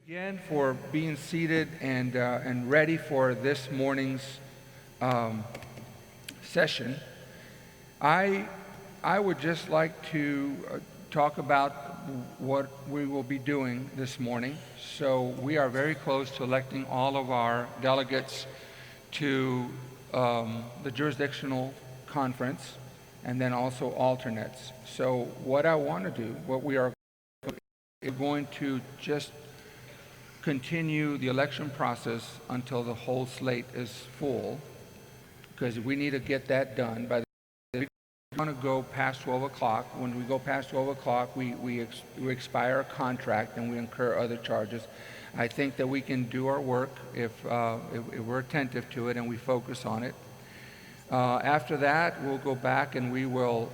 Again for being seated and ready for this morning's session. I would just like to talk about what we will be doing this morning. So we are very close to electing all of our delegates to the jurisdictional conference and then also alternates. So what I want to do, what we are going to just continue the election process until the whole slate is full, because we need to get that done by the we want to go past 12 o'clock. When we go past 12 o'clock, we expire a contract and we incur other charges. I think that we can do our work if we're attentive to it and we focus on it. After that, we'll go back and we will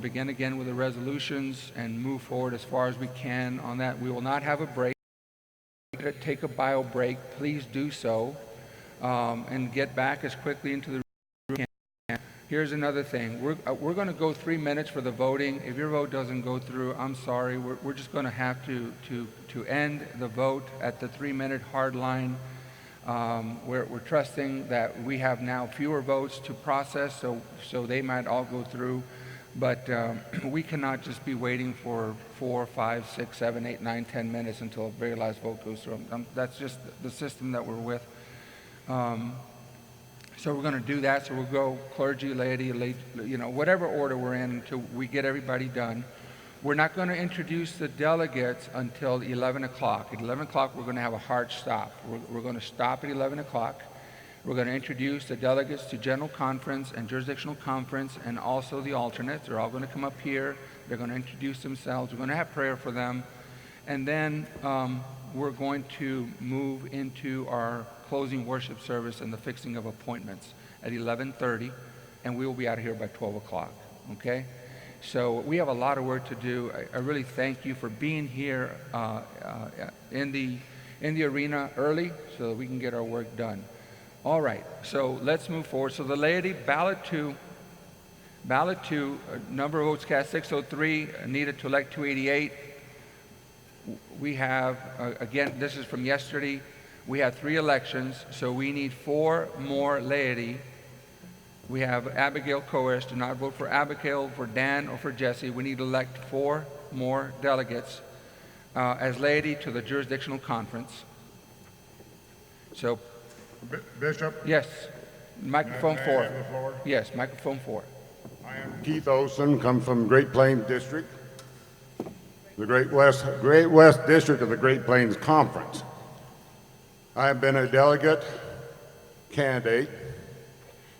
begin again with the resolutions and move forward as far as we can on that. We will not have a break. Take a bio break, please do so, and get back as quickly into the room as you can. Here's another thing. We're going to go 3 minutes for the voting. If your vote doesn't go through, I'm sorry. We're just going to have to end the vote at the 3-minute hard line. We're trusting that we have now fewer votes to process, so they might all go through. But we cannot just be waiting for 4, 5, 6, 7, 8, 9, 10 minutes until the very last vote goes through. That's just the system that we're with. So we're going to do that. So we'll go clergy, laity, whatever order we're in until we get everybody done. We're not going to introduce the delegates until 11 o'clock. At 11 o'clock, we're going to have a hard stop. We're going to stop at 11 o'clock. We're going to introduce the delegates to General Conference and Jurisdictional Conference and also the alternates. They're all going to come up here. They're going to introduce themselves. We're going to have prayer for them. And then we're going to move into our closing worship service and the fixing of appointments at 11:30, and we will be out of here by 12 o'clock, okay? So we have a lot of work to do. I really thank you for being here in the arena early so that we can get our work done. All right, so let's move forward. So the laity, ballot two, number of votes cast 603, needed to elect 288. We have, again, this is from yesterday, we had 3 elections, so we need 4 more laity. We have Abigail Coes. Do not vote for Abigail, for Dan, or for Jesse. We need to elect 4 more delegates as laity to the jurisdictional conference. So, Bishop? yes, microphone May I 4. have the floor? Yes, microphone 4. I am Keith Olson, come from Great Plains District, the Great West District of the Great Plains Conference. I have been a delegate candidate,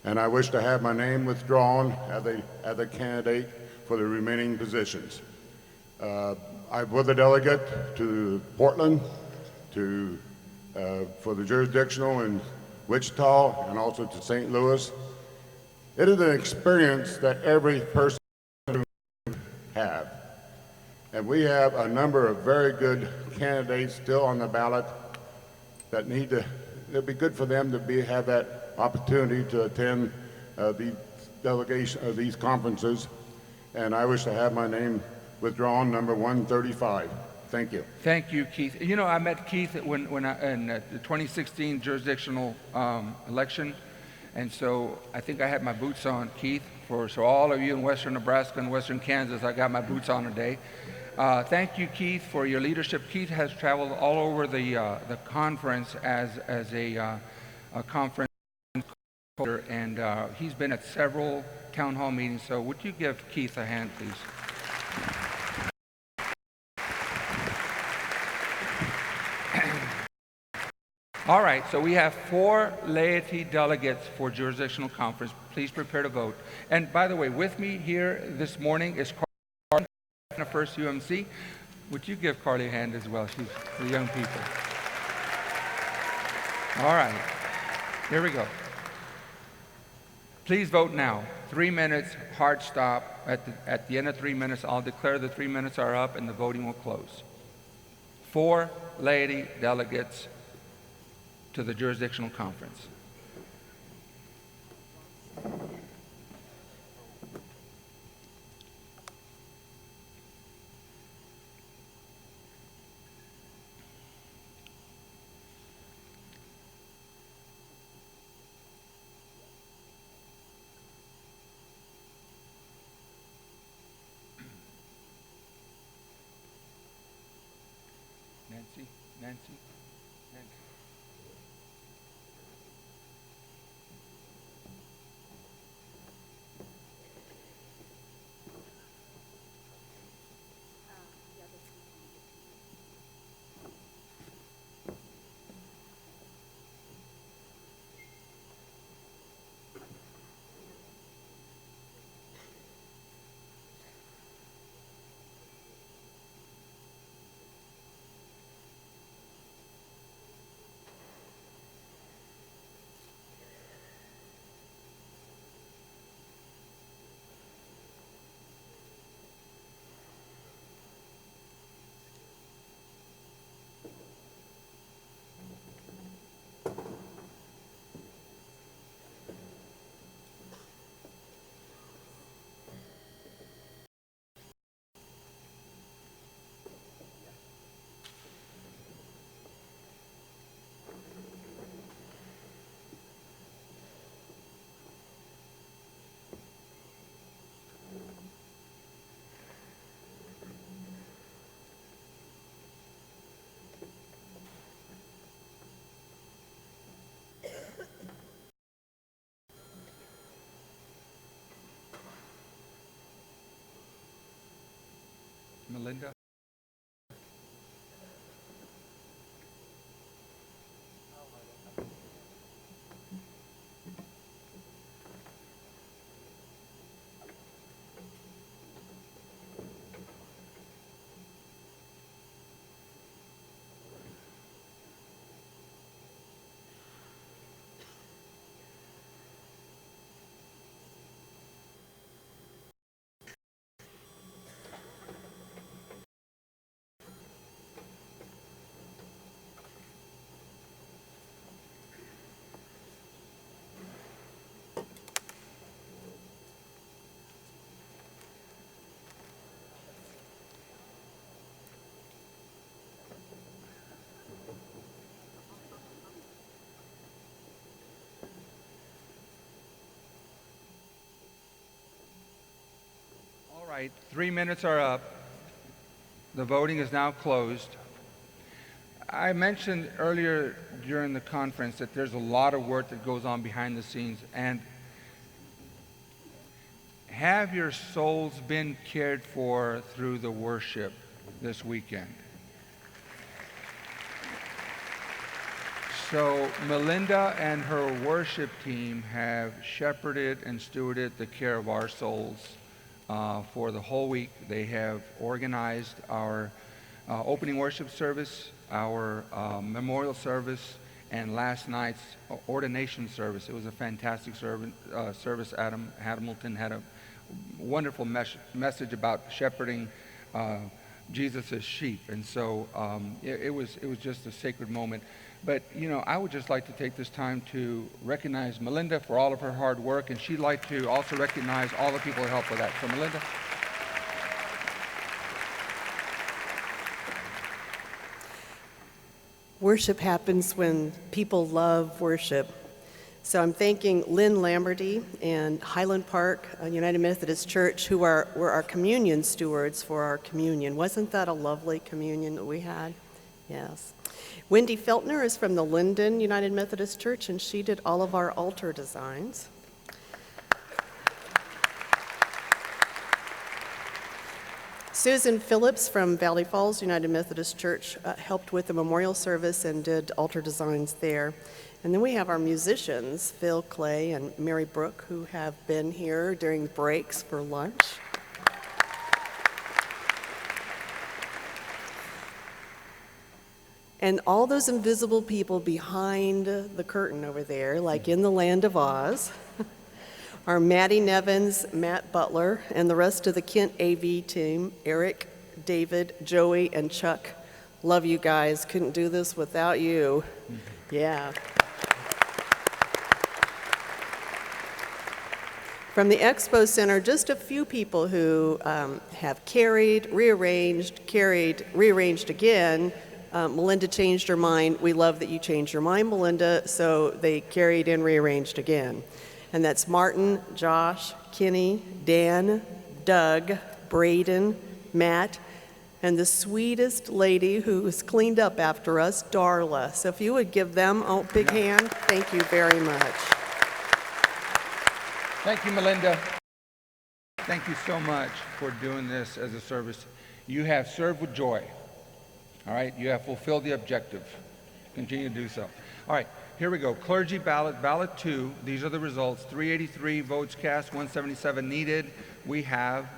and I wish to have my name withdrawn as a candidate for the remaining positions. I was a delegate to Portland, for the jurisdictional in Wichita, and also to St. Louis. It is an experience that every person have. And we have a number of very good candidates still on the ballot that it'd be good for them to have that opportunity to attend these conferences. And I wish to have my name withdrawn, number 135. Thank you. Thank you, Keith. You know, I met Keith in the 2016 jurisdictional election, and so I think I had my boots on, Keith. So all of you in western Nebraska and western Kansas, I got my boots on today. Thank you, Keith, for your leadership. Keith has traveled all over the conference as a conference coordinator, and he's been at several town hall meetings. So would you give Keith a hand, please? All right, so we have 4 laity delegates for jurisdictional conference. Please prepare to vote. And by the way, with me here this morning is Carly, First UMC. Would you give Carly a hand as well? She's for the young people. All right, here we go. Please vote now. 3 minutes, hard stop. At the end of 3 minutes, I'll declare the 3 minutes are up and the voting will close. 4 laity delegates to the jurisdictional conference. Nancy? Nancy. Melinda? All right, 3 minutes are up. The voting is now closed. I mentioned earlier during the conference that there's a lot of work that goes on behind the scenes, and have your souls been cared for through the worship this weekend? So Melinda and her worship team have shepherded and stewarded the care of our souls for the whole week. They have organized our opening worship service, our memorial service, and last night's ordination service. It was a fantastic service. Adam Hamilton had a wonderful message about shepherding Jesus' sheep, and so it was just a sacred moment. But I would just like to take this time to recognize Melinda for all of her hard work, and she'd like to also recognize all the people who helped with that. So Melinda. Worship happens when people love worship. So I'm thanking Lynn Lamberty and Highland Park United Methodist Church, who were our communion stewards for our communion. Wasn't that a lovely communion that we had? Yes. Wendy Feltner is from the Linden United Methodist Church, and she did all of our altar designs. Susan Phillips from Valley Falls United Methodist Church helped with the memorial service and did altar designs there. And then we have our musicians, Phil Clay and Mary Brooke, who have been here during breaks for lunch. And all those invisible people behind the curtain over there, like in the Land of Oz, are Maddie Nevins, Matt Butler, and the rest of the Kent AV team, Eric, David, Joey, and Chuck. Love you guys. Couldn't do this without you. Yeah. From the Expo Center, just a few people who have carried, rearranged again. Melinda changed her mind. We love that you changed your mind, Melinda, so they carried and rearranged again. And that's Martin, Josh, Kenny, Dan, Doug, Braden, Matt, and the sweetest lady who's cleaned up after us, Darla. So if you would give them a big hand, thank you very much. Thank you, Melinda. Thank you so much for doing this as a service. You have served with joy. All right? You have fulfilled the objective. Continue to do so. All right, here we go. Clergy ballot, ballot 2. These are the results. 383 votes cast, 177 needed. We have,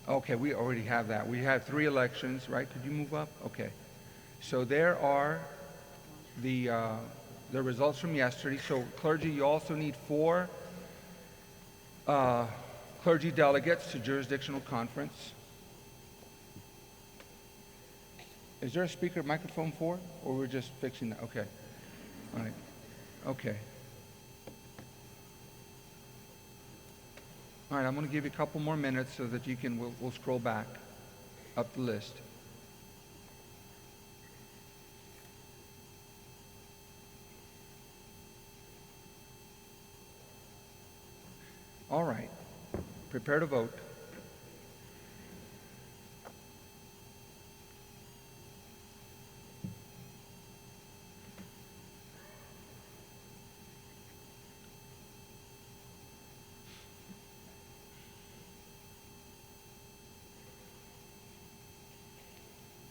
okay, we already have that. We have 3 elections, right? Could you move up? Okay. So there are the results from yesterday. So clergy, you also need 4 clergy delegates to jurisdictional conference. Is there a speaker microphone 4, or we're just fixing that? Okay. All right. Okay. All right, I'm going to give you a couple more minutes so that you can, we'll scroll back up the list. All right. Prepare to vote.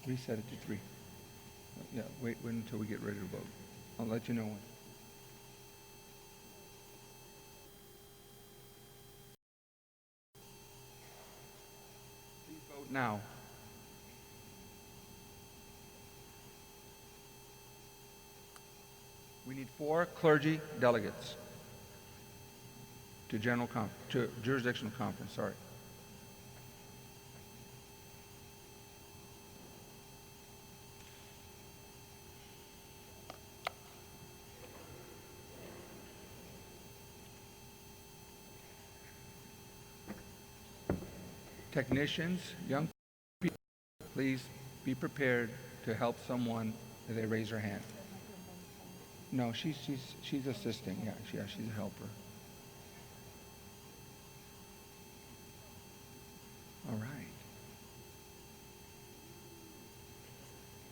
Reset it to 3. Yeah, wait until we get ready to vote. I'll let you know when. Please vote now. We need 4 clergy delegates to to jurisdictional conference, sorry. Technicians, young people, please be prepared to help someone if they raise their hand. No, she's assisting. Yeah, she's a helper. All right.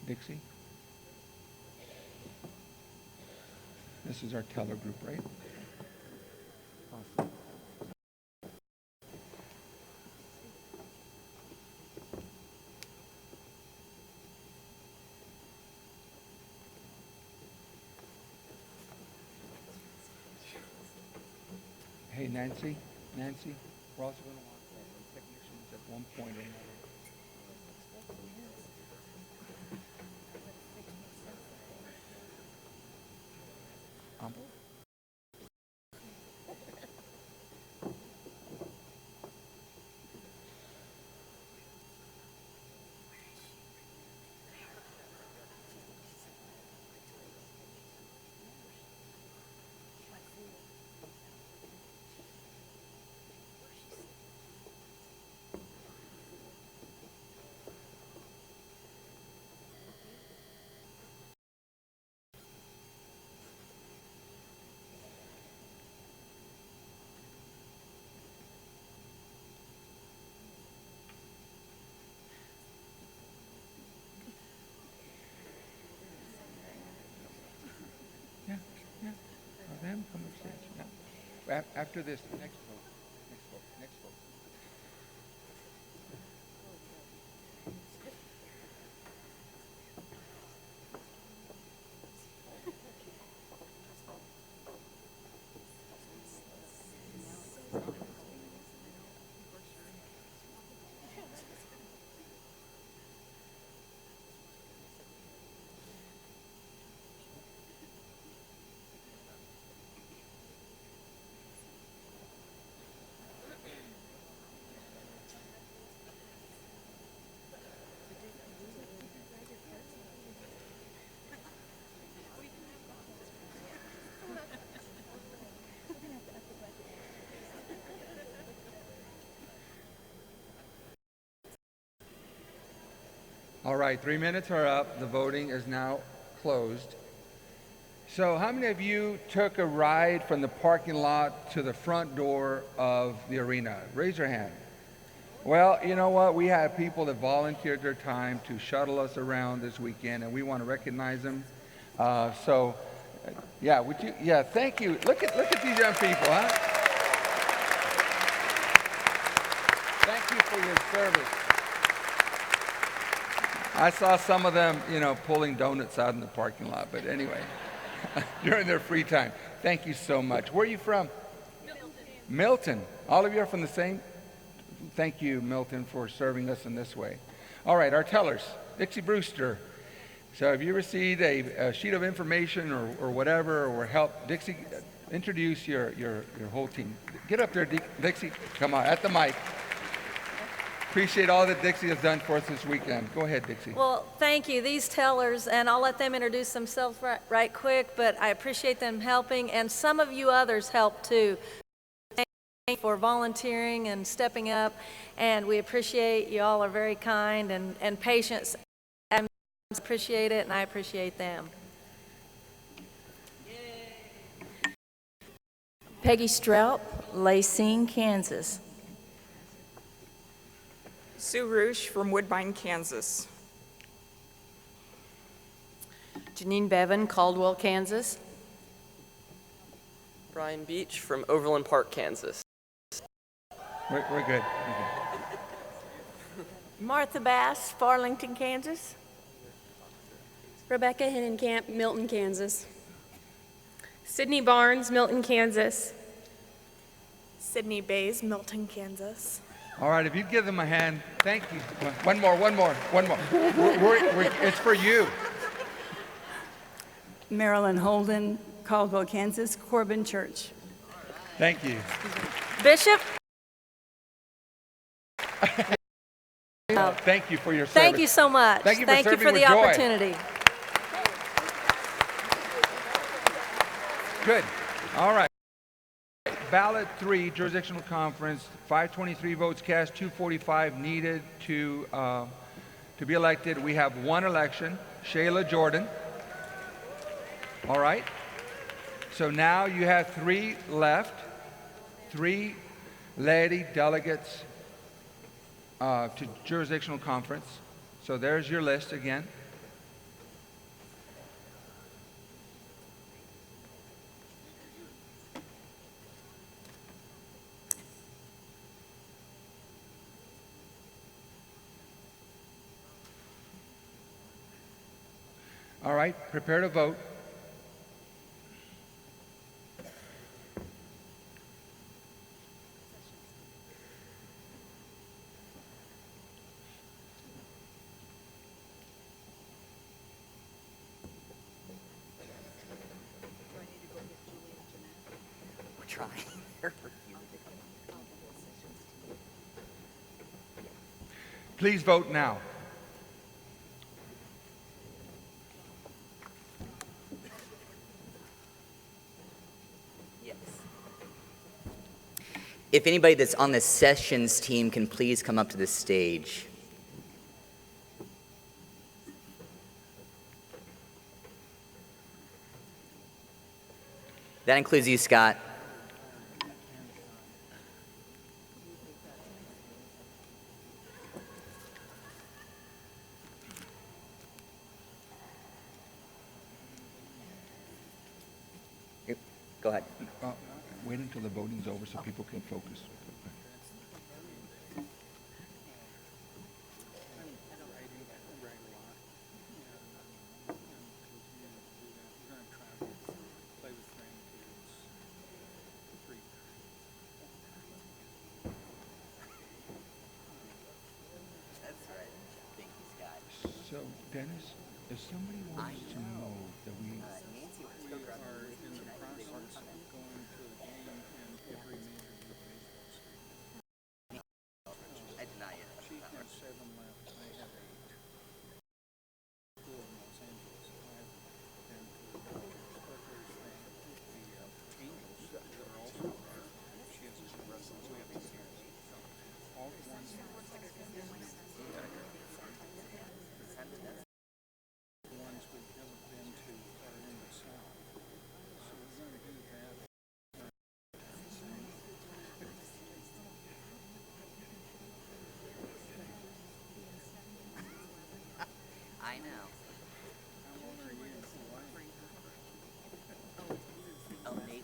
Dixie? This is our teller group, right? Awesome. Hey, Nancy, we're also going to want some technicians at one point or another. Yeah. They haven't come upstairs. Yeah. After this, next vote. All right, 3 minutes are up. The voting is now closed. So how many of you took a ride from the parking lot to the front door of the arena? Raise your hand. Well, you know what? We had people that volunteered their time to shuttle us around this weekend, and we want to recognize them. Yeah, would you? Yeah, thank you. Look at these young people, huh? Thank you for your service. I saw some of them, pulling donuts out in the parking lot. But anyway, during their free time. Thank you so much. Where are you from? Milton. All of you are from the same? Thank you, Milton, for serving us in this way. All right, our tellers, Dixie Brewster. So have you received a sheet of information or whatever, or help? Dixie, introduce your whole team. Get up there, Dixie. Come on, at the mic. Appreciate all that Dixie has done for us this weekend. Go ahead, Dixie. Well, thank you. These tellers, and I'll let them introduce themselves right quick, but I appreciate them helping, and some of you others helped too. Thank you for volunteering and stepping up, and we appreciate you all are very kind and patient. I appreciate it, and I appreciate them. Peggy Straup, Lacine, Kansas. Sue Roosh from Woodbine, Kansas. Janine Bevan, Caldwell, Kansas. Brian Beach from Overland Park, Kansas. We're good. Martha Bass, Farlington, Kansas. Rebecca Hinnenkamp, Milton, Kansas. Sydney Barnes, Milton, Kansas. Sydney Bays, Milton, Kansas. All right, if you give them a hand, thank you. One more. It's for you. Marilyn Holden, Caldwell, Kansas, Corbin Church. Thank you. Bishop? Thank you for your service. Thank you so much. Thank you for serving for the with joy. opportunity. Good. All right. Ballot 3, jurisdictional conference, 523 votes cast, 245 needed to be elected. We have one election, Shayla Jordan. All right. So now you have 3 left, 3 lady delegates to jurisdictional conference. So there's your list again. All right, prepare to vote. We're trying. Please vote now. If anybody that's on the sessions team can please come up to the stage. That includes you, Scott. Go ahead. Wait until the voting's over so people can focus. So, Dennis, if somebody wants to know that we... I know. Oh, Nathan.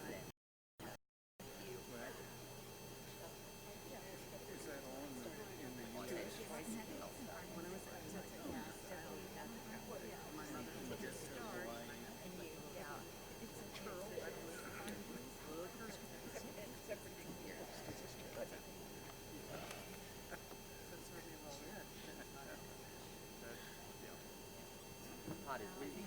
Todd is busy.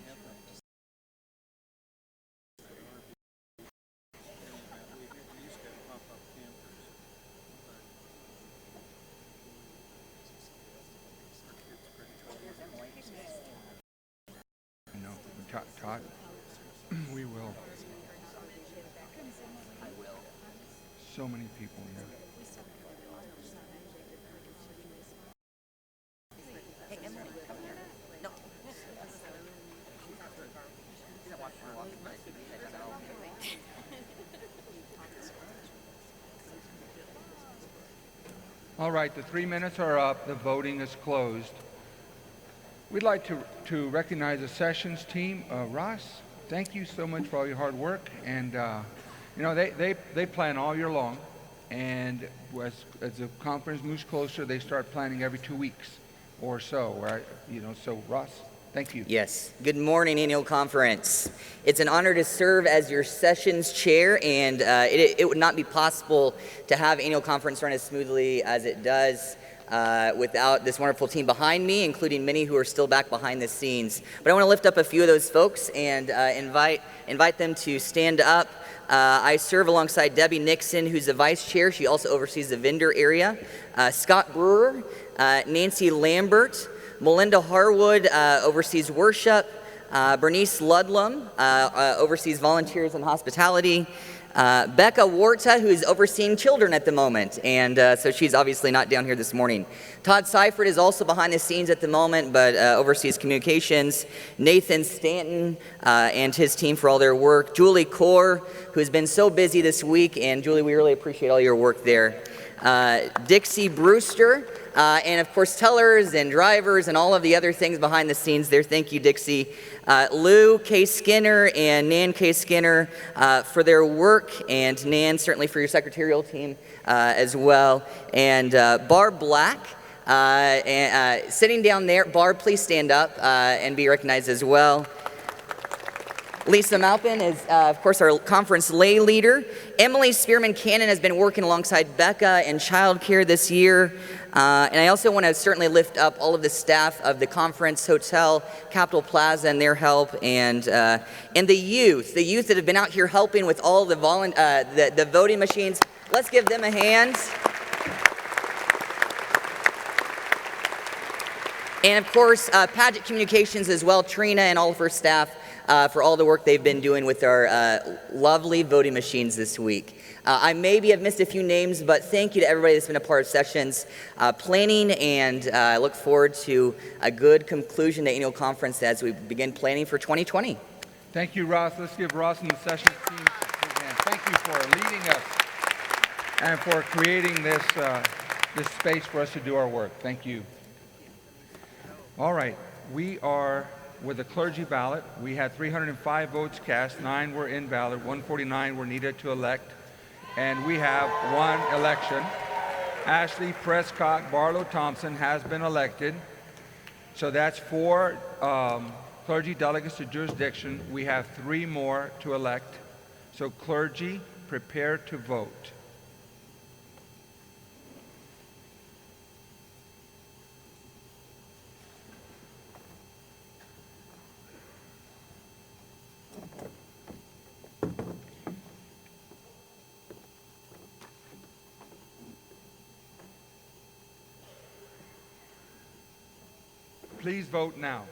No, Todd, we will. I will. So many people here. Hey, Emily, come here. No. All right, the 3 minutes are up. The voting is closed. We'd like to recognize the sessions team. Ross, thank you so much for all your hard work. And, they plan all year long. And as the conference moves closer, they start planning every 2 weeks or so, right? So Ross, thank you. Yes. Good morning, Annual Conference. It's an honor to serve as your sessions chair, and it would not be possible to have Annual Conference run as smoothly as it does without this wonderful team behind me, including many who are still back behind the scenes. But I want to lift up a few of those folks and invite them to stand up. I serve alongside Debbie Nixon, who's the vice chair. She also oversees the vendor area. Scott Brewer, Nancy Lambert, Melinda Harwood oversees worship. Bernice Ludlam oversees volunteers and hospitality. Becca Warta, who is overseeing children at the moment, and so she's obviously not down here this morning. Todd Seifert is also behind the scenes at the moment, but oversees communications. Nathan Stanton and his team for all their work. Julie Core, who has been so busy this week, and Julie, we really appreciate all your work there. Dixie Brewster, and of course tellers and drivers and all of the other things behind the scenes there. Thank you, Dixie. Lou K. Skinner and Nan K. Skinner for their work, and Nan certainly for your secretarial team as well. And Barb Black, sitting down there. Barb, please stand up and be recognized as well. Lisa Malpin is, of course, our conference lay leader. Emily Spearman Cannon has been working alongside Becca in childcare this year. And I also want to certainly lift up all of the staff of the conference hotel, Capitol Plaza, and their help, and the youth that have been out here helping with all the voting machines. Let's give them a hand. And of course, Paget Communications as well, Trina and all of her staff, for all the work they've been doing with our lovely voting machines this week. I maybe have missed a few names, but thank you to everybody that's been a part of sessions planning, and I look forward to a good conclusion to annual conference as we begin planning for 2020. Thank you, Ross. Let's give Ross and the sessions team a big hand. Thank you for leading us and for creating this space for us to do our work. Thank you. All right, we are with the clergy ballot. We had 305 votes cast, 9 were invalid, 149 were needed to elect, and we have one election. Ashley Prescott Barlow Thompson has been elected. So that's 4 clergy delegates to jurisdiction. We have 3 more to elect. So clergy, prepare to vote. Please vote now.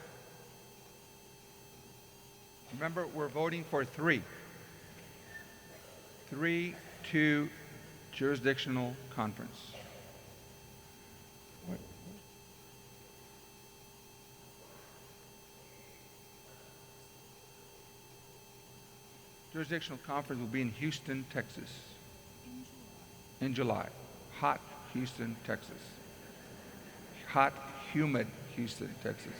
Remember, we're voting for 3. 3 to jurisdictional conference. What? Jurisdictional conference will be in Houston, Texas. In July. Hot Houston, Texas. Hot, humid Houston, Texas.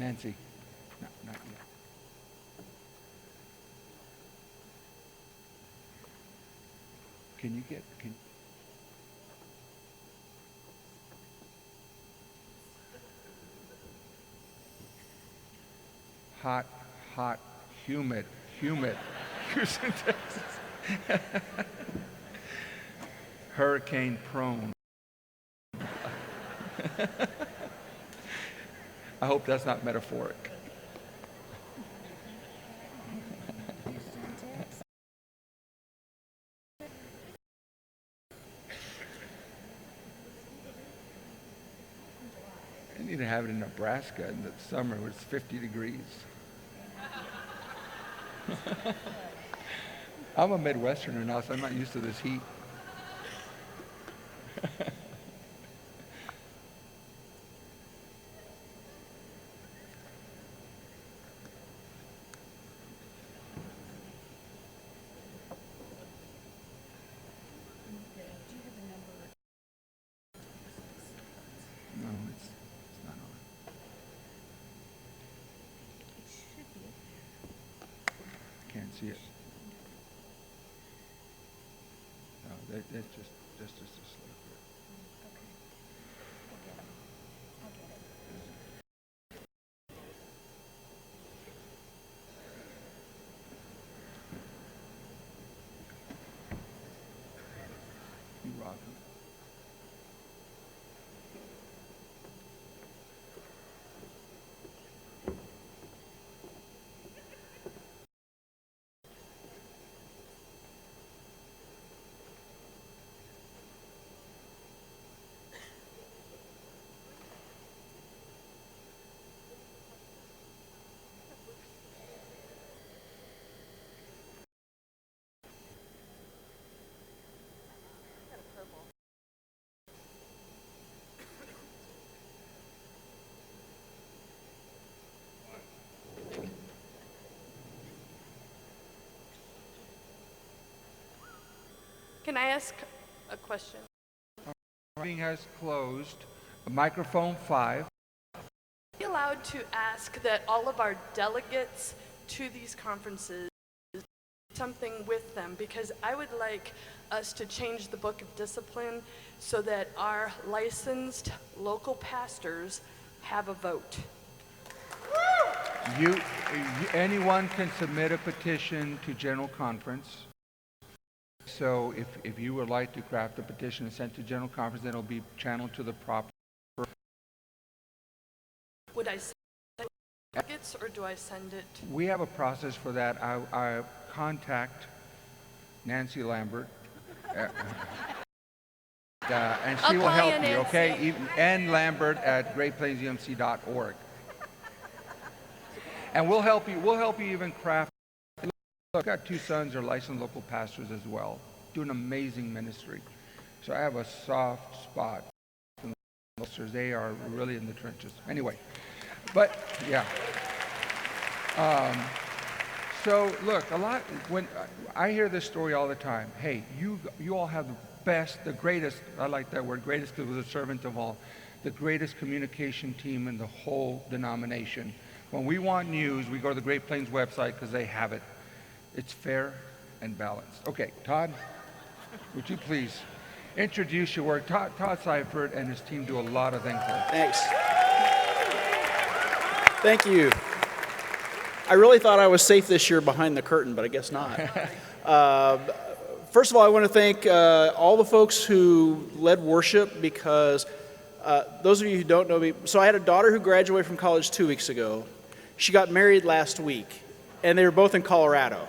Nancy. No, not yet. Can you get, hot, hot, humid, Houston, Texas. Hurricane prone. I hope that's not metaphoric. I need to have it in Nebraska in the summer when it's 50 degrees. I'm a Midwesterner now, so I'm not used to this heat. No, it's not on. I can't see it. No, that's just a slip. You rock it. Can I ask a question? Meeting has closed. Microphone 5. Are we allowed to ask that all of our delegates to these conferences do something with them? Because I would like us to change the book of discipline so that our licensed local pastors have a vote. Anyone can submit a petition to General Conference. So if you would like to craft a petition and send to General Conference, then it'll be channeled to the proper. Would I send it to delegates or do I send it? We have a process for that. I contact Nancy Lambert, and she will help you, okay? And Lambert at greatplainsumc.org. And we'll help you even craft. Look, I've got 2 sons who are licensed local pastors as well, do an amazing ministry. So I have a soft spot for the pastors. They are really in the trenches. Anyway, but yeah. So look, when I hear this story all the time, hey, you all have the best, the greatest, I like that word, greatest because it was a servant of all, the greatest communication team in the whole denomination. When we want news, we go to the Great Plains website because they have it. It's fair and balanced. Okay, Todd, would you please introduce your work? Todd Seifert and his team do a lot of things there. Thanks. Thank you. I really thought I was safe this year behind the curtain, but I guess not. First of all, I want to thank all the folks who led worship because those of you who don't know me, so I had a daughter who graduated from college 2 weeks ago. She got married last week, and they were both in Colorado.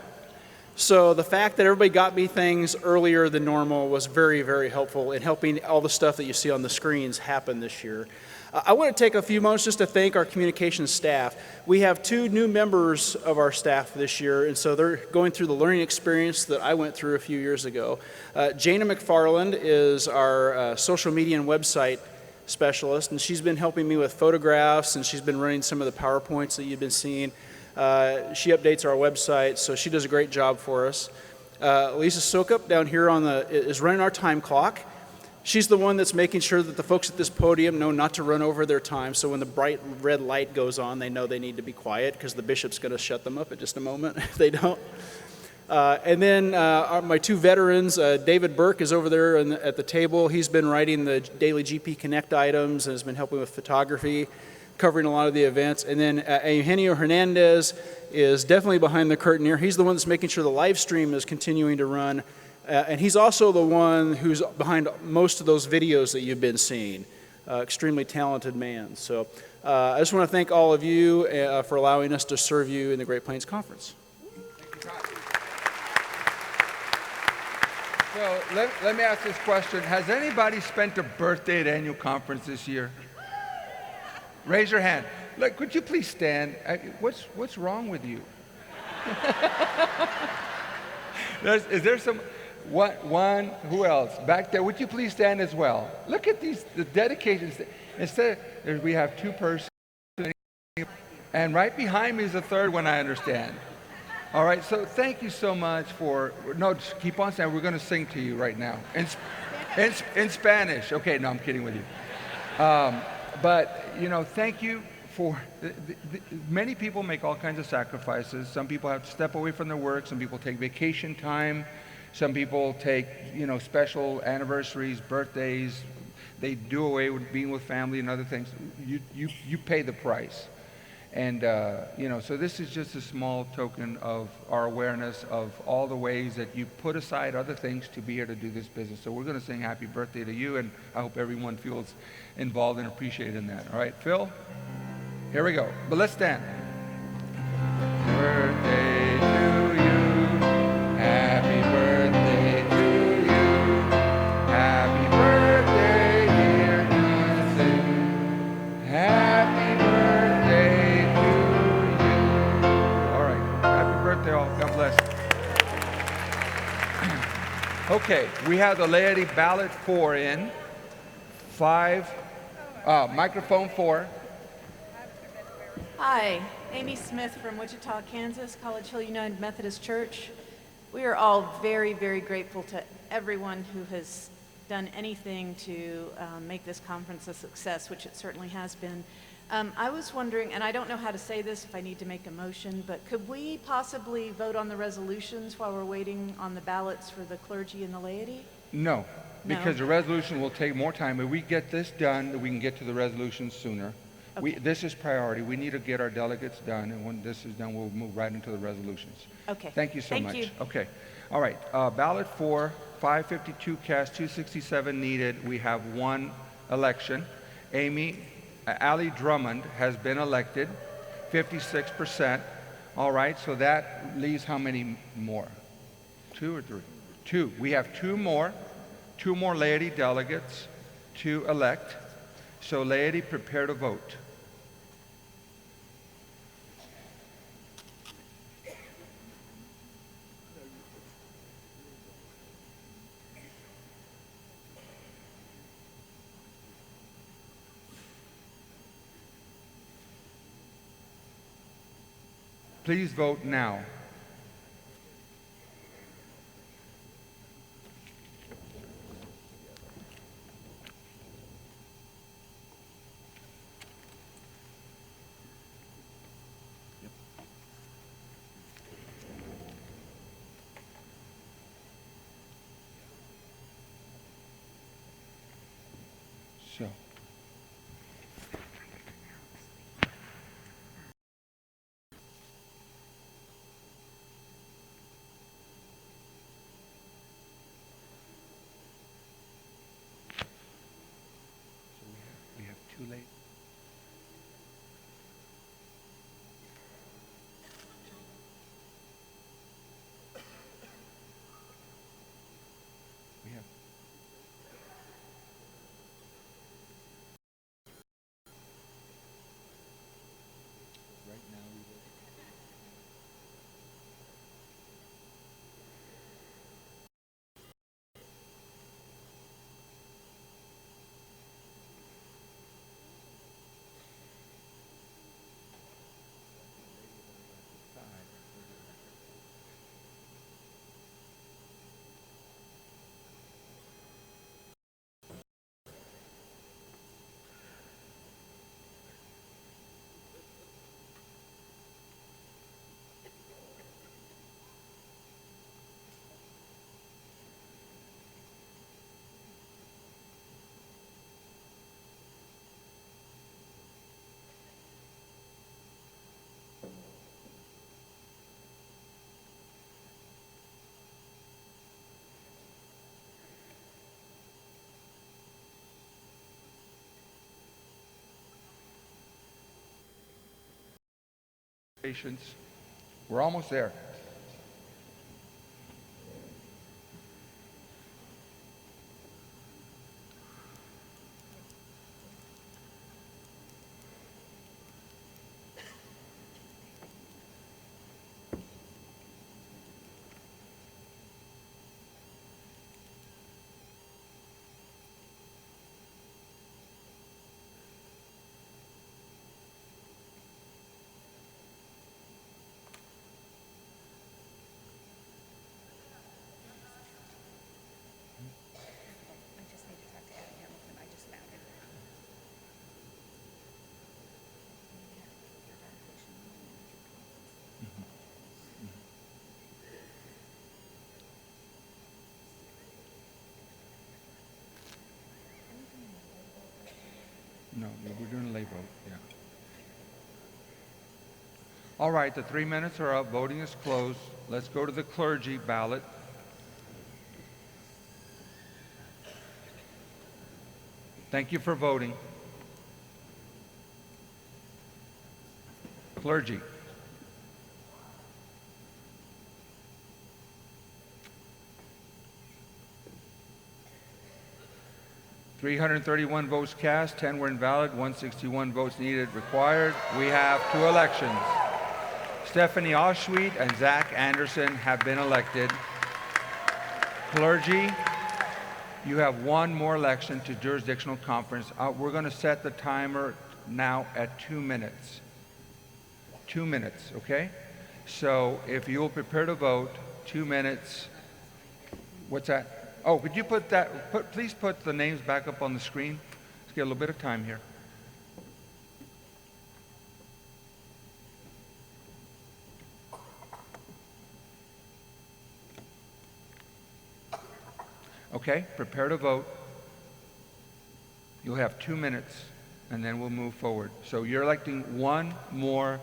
So the fact that everybody got me things earlier than normal was very, very helpful in helping all the stuff that you see on the screens happen this year. I want to take a few moments just to thank our communications staff. We have 2 new members of our staff this year, and so they're going through the learning experience that I went through a few years ago. Jana McFarland is our social media and website specialist, and she's been helping me with photographs, and she's been running some of the PowerPoints that you've been seeing. She updates our website, so she does a great job for us. Lisa Sokup down here is running our time clock. She's the one that's making sure that the folks at this podium know not to run over their time, so when the bright red light goes on, they know they need to be quiet because the bishop's going to shut them up in just a moment if they don't. And then my two veterans, David Burke is over there at the table. He's been writing the daily GP Connect items and has been helping with photography, covering a lot of the events. And then Eugenio Hernandez is definitely behind the curtain here. He's the one that's making sure the live stream is continuing to run. And he's also the one who's behind most of those videos that you've been seeing. Extremely talented man. So I just want to thank all of you for allowing us to serve you in the Great Plains Conference. So let me ask this question. Has anybody spent a birthday at annual conference this year? Raise your hand. Look, could you please stand? What's wrong with you? Is there some... One, who else? Back there, would you please stand as well? Look at the dedications. Instead, we have two persons, and right behind me is a third one, I understand. All right, so thank you so much no, just keep on saying, we're going to sing to you right now. In Spanish. Okay, no, I'm kidding with you. But, thank you for, many people make all kinds of sacrifices. Some people have to step away from their work. Some people take vacation time. Some people take, special anniversaries, birthdays. They do away with being with family and other things. You pay the price. And, so this is just a small token of our awareness of all the ways that you put aside other things to be here to do this business. So we're going to sing happy birthday to you, and I hope everyone feels involved and appreciated in that. All right, Phil? Here we go. But let's stand. Birthday to you. Happy birthday to you. Happy birthday, dear Nancy. Happy birthday to you. All right. Happy birthday, all. God bless. Okay. We have the laity ballot 4 in. 5. Microphone 4. Hi, Amy Smith from Wichita, Kansas, College Hill United Methodist Church. We are all very, very grateful to everyone who has done anything to make this conference a success, which it certainly has been. I was wondering, and I don't know how to say this if I need to make a motion, but could we possibly vote on the resolutions while we're waiting on the ballots for the clergy and the laity? No, No? because the resolution will take more time. If we get this done, we can get to the resolution sooner. Okay. This is priority. We need to get our delegates done, and when this is done, we'll move right into the resolutions. Okay. Thank you so much. Thank you. Okay. All right. Ballot 4, 552 cast, 267 needed. We have one election. Ali Drummond has been elected, 56%. All right. So that leaves how many more? 2 or 3? 2. We have 2 more laity delegates to elect. So laity, prepare to vote. Please vote now. So. We have 2 late. We have. Right now we will. Patience. We're almost there. No, we're doing a lay vote, yeah. All right, the 3 minutes are up. Voting is closed. Let's go to the clergy ballot. Thank you for voting. Clergy. $331 votes cast, 10 were invalid, 161 votes needed required. We have 2 elections. Stephanie Auschwitz and Zach Anderson have been elected. Clergy, you have 1 more election to jurisdictional conference. We're going to set the timer now at 2 minutes. 2 minutes, okay? So if you'll prepare to vote, 2 minutes. What's that? Oh, could you put that, please put the names back up on the screen. Let's get a little bit of time here. Okay, prepare to vote. You'll have 2 minutes, and then we'll move forward. So you're electing 1 more,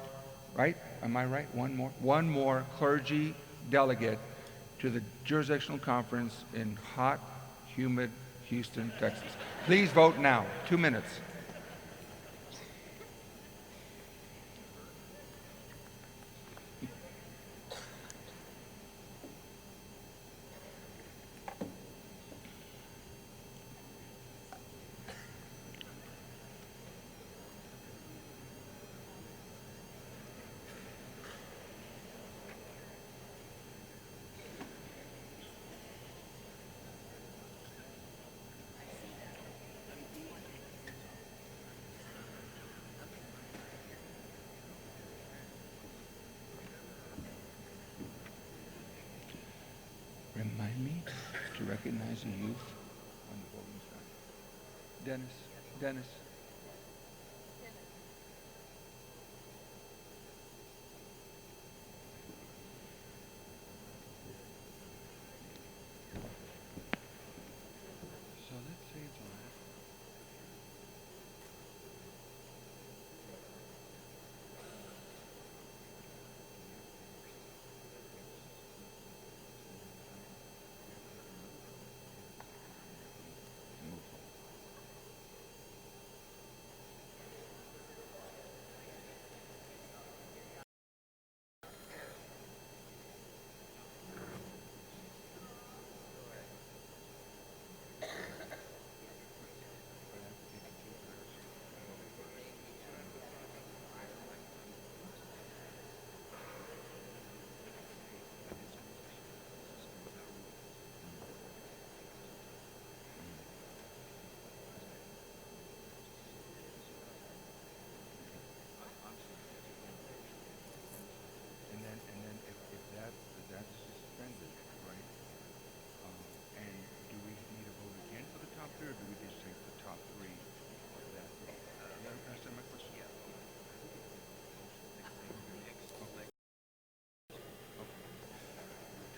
right? Am I right? 1 more? 1 more clergy delegate to the jurisdictional conference in hot, humid Houston, Texas. Please vote now. 2 minutes. Remind me to recognize the youth on the voting side. Dennis. So let's say it's on.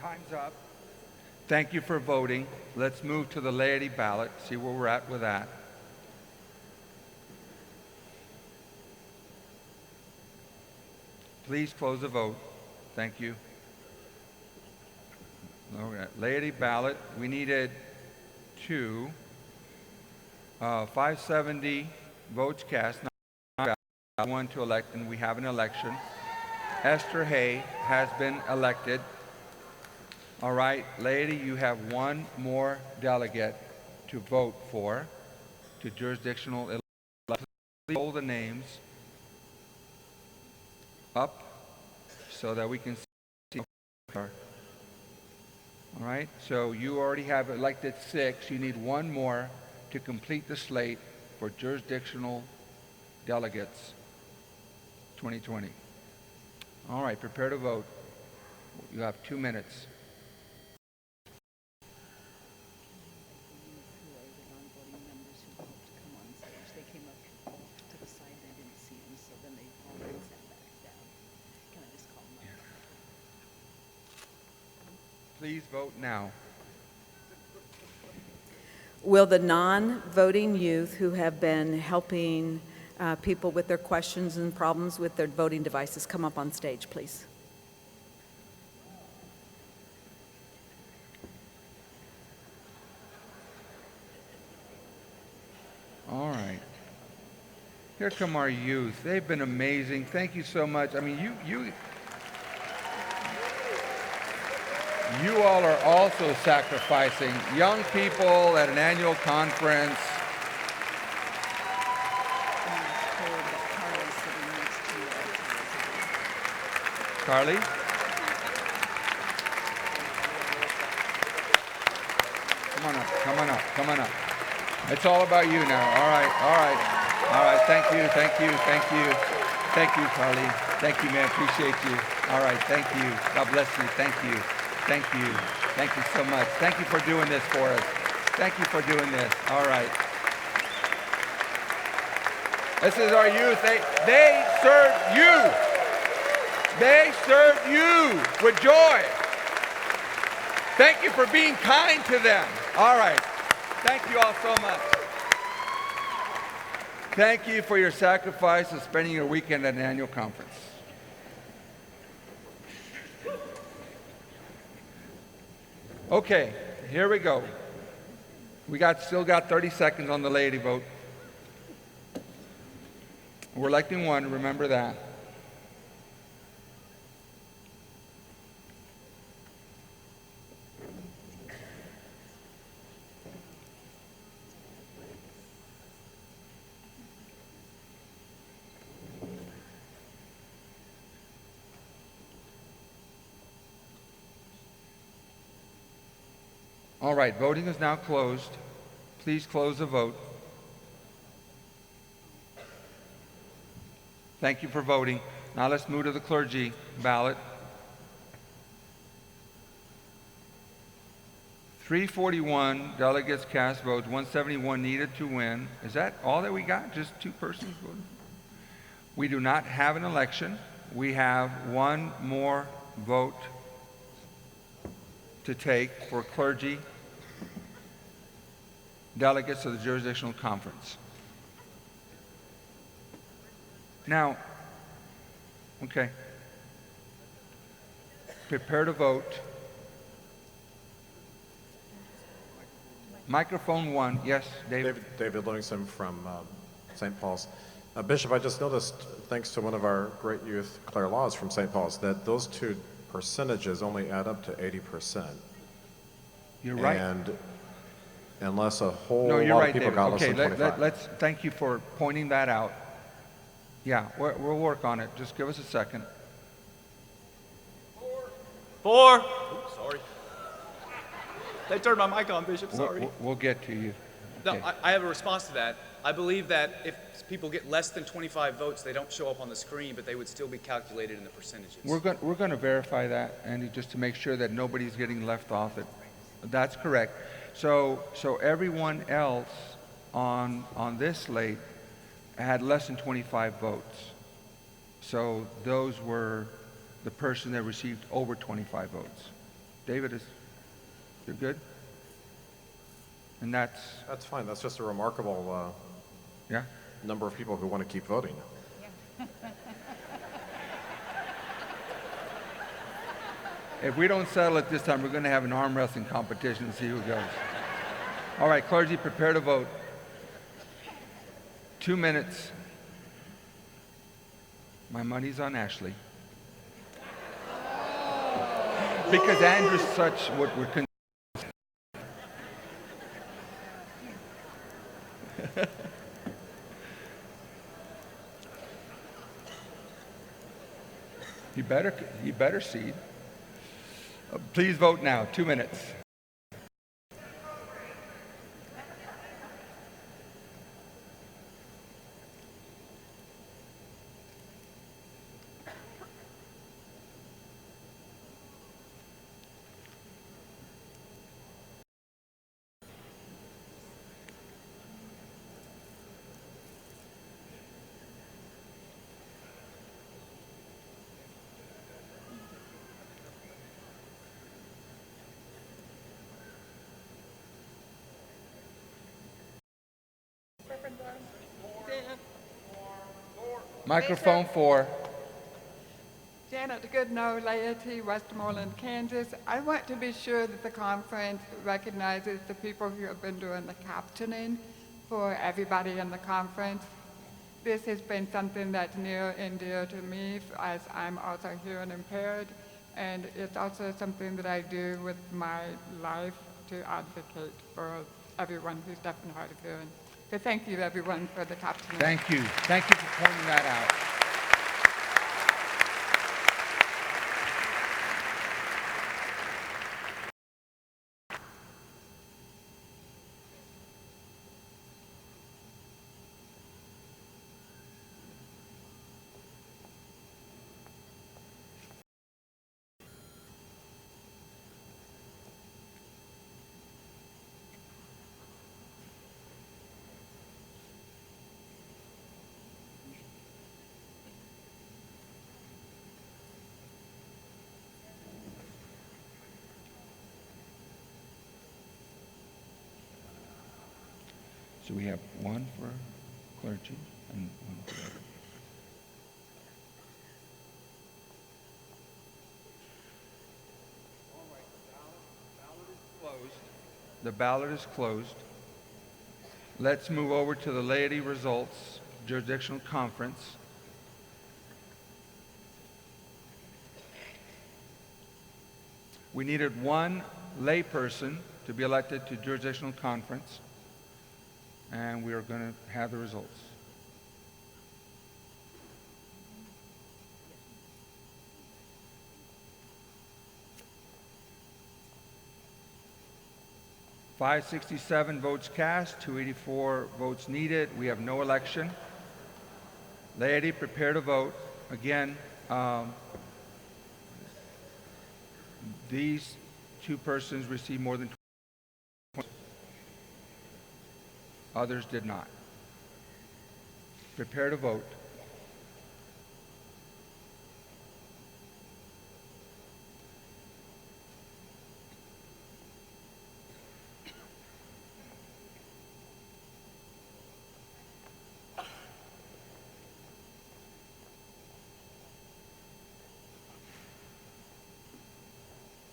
Time's up. Thank you for voting. Let's move to the laity ballot, see where we're at with that. Please close the vote. Thank you. All right. Laity ballot, we needed 570 votes cast, not 1 to elect, and we have an election. Esther Hay has been elected. All right, lady, you have one more delegate to vote for to jurisdictional elections. Please hold the names up so that we can see. All right, so you already have elected 6. You need one more to complete the slate for jurisdictional delegates 2020. All right, prepare to vote. You have 2 minutes. Please vote now. Will the non-voting youth who have been helping people with their questions and problems with their voting devices come up on stage, please? All right. Here come our youth. They've been amazing. Thank you so much. I mean, you all are also sacrificing. Young people at an annual conference. Carly? Come on up, come on up, come on up. It's all about you now. All right, all right. All right, thank you, thank you, thank you. Thank you, Carly. Thank you, man, appreciate you. All right, thank you. God bless you, thank you. Thank you. Thank you so much. Thank you for doing this for us. Thank you for doing this. All right. This is our youth. They serve you. They serve you with joy. Thank you for being kind to them. All right. Thank you all so much. Thank you for your sacrifice of spending your weekend at an annual conference. Okay, here we go. We still got 30 seconds on the laity vote. We're electing one, remember that. All right, voting is now closed. Please close the vote. Thank you for voting. Now let's move to the clergy ballot. 341 delegates cast votes, 171 needed to win. Is that all that we got? Just 2 persons voted? We do not have an election. We have one more vote to take for clergy delegates of the jurisdictional conference. Now, okay, prepare to vote. Microphone 1, yes, David. David Livingston from St. Paul's. Bishop, I just noticed, thanks to one of our great youth, Claire Laws from St. Paul's, that those 2 percentages only add up to 80%. You're right. And unless a whole No, you're lot right, of people David. got less Okay, than 25. let's thank you for pointing that out. Yeah, we'll work on it. Just give us a second. 4. Oops, sorry. They turned my mic on, Bishop. Sorry. We'll get to you. No, Okay. I have a response to that. I believe that if people get less than 25 votes, they don't show up on the screen, but they would still be calculated in the percentages. We're going to verify that, Andy, just to make sure that nobody's getting left off it. That's correct. So everyone else on this slate had less than 25 votes. So those were the person that received over 25 votes. David, you're good? And that's fine. That's just a remarkable yeah? number of people who want to keep voting. If we don't settle it this time, we're going to have an arm wrestling competition to see who goes. All right, clergy, prepare to vote. 2 minutes. My money's on Ashley. because Andrew's such what would he better cede. Please vote now. 2 minutes. Microphone 4. Janet Goodnow, laity, Westmoreland, Kansas. I want to be sure that the conference recognizes the people who have been doing the captioning for everybody in the conference. This has been something that's near and dear to me as I'm also hearing impaired, and it's also something that I do with my life to advocate for everyone who's deaf and hard of hearing. So thank you, everyone, for the captioning. Thank you. Thank you for pointing that out. So we have one for clergy and one for laity. The ballot is closed. Let's move over to the laity results, jurisdictional conference. We needed one layperson to be elected to jurisdictional conference, and we are going to have the results. $567 votes cast, 284 votes needed. We have no election. Laity, prepare to vote. Again, these two persons received more than 20. Others did not. Prepare to vote.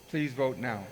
Please vote now.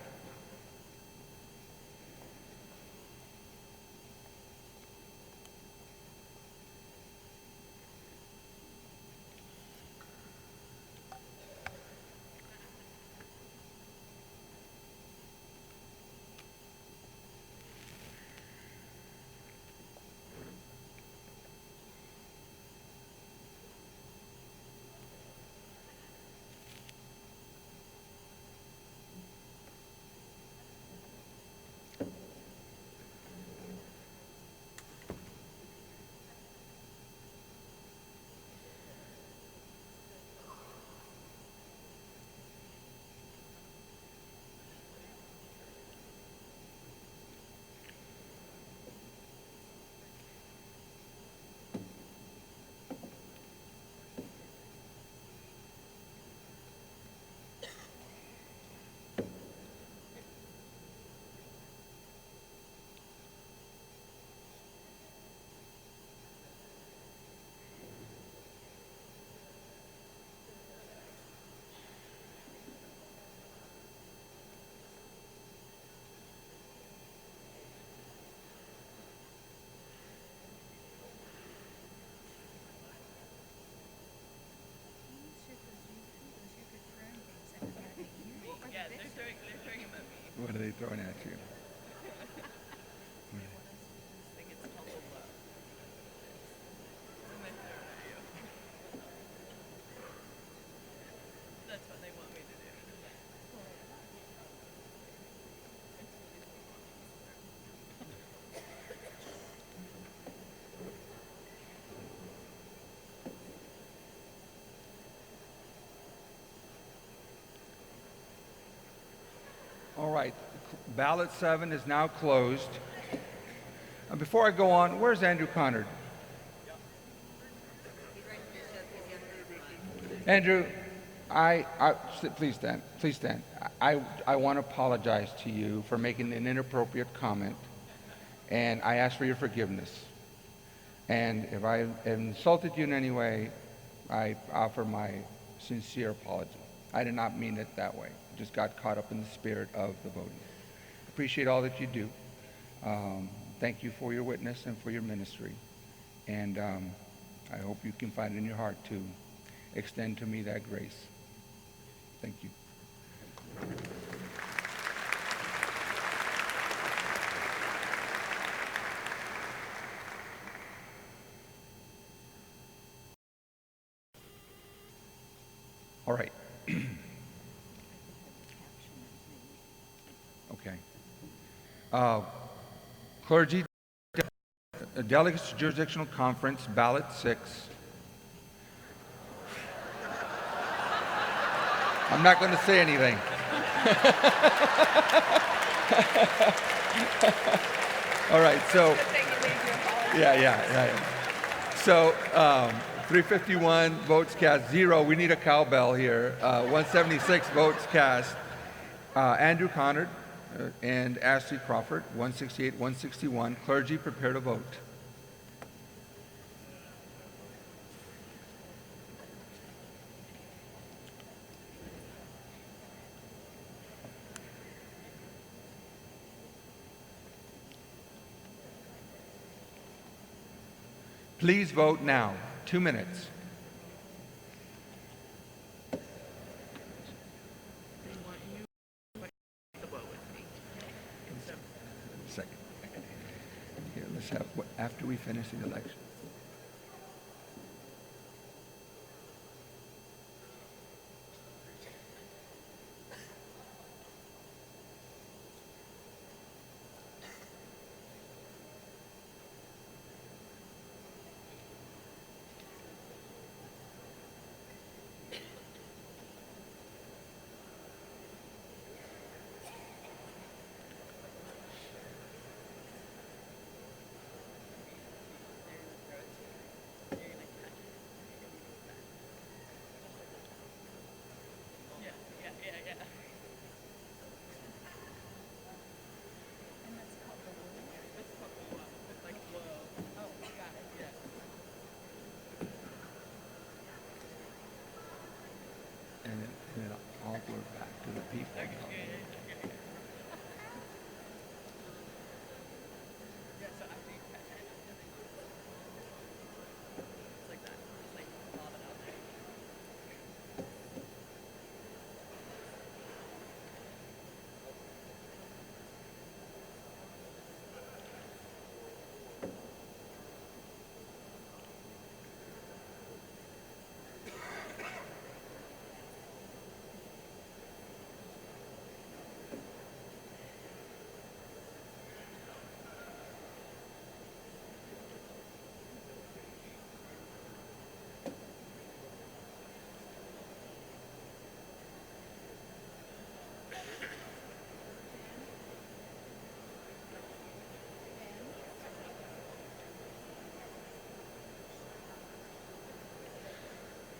What are they throwing at you? All right, ballot 7 is now closed. Before I go on, where's Andrew Conard? Andrew, please stand. Please stand. I want to apologize to you for making an inappropriate comment, and I ask for your forgiveness. And if I have insulted you in any way, I offer my sincere apology. I did not mean it that way. Just got caught up in the spirit of the voting. Appreciate all that you do. Thank you for your witness and for your ministry. And I hope you can find it in your heart to extend to me that grace. Thank you. All right. Okay. Clergy delegates to jurisdictional conference, ballot 6. I'm not going to say anything. All right, so yeah. So 351 votes cast, 0. We need a cowbell here. 176 votes cast. Andrew Conard and Ashley Crawford, 168, 161. Clergy, prepare to vote. Please vote now. 2 minutes. Second. Here, let's have, after we finish the election. And then I'll go back to the people.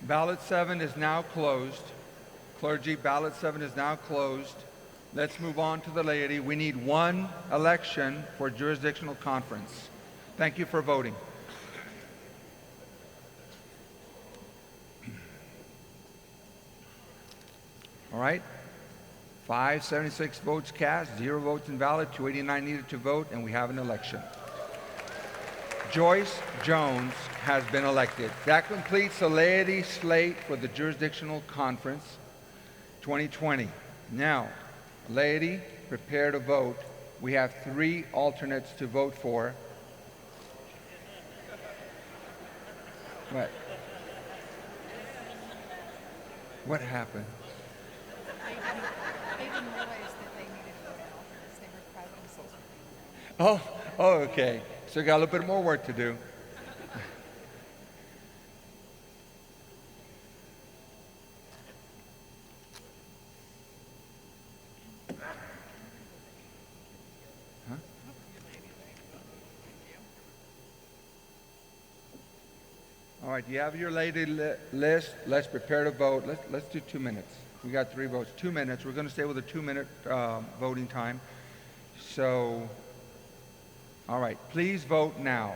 Ballot 7 is now closed. Clergy, ballot 7 is now closed. Let's move on to the laity. We need one election for jurisdictional conference. Thank you for voting. All right. 576 votes cast, 0 votes invalid, 289 needed to vote, and we have an election. Joyce Jones has been elected. That completes the laity slate for the Jurisdictional Conference 2020. Now, Laity, prepare to vote. We have 3 alternates to vote for. What? What happened? They didn't realize that they needed to vote on alternates. They were proud of themselves. Oh, okay. So we got a little bit more work to do. All right, you have your lady list. Let's prepare to vote. Let's do 2 minutes. We got 3 votes. 2 minutes. We're going to stay with a 2-minute voting time. So, all right, please vote now.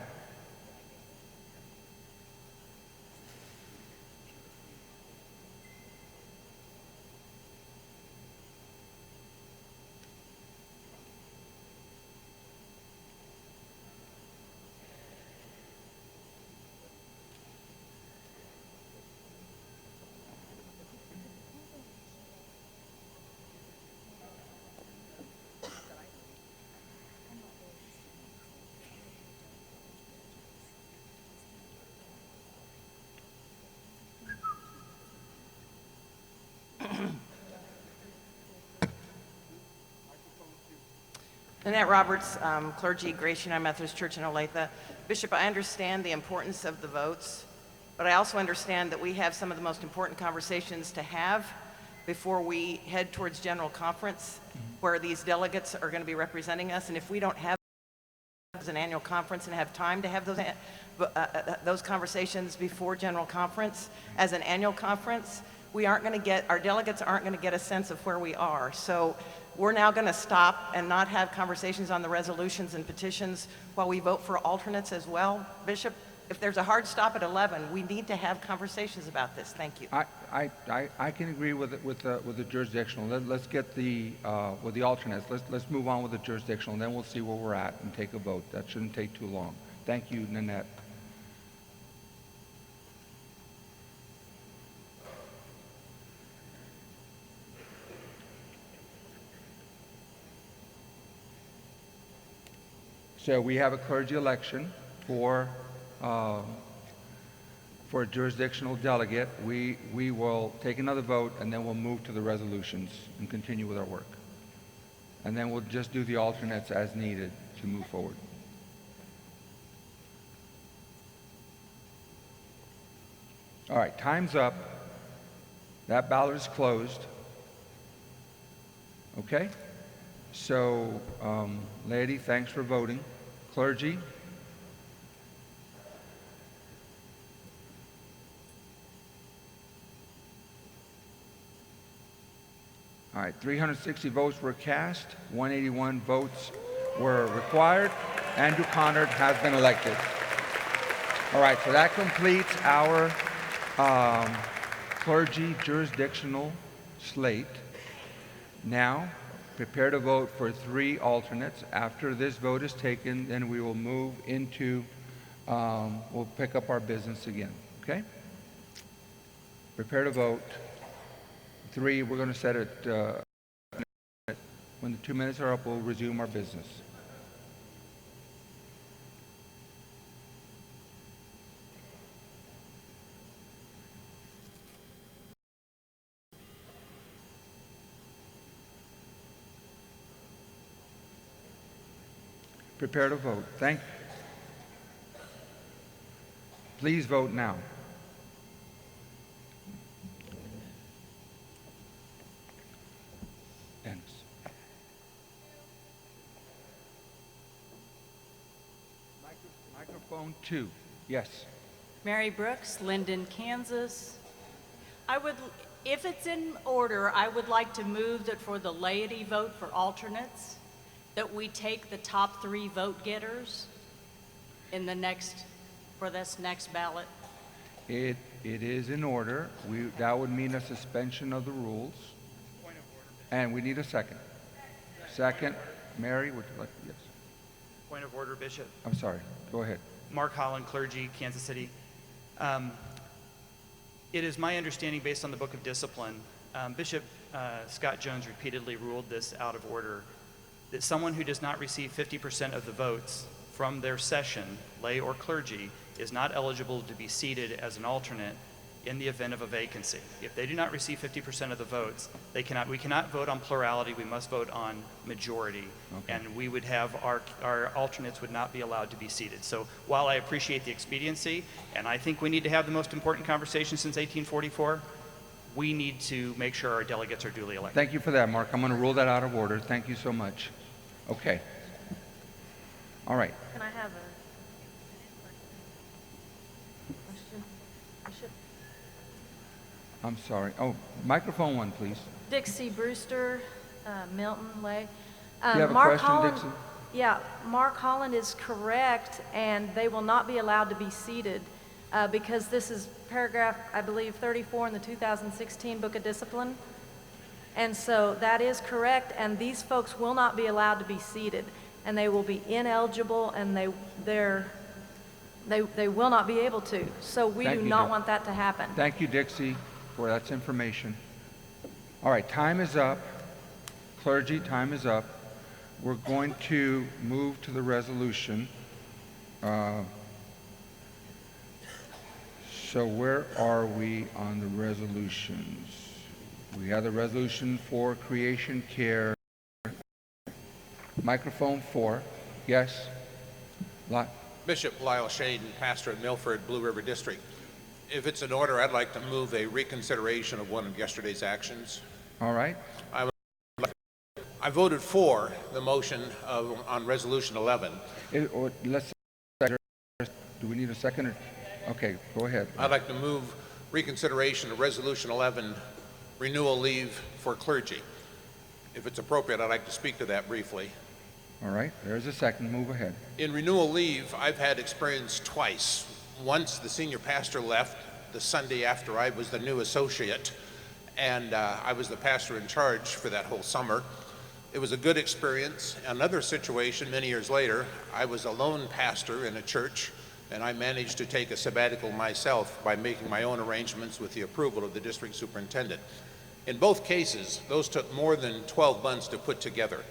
Annette Roberts, clergy, Grace United Methodist Church in Olathe. Bishop, I understand the importance of the votes, but I also understand that we have some of the most important conversations to have before we head towards General Conference, where these delegates are going to be representing us. And if we don't have an annual conference and have time to have those conversations before General Conference as an annual conference, our delegates aren't going to get a sense of where we are. So we're now going to stop and not have conversations on the resolutions and petitions while we vote for alternates as well. Bishop, if there's a hard stop at 11, we need to have conversations about this. Thank you. I can agree with the jurisdictional. Let's get with the alternates. Let's move on with the jurisdictional, and then we'll see where we're at and take a vote. That shouldn't take too long. Thank you, Nanette. So we have a clergy election for a jurisdictional delegate. We will take another vote, and then we'll move to the resolutions and continue with our work. And then we'll just do the alternates as needed to move forward. All right, time's up. That ballot is closed. Okay? So, laity, thanks for voting. Clergy? All right, 360 votes were cast, 181 votes were required. Andrew Connard has been elected. All right, so that completes our clergy jurisdictional slate. Now, prepare to vote for 3 alternates. After this vote is taken, then we will move into, we'll pick up our business again, okay? Prepare to vote. 3, we're going to set it, when the 2 minutes are up, we'll resume our business. Prepare to vote. Please vote now. Dennis. Microphone 2. Yes. Mary Brooks, Linden, Kansas. If it's in order, I would like to move that for the laity vote for alternates, that we take the top 3 vote getters in for this next ballot. It is in order. That would mean a suspension of the rules. Point of order. And we need a second. Second, Mary, would you like, yes. Point of order, Bishop. I'm sorry, go ahead. Mark Holland, clergy, Kansas City. It is my understanding, based on the Book of Discipline, Bishop, Scott Jones repeatedly ruled this out of order, that someone who does not receive 50% of the votes from their session, lay or clergy, is not eligible to be seated as an alternate in the event of a vacancy. If they do not receive 50% of the votes, we cannot vote on plurality, we must vote on majority. Okay. And we would have our alternates would not be allowed to be seated. So while I appreciate the expediency, and I think we need to have the most important conversation since 1844, we need to make sure our delegates are duly elected. Thank you for that, Mark. I'm going to rule that out of order. Thank you so much. Okay. All right. Can I have a question? Bishop? I'm sorry. Oh, microphone one, please. Dixie Brewster, Milton Lay. You have a Mark question, Holland, Dixie? Yeah, Mark Holland is correct, and they will not be allowed to be seated because this is paragraph, I believe, 34 in the 2016 Book of Discipline. And so that is correct, and these folks will not be allowed to be seated, and they will be ineligible, and they will not be able to. So we Thank do you, not Dick. want that to happen. Thank you, Dixie, for that information. All right, time is up. Clergy, time is up. We're going to move to the resolution. So where are we on the resolutions? We have the resolution for creation care. Microphone 4. Yes? Bishop Lyle Shaden, pastor at Milford, Blue River District. If it's in order, I'd like to move a reconsideration of one of yesterday's actions. All right. I voted for the motion on Resolution 11. Do we need a second? Okay, go ahead. I'd like to move reconsideration of Resolution 11, renewal leave for clergy. If it's appropriate, I'd like to speak to that briefly. All right, there's a second. Move ahead. In renewal leave, I've had experience twice. Once the senior pastor left the Sunday after I was the new associate, and I was the pastor in charge for that whole summer. It was a good experience. Another situation, many years later, I was a lone pastor in a church, and I managed to take a sabbatical myself by making my own arrangements with the approval of the district superintendent. In both cases, those took more than 12 months to put together.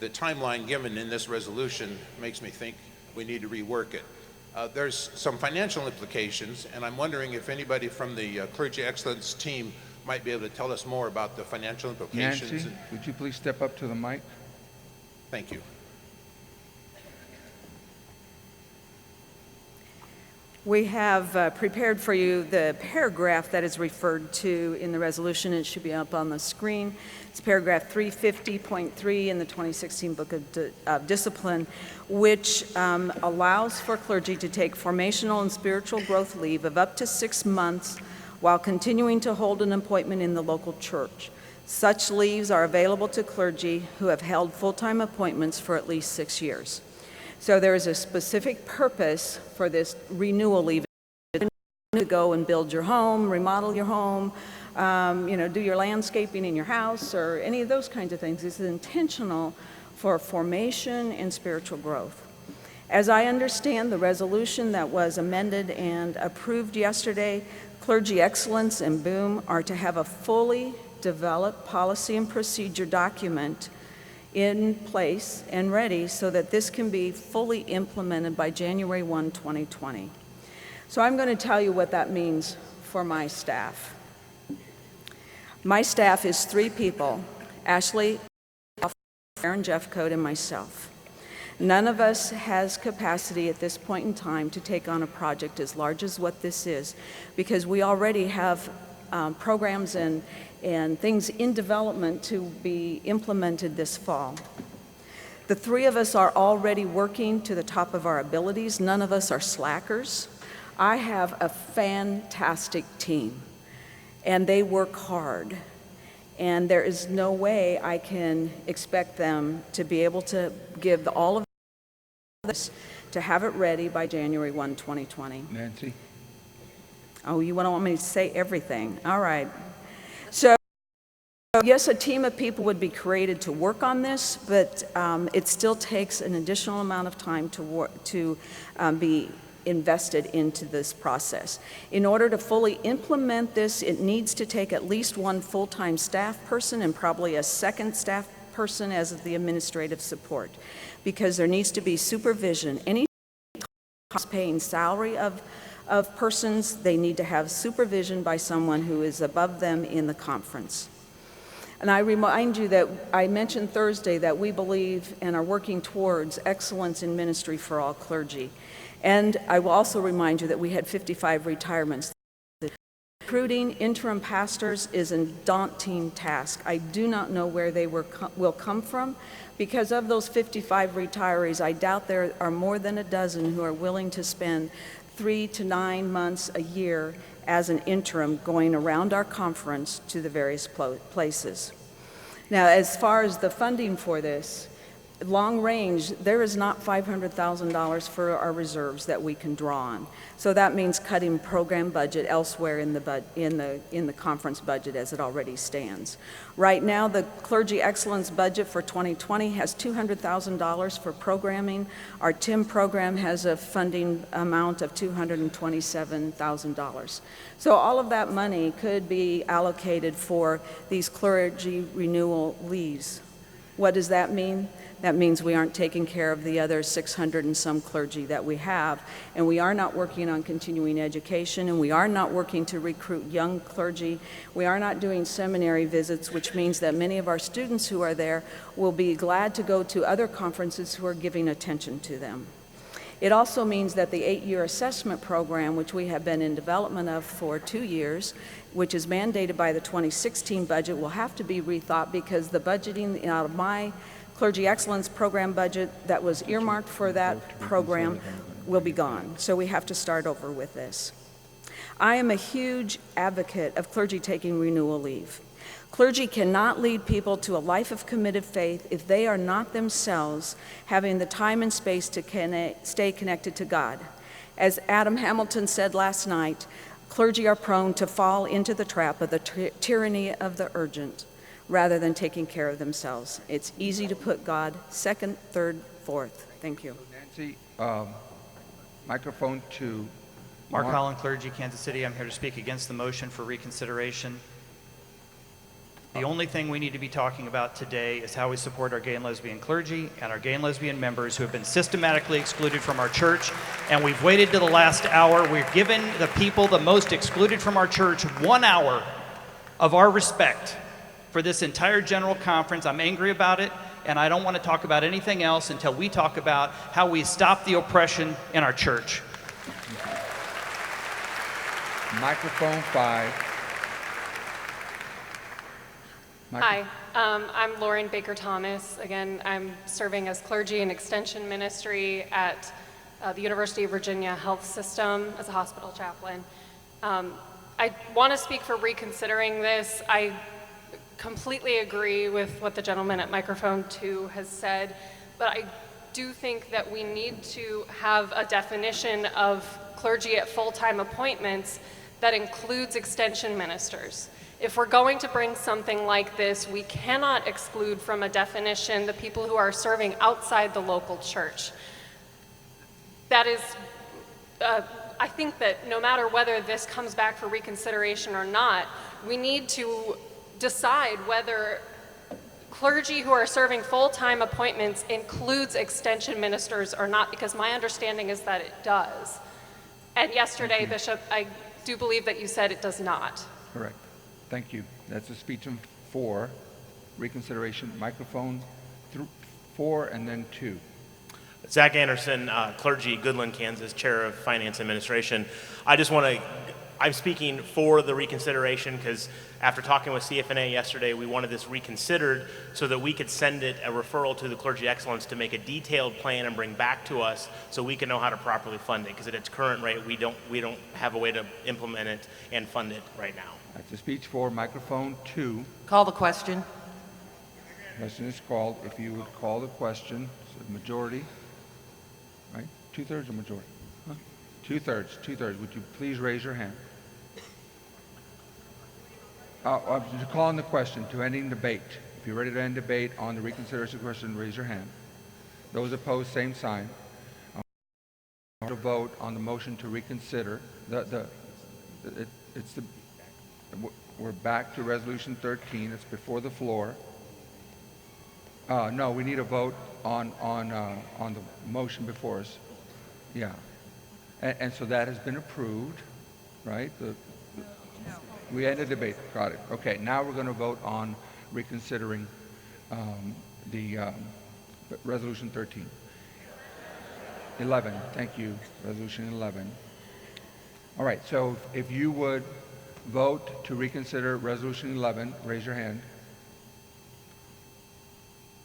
The timeline given in this resolution makes me think we need to rework it. There's some financial implications, and I'm wondering if anybody from the Clergy Excellence team might be able to tell us more about the financial implications. Nancy, would you please step up to the mic? Thank you. We have prepared for you the paragraph that is referred to in the resolution. It should be up on the screen. It's paragraph 350.3 in the 2016 Book of Discipline, which allows for clergy to take formational and spiritual growth leave of up to 6 months while continuing to hold an appointment in the local church. Such leaves are available to clergy who have held full-time appointments for at least 6 years. So there is a specific purpose for this renewal leave. To go and build your home, remodel your home, do your landscaping in your house, or any of those kinds of things. It's intentional for formation and spiritual growth. As I understand the resolution that was amended and approved yesterday, Clergy Excellence and BOOM are to have a fully developed policy and procedure document in place and ready so that this can be fully implemented by January 1, 2020. So I'm going to tell you what that means for my staff. My staff is 3 people, Ashley, Aaron Jeffcoat, and myself. None of us has capacity at this point in time to take on a project as large as what this is, because we already have programs and things in development to be implemented this fall. The 3 of us are already working to the top of our abilities. None of us are slackers. I have a fantastic team, and they work hard. And there is no way I can expect them to be able to give all of this to have it ready by January 1, 2020. Nancy? Oh, you don't want me to say everything. All right. So, yes, a team of people would be created to work on this, but it still takes an additional amount of time to be invested into this process. In order to fully implement this, it needs to take at least one full-time staff person and probably a second staff person as the administrative support, because there needs to be supervision. Any paying salary of persons, they need to have supervision by someone who is above them in the conference. And I remind you that I mentioned Thursday that we believe and are working towards excellence in ministry for all clergy. And I will also remind you that we had 55 retirements. Recruiting interim pastors is a daunting task. I do not know where they will come from. Because of those 55 retirees, I doubt there are more than a dozen who are willing to spend 3 to 9 months a year as an interim going around our conference to the various places. Now, as far as the funding for this, long range, there is not $500,000 for our reserves that we can draw on. So that means cutting program budget elsewhere in the conference budget as it already stands. Right now, the Clergy Excellence budget for 2020 has $200,000 for programming. Our TIM program has a funding amount of $227,000. So all of that money could be allocated for these clergy renewal leaves. What does that mean? That means we aren't taking care of the other 600 and some clergy that we have, and we are not working on continuing education, and we are not working to recruit young clergy. We are not doing seminary visits, which means that many of our students who are there will be glad to go to other conferences who are giving attention to them. It also means that the 8-year assessment program, which we have been in development of for 2 years, which is mandated by the 2016 budget, will have to be rethought because the budgeting out of my Clergy Excellence program budget that was earmarked for that program will be gone. So we have to start over with this. I am a huge advocate of clergy taking renewal leave. Clergy cannot lead people to a life of committed faith if they are not themselves having the time and space to stay connected to God. As Adam Hamilton said last night, clergy are prone to fall into the trap of the tyranny of the urgent, rather than taking care of themselves. It's easy to put God second, third, fourth. Thank you. Nancy, microphone to Mark Holland, Clergy, Kansas City. I'm here to speak against the motion for reconsideration. The only thing we need to be talking about today is how we support our gay and lesbian clergy and our gay and lesbian members who have been systematically excluded from our church. And we've waited to the last hour. We've given the people the most excluded from our church 1 hour of our respect for this entire general conference. I'm angry about it, and I don't want to talk about anything else until we talk about how we stop the oppression in our church. Microphone 5. Hi, I'm Lauren Baker-Thomas. Again, I'm serving as clergy and extension ministry at the University of Virginia Health System as a hospital chaplain. I want to speak for reconsidering this. I completely agree with what the gentleman at microphone 2 has said, but I do think that we need to have a definition of clergy at full-time appointments that includes extension ministers. If we're going to bring something like this, we cannot exclude from a definition the people who are serving outside the local church. That is, I think that no matter whether this comes back for reconsideration or not, we need to decide whether clergy who are serving full-time appointments includes extension ministers or not, because my understanding is that it does. And yesterday, Bishop, I do believe that you said it does not. Correct. Thank you. That's a speech on 4, reconsideration. Microphone 4 and then 2. Zach Anderson, clergy, Goodland, Kansas, chair of finance administration. I'm speaking for the reconsideration because after talking with CFNA yesterday, we wanted this reconsidered so that we could send it a referral to the Clergy Excellence to make a detailed plan and bring back to us so we can know how to properly fund it, because at its current rate, we don't have a way to implement it and fund it right now. That's a speech for microphone 2. Call the question. Question is called. If you would call the question, so majority, right? 2/3 or majority? Huh? 2/3. 2/3. Would you please raise your hand? To call on the question, to ending debate. If you're ready to end debate on the reconsideration question, raise your hand. Those opposed, same sign. To vote on the motion to reconsider. We're back to Resolution 13. It's before the floor. No, we need a vote on the motion before us. Yeah. And so that has been approved, right? We ended debate. Got it. Okay, now we're going to vote on reconsidering the Resolution 13. 11, thank you. Resolution 11. All right, so if you would vote to reconsider Resolution 11, raise your hand.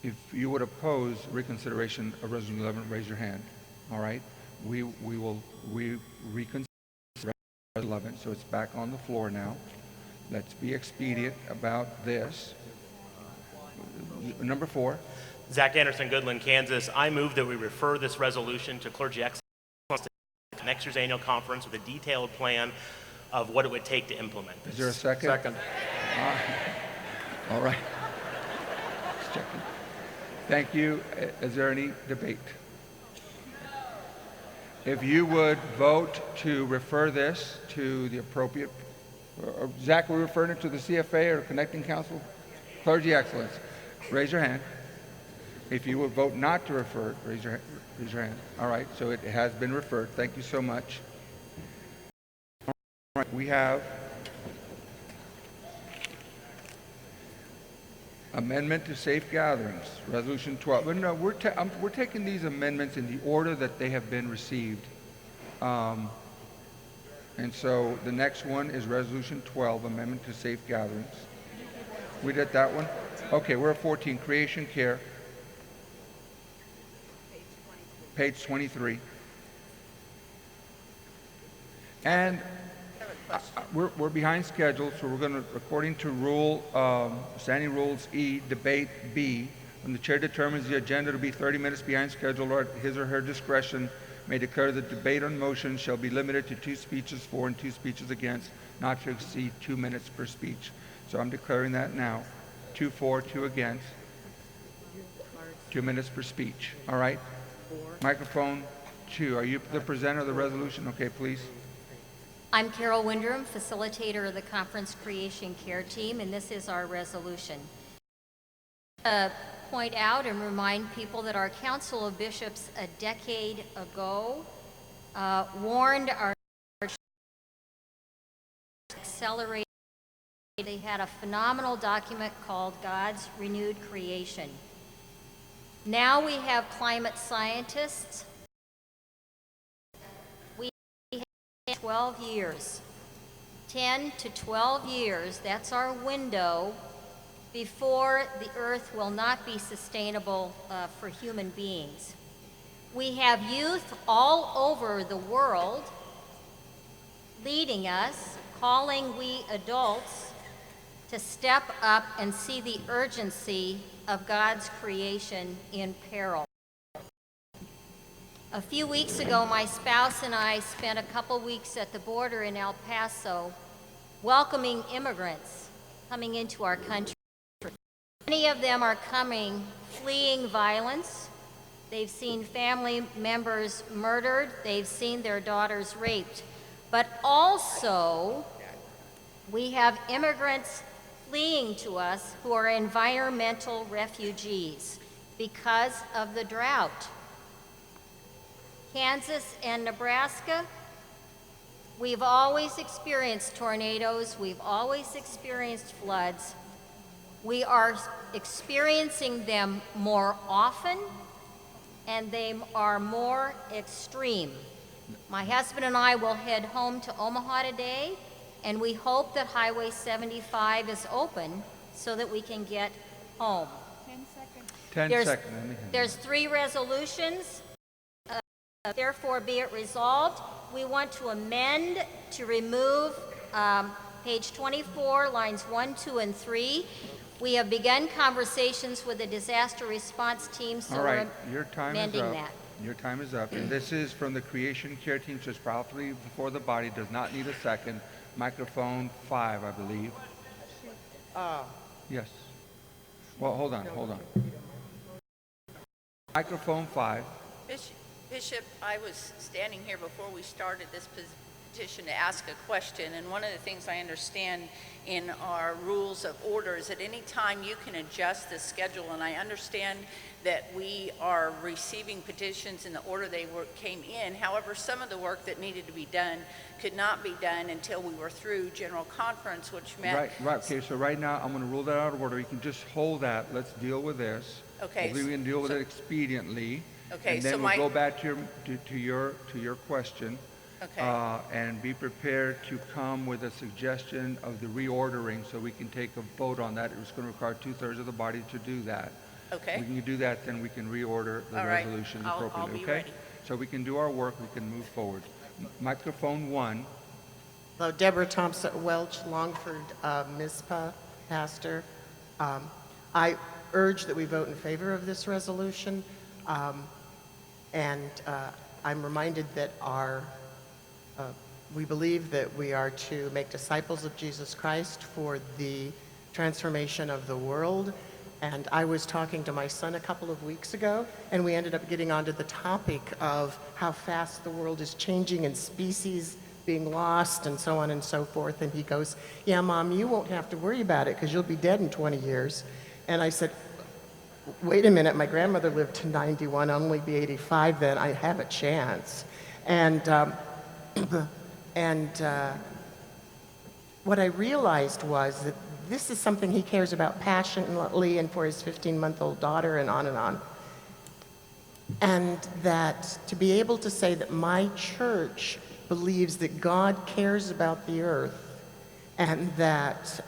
If you would oppose reconsideration of Resolution 11, raise your hand. All right, we reconsider 11, so it's back on the floor now. Let's be expedient about this. Number 4. Zach Anderson, Goodland, Kansas. I move that we refer this resolution to Clergy Excellence to next year's annual conference with a detailed plan of what it would take to implement this. Is there a second? Second. All right. Just checking. Thank you. Is there any debate? If you would vote to refer this to the appropriate, Zach, we're referring it to the CFA or Connecting Council? Clergy Excellence. Raise your hand. If you would vote not to refer it, raise your hand. All right, so it has been referred. Thank you so much. All right, we have amendment to safe gatherings, Resolution 12. But no, we're taking these amendments in the order that they have been received. And so the next one is Resolution 12, amendment to safe gatherings. We did that one? Okay, we're at 14, creation care. Page 23. And we're behind schedule, so we're going to, according to Standing Rules E, Debate B, when the chair determines the agenda to be 30 minutes behind schedule or at his or her discretion, may declare the debate on motion shall be limited to 2 speeches for and 2 speeches against, not to exceed 2 minutes per speech. So I'm declaring that now. 2 for, 2 against. 2 minutes per speech. All right? Microphone 2. Are you the presenter of the resolution? Okay, please. I'm Carol Windrum, facilitator of the Conference Creation Care Team, and this is our resolution. Point out and remind people that our Council of Bishops a decade ago warned our accelerate. They had a phenomenal document called God's Renewed Creation. Now we have climate scientists. We have 12 years, 10 to 12 years, that's our window before the earth will not be sustainable for human beings. We have youth all over the world leading us, calling we adults to step up and see the urgency of God's creation in peril. A few weeks ago, my spouse and I spent a couple weeks at the border in El Paso welcoming immigrants coming into our country. Many of them are coming fleeing violence. They've seen family members murdered. They've seen their daughters raped. But also, we have immigrants fleeing to us who are environmental refugees because of the drought. Kansas and Nebraska, we've always experienced tornadoes, we've always experienced floods. We are experiencing them more often, and they are more extreme. My husband and I will head home to Omaha today, and we hope that Highway 75 is open so that we can get home. 10 seconds. There's 3 resolutions. Therefore, be it resolved, we want to amend to remove page 24, lines 1, 2, and 3. We have begun conversations with the disaster response team, so all right, we're your time amending is up. that. Your time is up. And this is from the creation care team, so it's properly before the body, does not need a second. Microphone 5, I believe. Yes. Well, hold on. Microphone 5. Bishop, I was standing here before we started this petition to ask a question, and one of the things I understand in our rules of order is at any time you can adjust the schedule, and I understand that we are receiving petitions in the order they came in. However, some of the work that needed to be done could not be done until we were through General Conference, which meant... Right, okay, so right now, I'm going to rule that out of order. You can just hold that. Let's deal with this. Okay. Hopefully we can deal with it expediently. Okay, and then so we'll go back to your question. Okay. And be prepared to come with a suggestion of the reordering so we can take a vote on that. It's going to require 2/3 of the body to do that. Okay. We can do that, then we can reorder the All right. resolutions I'll appropriately, be okay? ready. So we can do our work, we can move forward. Microphone 1. Hello, Deborah Thompson Welch, Longford, MISPA pastor. I urge that we vote in favor of this resolution. I'm reminded that we believe that we are to make disciples of Jesus Christ for the transformation of the world. And I was talking to my son a couple of weeks ago, and we ended up getting onto the topic of how fast the world is changing and species being lost and so on and so forth. And he goes, "Yeah, Mom, you won't have to worry about it because you'll be dead in 20 years. And I said, wait a minute, my grandmother lived to 91, I'll only be 85 then, I have a chance. And what I realized was that this is something he cares about passionately and for his 15-month-old daughter and on and on. And that to be able to say that my church believes that God cares about the earth and that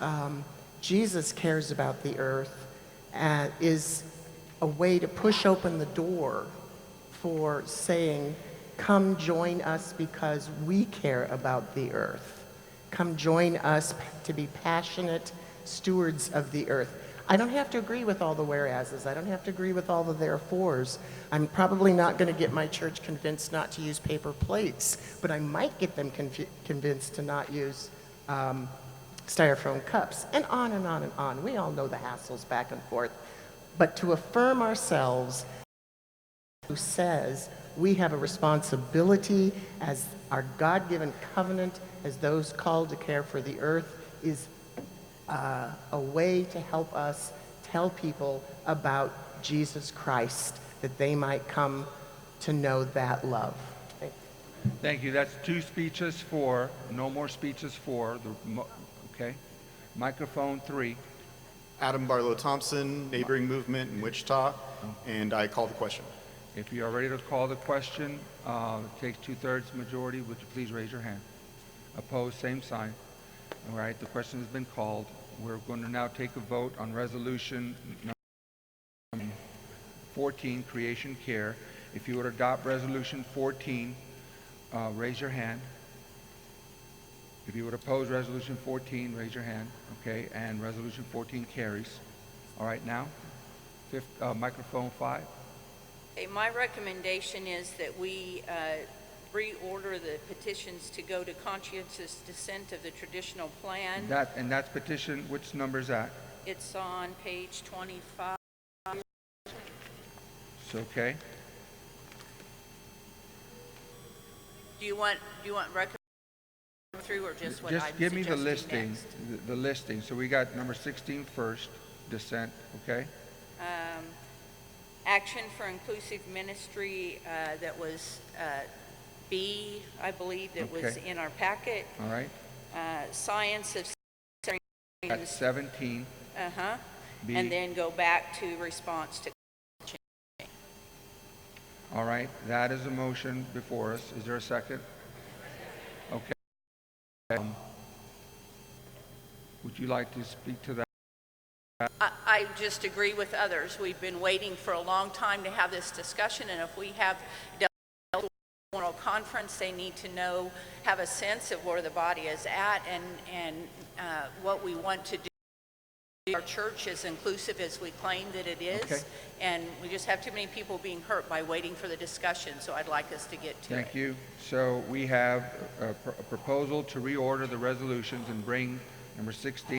Jesus cares about the earth is a way to push open the door for saying, come join us because we care about the earth. Come join us to be passionate stewards of the earth. I don't have to agree with all the whereases. I don't have to agree with all the therefores. I'm probably not going to get my church convinced not to use paper plates, but I might get them convinced to not use styrofoam cups, and on and on and on. We all know the hassles back and forth. But to affirm ourselves, who says we have a responsibility as our God-given covenant, as those called to care for the earth, is a way to help us tell people about Jesus Christ, that they might come to know that love. Thank you. Thank you. That's 2 speeches for, no more speeches for. Okay. Microphone 3. Adam Barlow Thompson, Neighboring Movement in Wichita, and I call the question. If you are ready to call the question, it takes 2/3 majority. Would you please raise your hand? Opposed, same sign. All right, the question has been called. We're going to now take a vote on resolution number 14, Creation Care. If you would adopt resolution 14, raise your hand. If you would oppose resolution 14, raise your hand. Okay, and resolution 14 carries. All right, now, microphone 5. Okay, my recommendation is that we reorder the petitions to go to conscientious dissent of the traditional plan. And that's petition, which number is that? It's on page 25. It's okay. Do you want recommend through or just what I'm Just give me the suggesting listing, next? the listing. So we got number 16 first, dissent, okay? Action for Inclusive Ministry, that was B, I believe, that was Okay. in our packet. All right. Science of That's 17. B. And then go back to response to. All right, that is a motion before us. Is there a second? Okay. Would you like to speak to that? I just agree with others. We've been waiting for a long time to have this discussion, and if we have a general conference, they need to know, have a sense of where the body is at and what we want to do. Our church is inclusive as we claim that it is, Okay. and we just have too many people being hurt by waiting for the discussion, so I'd like us to get to it. Thank you. So we have a proposal to reorder the resolutions and bring number 16,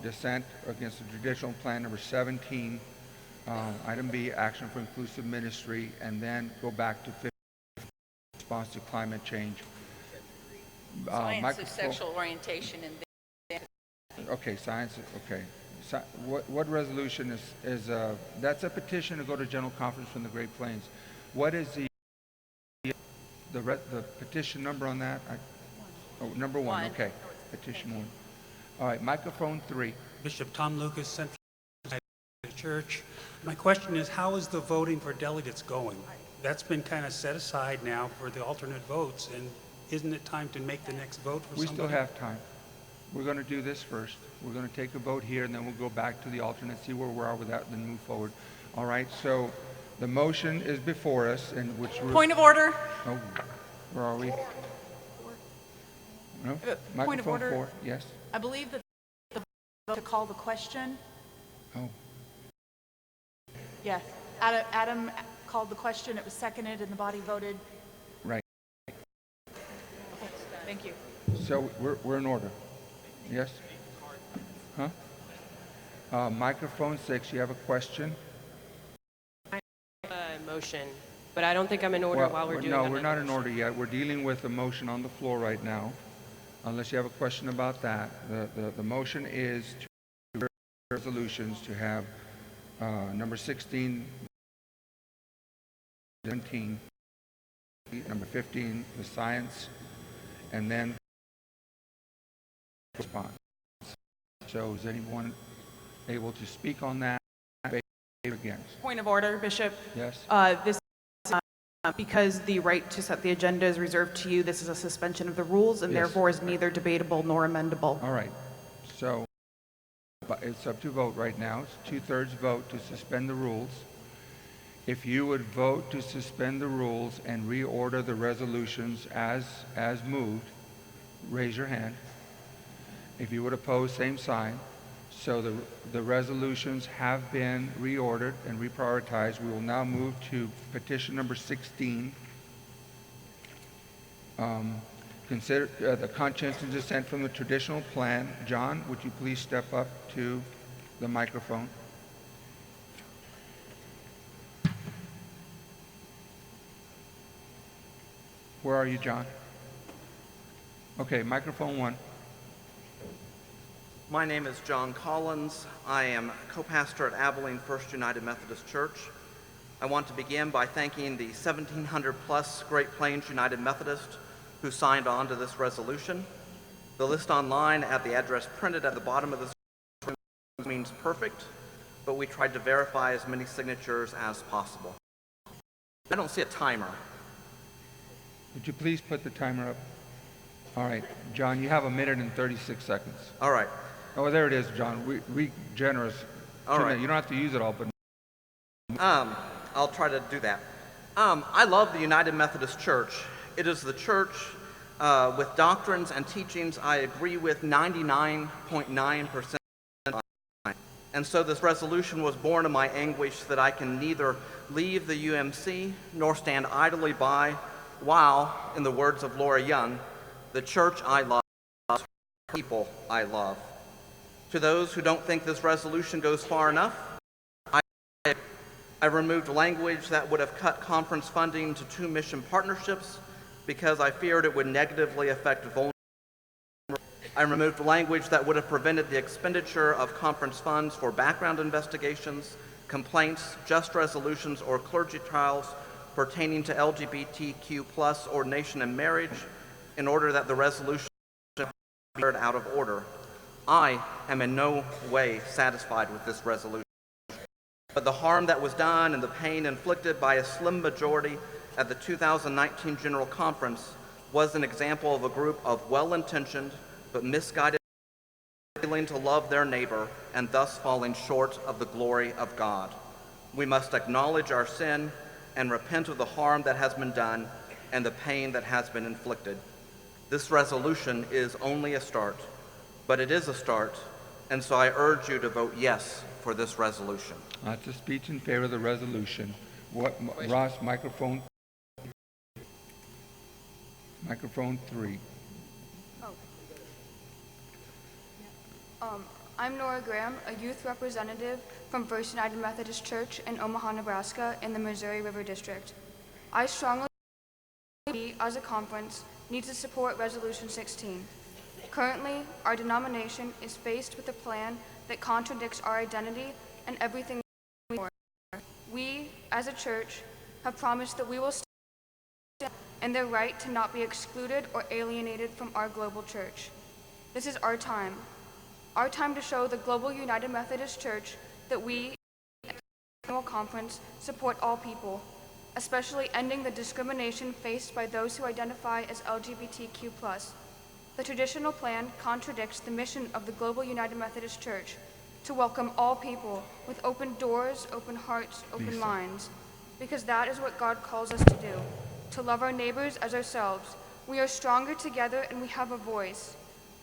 dissent against the traditional plan, number 17, Item B, action for inclusive ministry, and then go back to 50, response to climate change. Science of sexual orientation and Okay, science, okay. What resolution is that's a petition to go to general conference from the Great Plains. What is the petition number on that? Number one, okay. Petition 1. All right, microphone 3. Bishop Tom Lucas, Central Church. My question is, how is the voting for delegates going? That's been kind of set aside now for the alternate votes, and isn't it time to make the next vote for We somebody? still have time. We're going to do this first. We're going to take a vote here, and then we'll go back to the alternate, see where we are with that, and then move forward. All right, so the motion is before us, and which we're... Point of order. Oh, where are we? No? Point of Microphone order. 4, yes? I believe that the vote to call the question. Oh. Yes. Adam called the question. It was seconded, and the body voted. Right. Okay. Thank you. So we're in order. Yes? Huh? Microphone 6, you have a question? Motion, but I don't think I'm in order while we're doing No, that. we're not in order yet. We're dealing with a motion on the floor right now, unless you have a question about that. The motion is to resolutions to have number 16, 17, number 15, the science, and then response. So is anyone able to speak on that? Against? Point of order, Bishop. Yes. This because the right to set the agenda is reserved to you, this is a suspension of the rules and Yes. therefore is neither debatable nor amendable. All right. So but it's up to vote right now. It's 2/3 vote to suspend the rules. If you would vote to suspend the rules and reorder the resolutions as moved, raise your hand. If you would oppose, same sign. So the resolutions have been reordered and reprioritized. We will now move to petition number 16. Consider the conscientious dissent from the traditional plan. John, would you please step up to the microphone? Where are you, John? Okay, microphone 1. My name is John Collins. I am co-pastor at Abilene First United Methodist Church. I want to begin by thanking the 1,700 plus Great Plains United Methodists who signed on to this resolution. The list online at the address printed at the bottom of this means perfect, but we tried to verify as many signatures as possible. I don't see a timer. Would you please put the timer up? All right, John, you have 1 minute and 36 seconds. All right. Oh, there it is, John. We generous. All right. You don't have to use it all, but... I'll try to do that. I love the United Methodist Church. It is the church with doctrines and teachings I agree with 99.9%. And so this resolution was born of my anguish that I can neither leave the UMC nor stand idly by while, in the words of Laura Young, the church I love, people I love. To those who don't think this resolution goes far enough, I removed language that would have cut conference funding to 2 mission partnerships because I feared it would negatively affect vulnerable. I removed language that would have prevented the expenditure of conference funds for background investigations, complaints, just resolutions, or clergy trials pertaining to LGBTQ+ ordination and marriage in order that the resolution be heard out of order. I am in no way satisfied with this resolution. But the harm that was done and the pain inflicted by a slim majority at the 2019 General Conference was an example of a group of well-intentioned but misguided failing to love their neighbor and thus falling short of the glory of God. We must acknowledge our sin and repent of the harm that has been done and the pain that has been inflicted. This resolution is only a start, but it is a start, and so I urge you to vote yes for this resolution. That's a speech in favor of the resolution. Ross, microphone 3. I'm Nora Graham, a youth representative from First United Methodist Church in Omaha, Nebraska in the Missouri River District. I strongly believe we, as a conference, need to support Resolution 16. Currently, our denomination is faced with a plan that contradicts our identity and everything we stand for. We, as a church, have promised that we will stand in their right to not be excluded or alienated from our global church. This is our time to show the Global United Methodist Church that we, as an annual conference, support all people, especially ending the discrimination faced by those who identify as LGBTQ+. The traditional plan contradicts the mission of the Global United Methodist Church to welcome all people with open doors, open hearts, open minds, because that is what God calls us to do, to love our neighbors as ourselves. We are stronger together and we have a voice.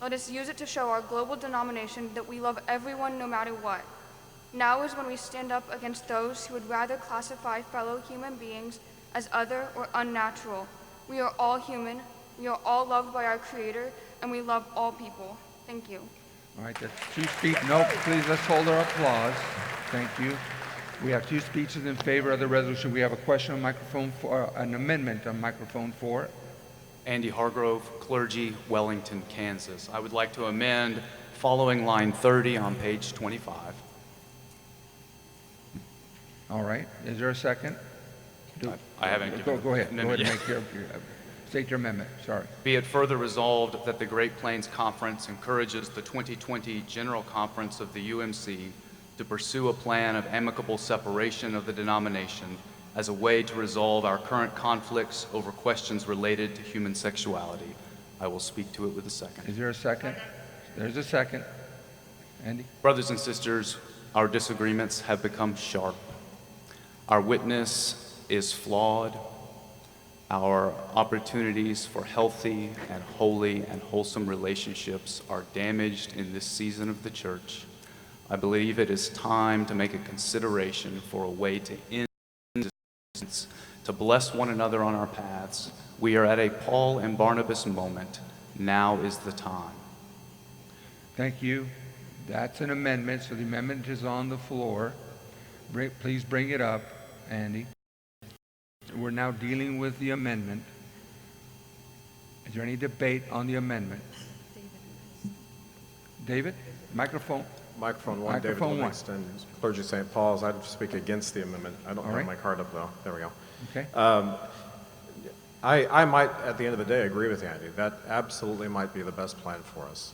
Let us use it to show our global denomination that we love everyone no matter what. Now is when we stand up against those who would rather classify fellow human beings as other or unnatural. We are all human, we are all loved by our Creator, and we love all people. Thank you. All right, that's 2 speeches. No, please, let's hold our applause. Thank you. We have 2 speeches in favor of the resolution. We have a question on microphone 4, an amendment on microphone 4. Andy Hargrove, clergy, Wellington, Kansas. I would like to amend following line 30 on page 25. All right. Is there a second? I haven't given Go ahead. Go ahead and yet. make your state your amendment. Sorry. Be it further resolved that the Great Plains Conference encourages the 2020 General Conference of the UMC to pursue a plan of amicable separation of the denomination as a way to resolve our current conflicts over questions related to human sexuality. I will speak to it with a second. Is there a second? There's a second. Andy? Brothers and sisters, our disagreements have become sharp. Our witness is flawed. Our opportunities for healthy and holy and wholesome relationships are damaged in this season of the church. I believe it is time to make a consideration for a way to end this, to bless one another on our paths. We are at a Paul and Barnabas moment. Now is the time. Thank you. That's an amendment, so the amendment is on the floor. Please bring it up, Andy. We're now dealing with the amendment. Is there any debate on the amendment? David? Microphone. Microphone 1, David Microphone 1. Livingston, clergy St. Paul's. I'd speak against the amendment. I don't All have right. my card up, though. There we go. Okay. I might, at the end of the day, agree with Andy. That absolutely might be the best plan for us.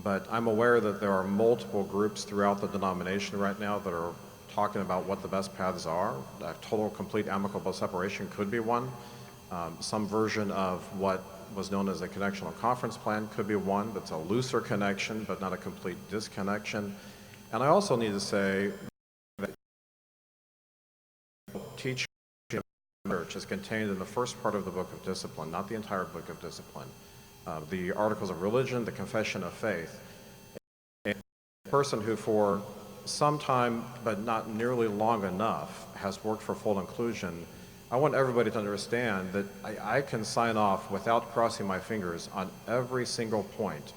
But I'm aware that there are multiple groups throughout the denomination right now that are talking about what the best paths are. Total, complete, amicable separation could be one. Some version of what was known as a connectional conference plan could be one that's a looser connection, but not a complete disconnection. And I also need to say that teaching in the church is contained in the first part of the Book of Discipline, not the entire Book of Discipline. The Articles of Religion, the Confession of Faith. And a person who for some time, but not nearly long enough, has worked for full inclusion, I want everybody to understand that I can sign off without crossing my fingers on every single point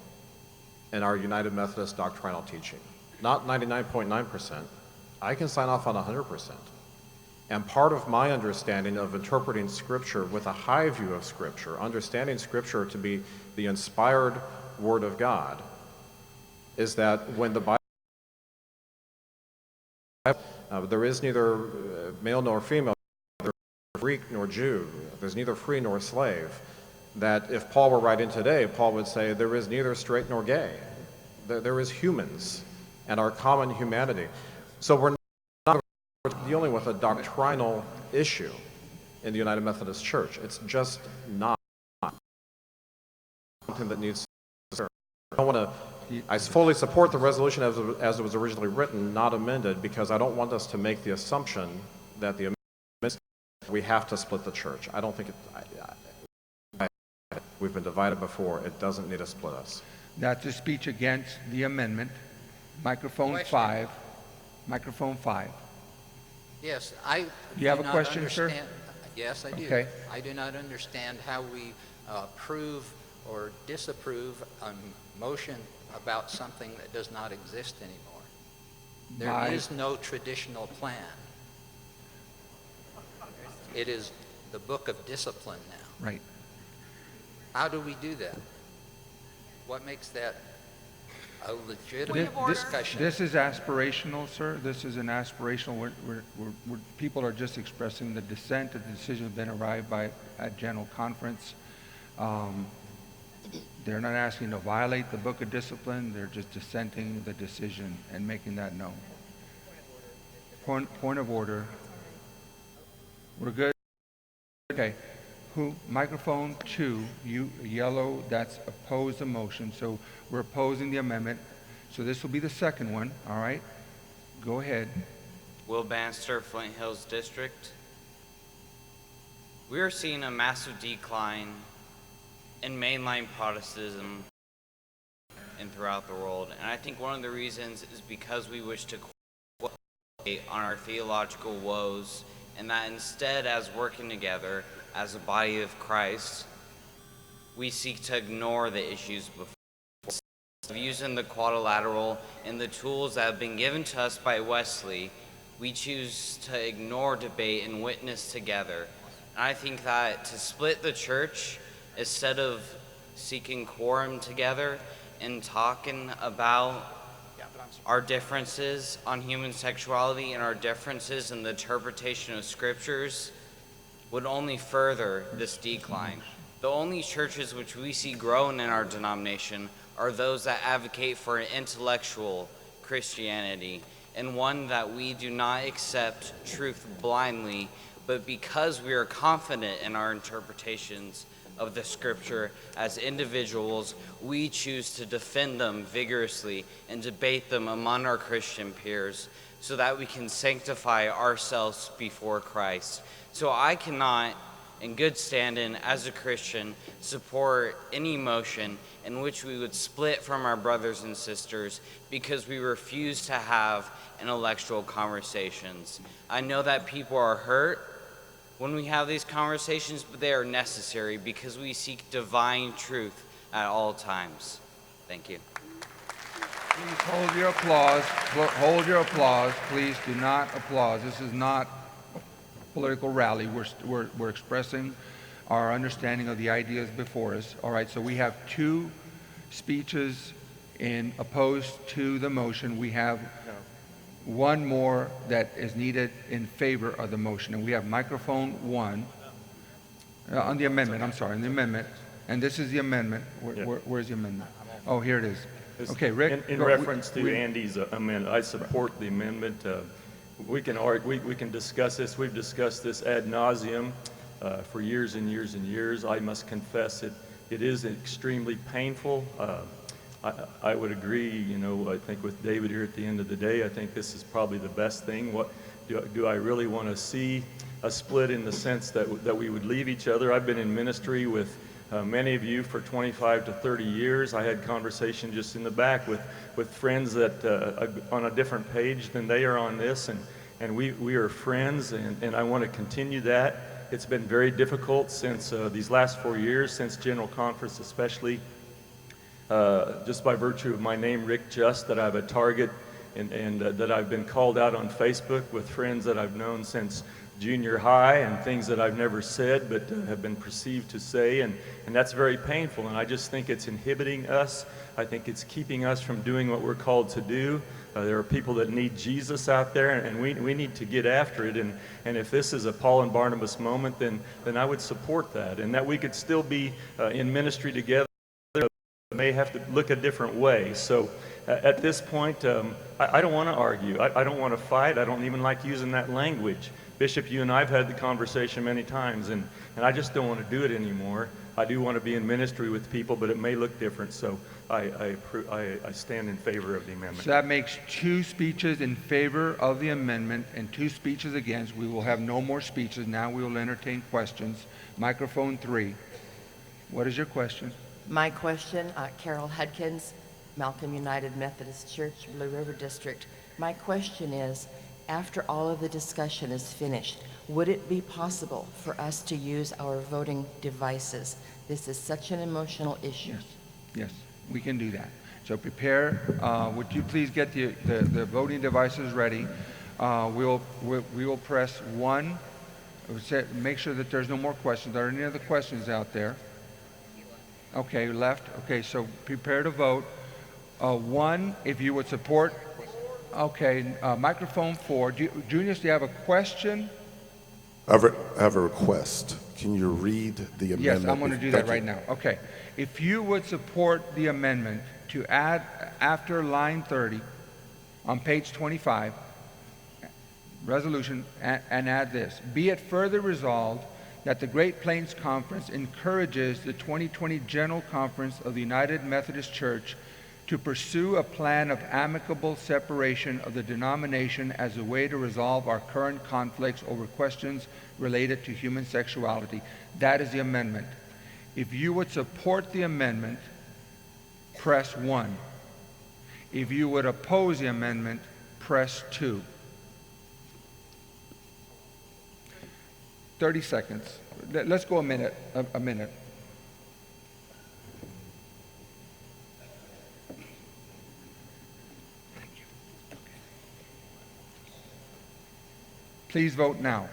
in our United Methodist doctrinal teaching. Not 99.9%. I can sign off on 100%. And part of my understanding of interpreting Scripture with a high view of Scripture, understanding Scripture to be the inspired Word of God, is that when the Bible there is neither male nor female, there's neither Greek nor Jew, there's neither free nor slave, that if Paul were writing today, Paul would say there is neither straight nor gay. There is humans and our common humanity. So we're not dealing with a doctrinal issue in the United Methodist Church. It's just not something that needs to I fully support the resolution as it was originally written, not amended, because I don't want us to make the assumption that the amendment we have to split the church. I don't think we've been divided before. It doesn't need to split us. That's a speech against the amendment. Microphone 5. Microphone 5. Yes, I Do you have a not question, sir? understand- Yes, I do. Okay. I do not understand how we approve or disapprove on motion about something that does not exist anymore. By- There is no traditional plan. It is the book of discipline now. Right. How do we do that? What makes that a legitimate This, discussion? this is aspirational, sir. This is an aspirational, people are just expressing the dissent, the decision has been arrived by at general conference. They're not asking to violate the book of discipline, they're just dissenting the decision and making that known. Point of order. We're good? Okay. Microphone 2, you yellow, that's oppose the motion. So we're opposing the amendment. So this will be the second one, all right? Go ahead. Will Bannister, Flint Hills District. We are seeing a massive decline in mainline Protestantism and throughout the world. And I think one of the reasons is because we wish to quote on our theological woes, and that instead, as working together as a body of Christ, we seek to ignore the issues before us. Using the quadrilateral and the tools that have been given to us by Wesley, we choose to ignore debate and witness together. And I think that to split the church, instead of seeking quorum together and talking about our differences on human sexuality and our differences in the interpretation of scriptures, would only further this decline. The only churches which we see growing in our denomination are those that advocate for an intellectual Christianity, and one that we do not accept truth blindly, but because we are confident in our interpretations of the scripture as individuals, we choose to defend them vigorously and debate them among our Christian peers so that we can sanctify ourselves before Christ. So I cannot, in good standing as a Christian, support any motion in which we would split from our brothers and sisters because we refuse to have intellectual conversations. I know that people are hurt when we have these conversations, but they are necessary because we seek divine truth at all times. Thank you. Please hold your applause. Hold your applause. Please do not applaud. This is not a political rally. We're expressing our understanding of the ideas before us. All right, so we have 2 speeches in opposed to the motion. We have one more that is needed in favor of the motion, and we have microphone 1 on the amendment. I'm sorry, on the amendment, and this is the amendment. Where's the amendment? Oh, here it is. Okay, Rick. In reference to Andy's amendment, I support the amendment. We can discuss this. We've discussed this ad nauseum for years and years and years. I must confess it is extremely painful. I would agree, I think with David here at the end of the day, I think this is probably the best thing. What do I really want to see a split in the sense that we would leave each other? I've been in ministry with many of you for 25 to 30 years. I had conversation just in the back with friends that on a different page than they are on this, and we are friends, and I want to continue that. It's been very difficult since these last 4 years, since General Conference especially. Just by virtue of my name, Rick Just, that I have a target and that I've been called out on Facebook with friends that I've known since junior high, and things that I've never said but have been perceived to say, and that's very painful, and I just think it's inhibiting us. I think it's keeping us from doing what we're called to do. There are people that need Jesus out there, and we need to get after it, and if this is a Paul and Barnabas moment, then I would support that, and that we could still be in ministry together. May have to look a different way. So at this point, I don't want to argue. I don't want to fight. I don't even like using that language. Bishop, you and I have had the conversation many times, and I just don't want to do it anymore. I do want to be in ministry with people, but it may look different. So I stand in favor of the amendment. So that makes 2 speeches in favor of the amendment and 2 speeches against. We will have no more speeches. Now we will entertain questions. Microphone 3. What is your question? My question, Carol Hudkins, Malcolm United Methodist Church, Blue River District. My question is, after all of the discussion is finished, would it be possible for us to use our voting devices? This is such an emotional issue. Yes. We can do that. So prepare, would you please get the voting devices ready? We will press 1. Make sure that there's no more questions. Are there any other questions out there? Okay, left. Okay, so prepare to vote. 1, if you would support. Okay, microphone 4. Junius, do you have a question? I have a request. Can you read the amendment? Yes, I'm going to do that Thank you. right now. Okay. If you would support the amendment to add after line 30 on page 25, resolution, and add this. Be it further resolved that the Great Plains Conference encourages the 2020 General Conference of the United Methodist Church to pursue a plan of amicable separation of the denomination as a way to resolve our current conflicts over questions related to human sexuality. That is the amendment. If you would support the amendment, press 1. If you would oppose the amendment, press 2. 30 seconds. Let's go a minute. Please vote now.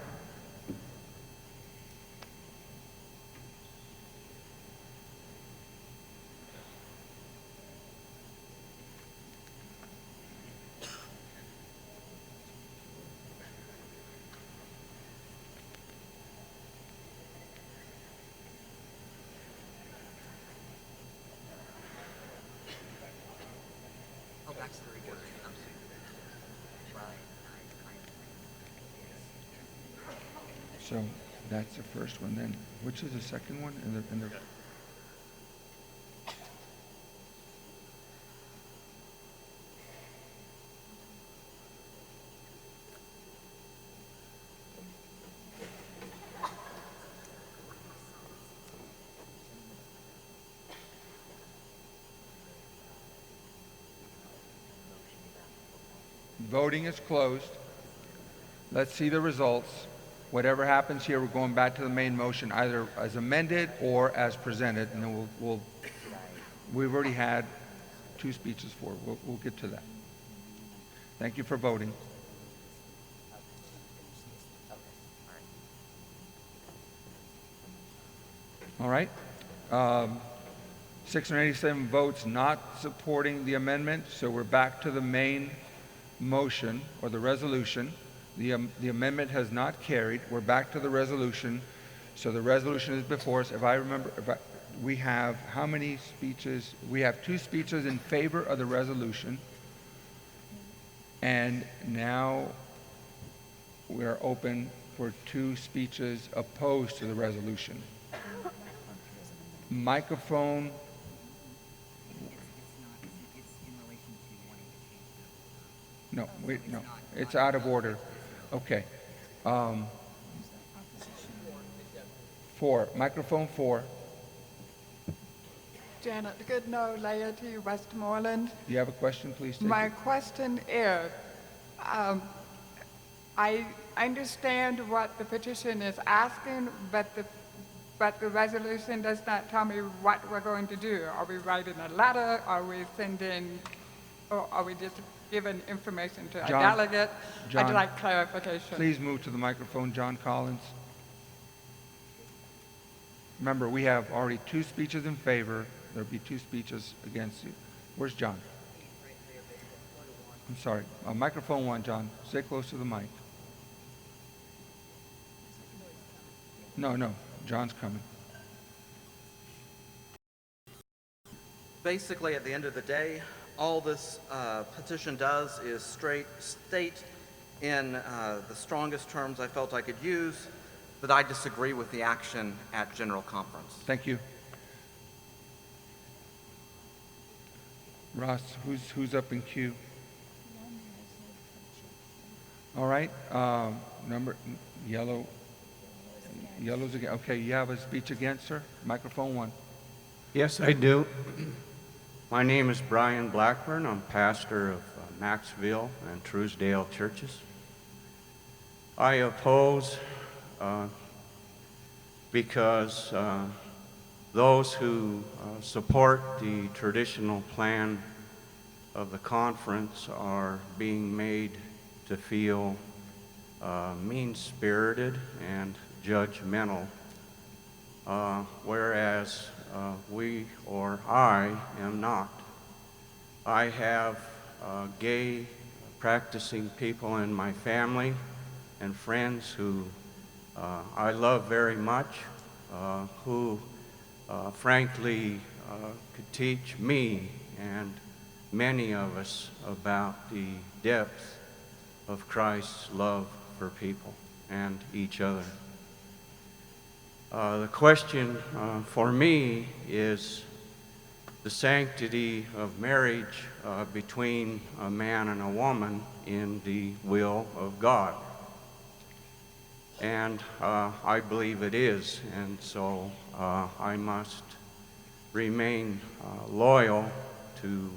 So that's the first one. Then which is the second one? In the voting is closed. Let's see the results. Whatever happens here, we're going back to the main motion, either as amended or as presented, and then we've already had 2 speeches for it. We'll get to that. Thank you for voting. All right. 687 votes not supporting the amendment, so we're back to the main motion or the resolution. The amendment has not carried. We're back to the resolution. So the resolution is before us. If I remember, we have how many speeches? We have 2 speeches in favor of the resolution. And now we're open for 2 speeches opposed to the resolution. Microphone. No, wait, no. It's out of order. Okay. 4. Microphone 4. Janet Goodnow, laity, Westmoreland. Do you have a question, please? My question is, I understand what the petition is asking, but the resolution does not tell me what we're going to do. Are we writing a letter? Are we sending, or are we just giving information to a delegate? I'd like clarification. Please move to the microphone, John Collins. Remember, we have already 2 speeches in favor. There'll be 2 speeches against you. Where's John? I'm sorry. Microphone 1, John. Stay close to the mic. No. John's coming. Basically, at the end of the day, all this petition does is state in the strongest terms I felt I could use that I disagree with the action at General Conference. Thank you. Ross, who's up in queue? All right. Number yellow. Yellow's again. Okay, you have a speech against her? Microphone 1. Yes, I do. My name is Brian Blackburn. I'm pastor of Maxville and Truesdale churches. I oppose because those who support the traditional plan of the conference are being made to feel mean-spirited and judgmental, whereas we or I am not. I have gay practicing people in my family and friends who I love very much, who frankly could teach me and many of us about the depth of Christ's love for people and each other. The question for me is the sanctity of marriage between a man and a woman in the will of God. And I believe it is, and so I must remain loyal to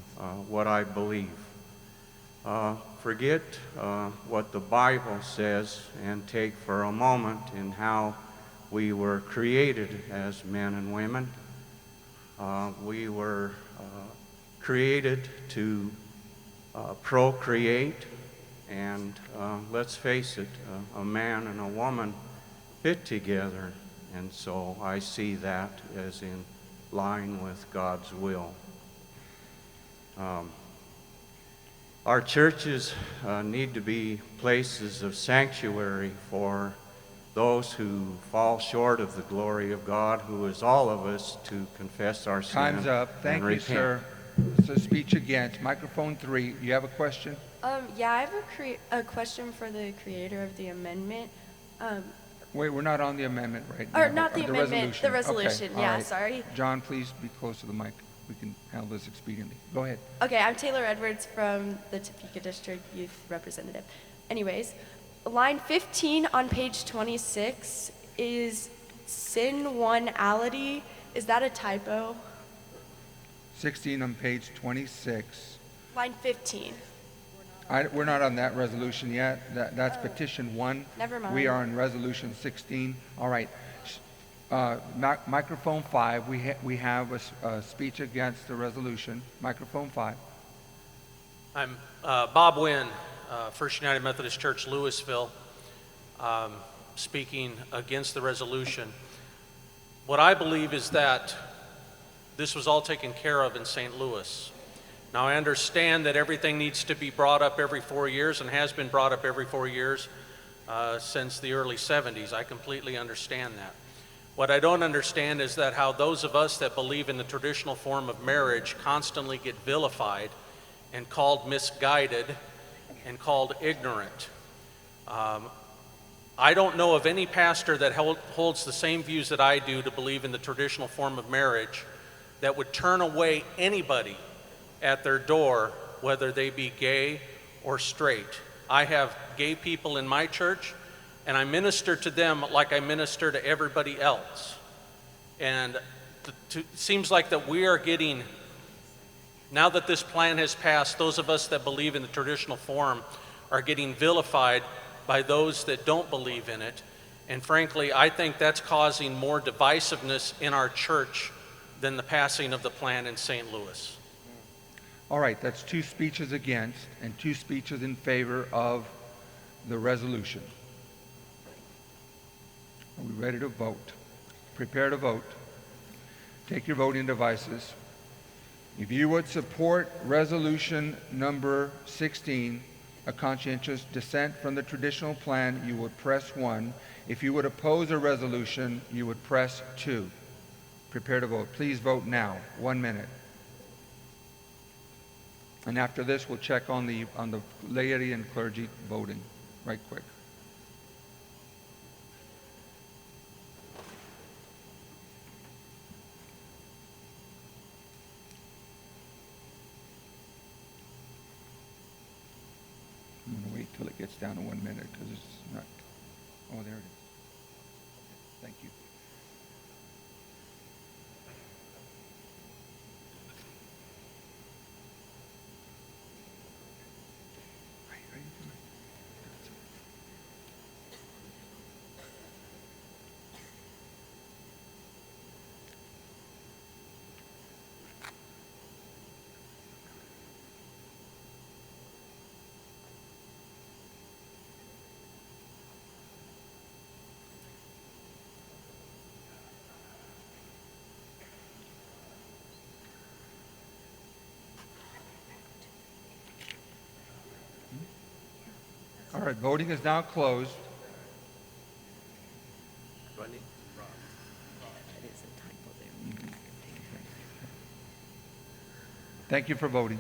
what I believe. Forget what the Bible says and take for a moment in how we were created as men and women. We were created to procreate, and let's face it, a man and a woman fit together, and so I see that as in line with God's will. Our churches need to be places of sanctuary for those who fall short of the glory of God, who is all of us, to confess our sin. Time's up. Thank you, repent. sir. It's a speech against. Microphone 3. You have a question? Yeah, I have a question for the creator of the amendment. Wait, we're not on the amendment right now. Or not the amendment, the resolution. Okay, all Yeah, right. sorry. John, please be close to the mic. We can handle this expediently. Go ahead. Okay, I'm Taylor Edwards from the Topeka District Youth Representative. Anyways, line 15 on page 26 is sin-one-ality. Is that a typo? 16 on page 26. Line 15. We're not on that resolution yet. That's petition 1. Never mind. We are on resolution 16. All right. Microphone 5. We have a speech against the resolution. Microphone 5. I'm Bob Wynn, First United Methodist Church, Louisville, speaking against the resolution. What I believe is that this was all taken care of in St. Louis. Now, I understand that everything needs to be brought up every 4 years and has been brought up every 4 years since the early 70s. I completely understand that. What I don't understand is that how those of us that believe in the traditional form of marriage constantly get vilified and called misguided and called ignorant. I don't know of any pastor that holds the same views that I do to believe in the traditional form of marriage that would turn away anybody at their door, whether they be gay or straight. I have gay people in my church, and I minister to them like I minister to everybody else. And it seems like that we are getting, now that this plan has passed, those of us that believe in the traditional form are getting vilified by those that don't believe in it. And frankly, I think that's causing more divisiveness in our church than the passing of the plan in St. Louis. All right, that's 2 speeches against and 2 speeches in favor of the resolution. Are we ready to vote? Prepare to vote. Take your voting devices. If you would support resolution number 16, a conscientious dissent from the traditional plan, you would press 1. If you would oppose a resolution, you would press 2. Prepare to vote. Please vote now. 1 minute. And after this, we'll check on the laity and clergy voting right quick. I'm going to wait till it gets down to 1 minute because it's not. Oh, there it is. Thank you. All right, voting is now closed. Thank you for voting.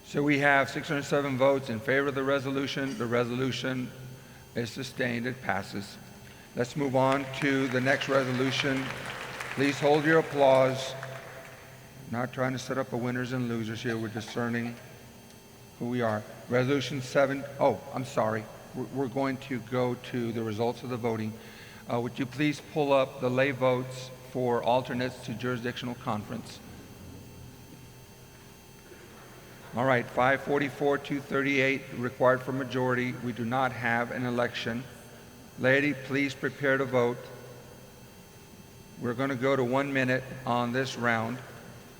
So we have 607 votes in favor of the resolution. The resolution is sustained. It passes. Let's move on to the next resolution. Please hold your applause. Not trying to set up a winners and losers here. We're discerning who we are. Resolution 7. Oh, I'm sorry. We're going to go to the results of the voting. Would you please pull up the lay votes for alternates to jurisdictional conference? All right, 544, 238 required for majority. We do not have an election. Lady, please prepare to vote. We're going to go to 1 minute on this round.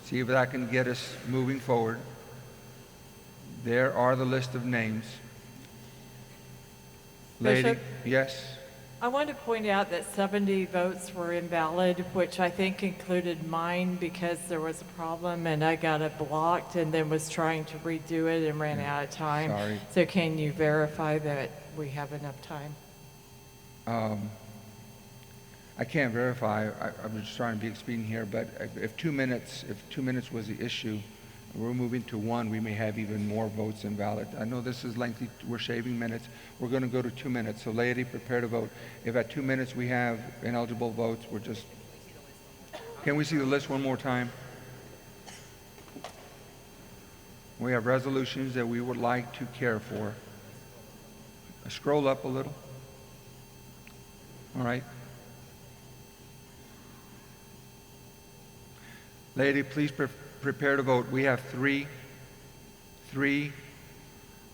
See if that can get us moving forward. There are the list of names. Lady, Bishop? yes? I want to point out that 70 votes were invalid, which I think included mine because there was a problem and I got it blocked and then was trying to redo it and ran out of time. Sorry. So can you verify that we have enough time? I can't verify. I'm just trying to be expedient here, but if 2 minutes was the issue, we're moving to 1, we may have even more votes invalid. I know this is lengthy. We're shaving minutes. We're going to go to 2 minutes. So, lady, prepare to vote. If at 2 minutes we have ineligible votes, we're just... Can we see the list one more time? We have resolutions that we would like to care for. Scroll up a little. All right. Lady, please prepare to vote. We have three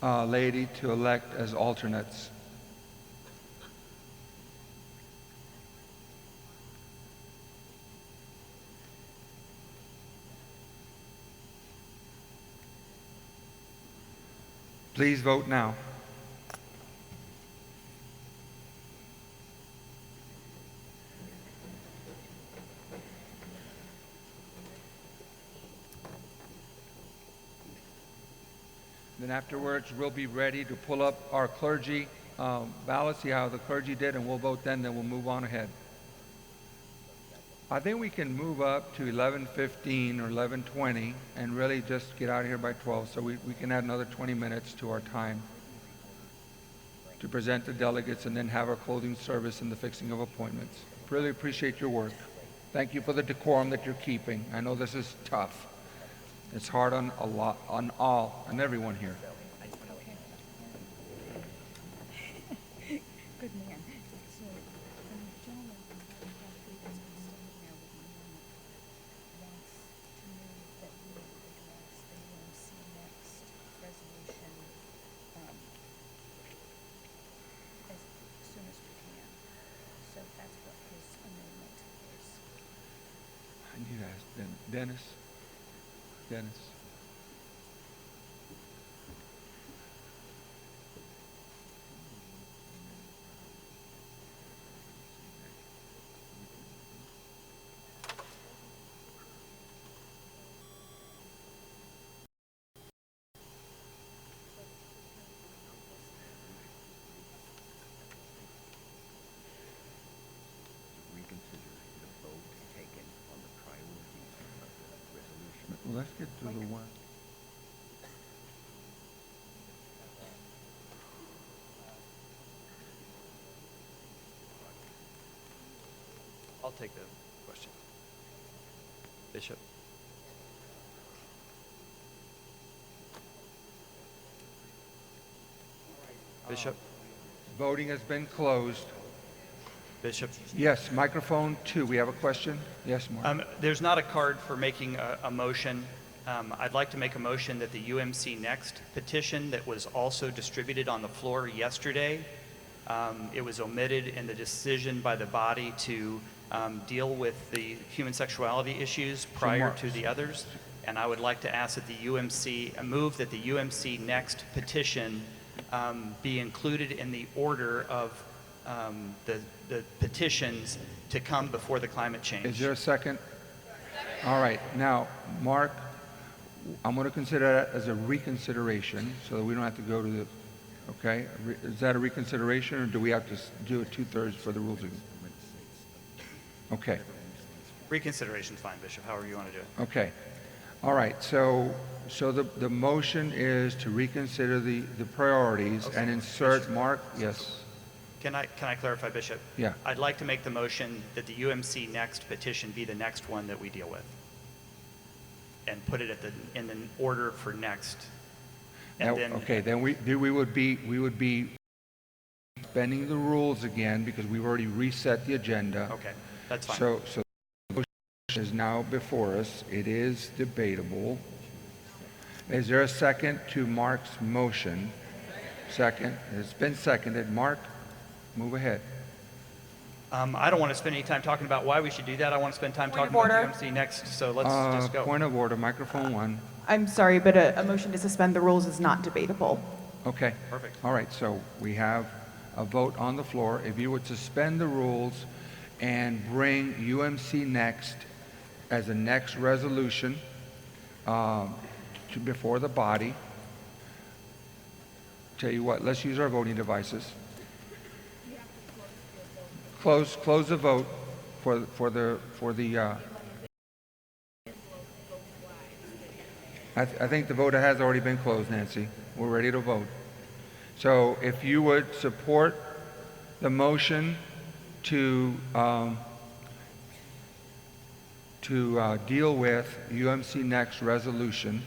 lady to elect as alternates. Please vote now. Then afterwards, we'll be ready to pull up our clergy ballots, see how the clergy did, and we'll vote then we'll move on ahead. I think we can move up to 11:15 or 11:20 and really just get out of here by 12, so we can add another 20 minutes to our time to present the delegates and then have our closing service and the fixing of appointments. Really appreciate your work. Thank you for the decorum that you're keeping. I know this is tough. It's hard on everyone here. Good man. So, the gentleman from California has been standing there with my moment, wants to move that we address the UMC next resolution as soon as we can. So that's what his amendment is. I need to ask Dennis. Well, let's get to the one. I'll take the question. Bishop. Bishop. Voting has been closed. Bishop. Yes, microphone 2. We have a question? Yes, Mark. There's not a card for making a motion. I'd like to make a motion that the UMC Next petition that was also distributed on the floor yesterday, it was omitted in the decision by the body to deal with the human sexuality issues prior to the others. And I would like to ask that the UMC, move that the UMC Next petition be included in the order of the petitions to come before the climate change. Is there a second? All right. Now, Mark, I'm going to consider that as a reconsideration, so that we don't have to go to the, okay? Is that a reconsideration, or do we have to do it 2/3 for the rules? Okay, Reconsideration's fine, Bishop, however you want to do it. okay. All right, so the motion is to reconsider the priorities and insert Mark, yes, Can I clarify, Bishop? Yeah. I'd like to make the motion that the UMC Next petition be the next one that we deal with, and put it in the order for next. And then, okay, then we would be bending the rules again, because we've already reset the agenda. Okay, that's fine. So the motion is now before us. It is debatable. Is there a second to Mark's motion? Second. It's been seconded. Mark, move ahead. I don't want to spend any time talking about why we should do that. I want to spend time Point of talking about order. UMC Next, so let's just go. Point of order, microphone one. I'm sorry, but a motion to suspend the rules is not debatable. Okay. Perfect. All right, so we have a vote on the floor. If you would suspend the rules and bring UMC Next as a next resolution before the body. Tell you what, let's use our voting devices. Close the vote for the I think the vote has already been closed, Nancy. We're ready to vote. So if you would support the motion to deal with UMC Next resolution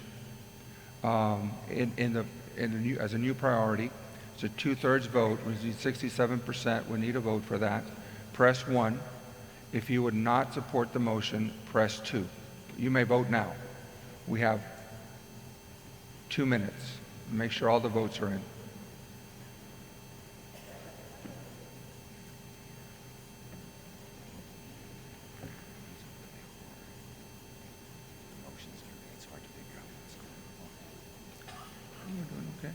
as a new priority, it's a 2/3 vote. We need 67%. We need a vote for that. Press 1. If you would not support the motion, press 2. You may vote now. We have 2 minutes. Make sure all the votes are in. You're doing okay.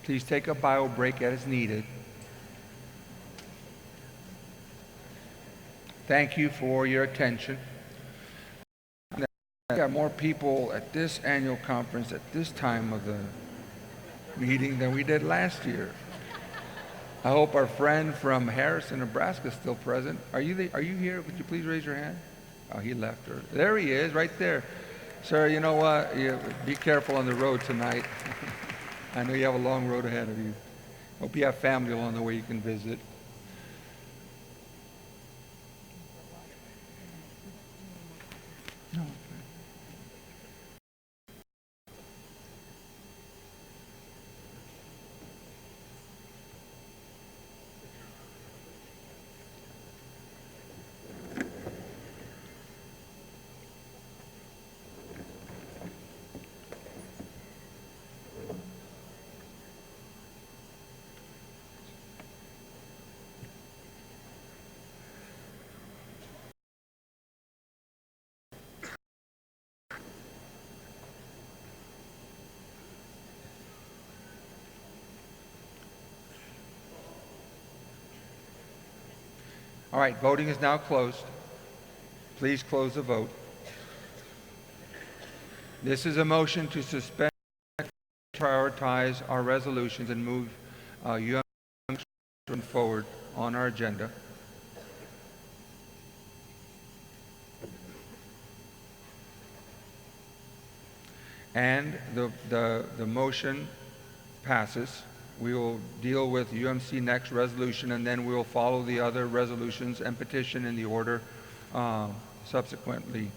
Please take a bio break as needed. Thank you for your attention. We got more people at this annual conference at this time of the meeting than we did last year. I hope our friend from Harrison, Nebraska is still present. Are you here? Would you please raise your hand? Oh, he left her. There he is, right there. Sir, you know what? Be careful on the road tonight. I know you have a long road ahead of you. Hope you have family along the way you can visit. No. All right, voting is now closed. Please close the vote. This is a motion to suspend, prioritize our resolutions and move UM forward on our agenda. And the motion passes. We will deal with UMC Next resolution, and then we will follow the other resolutions and petition in the order subsequently.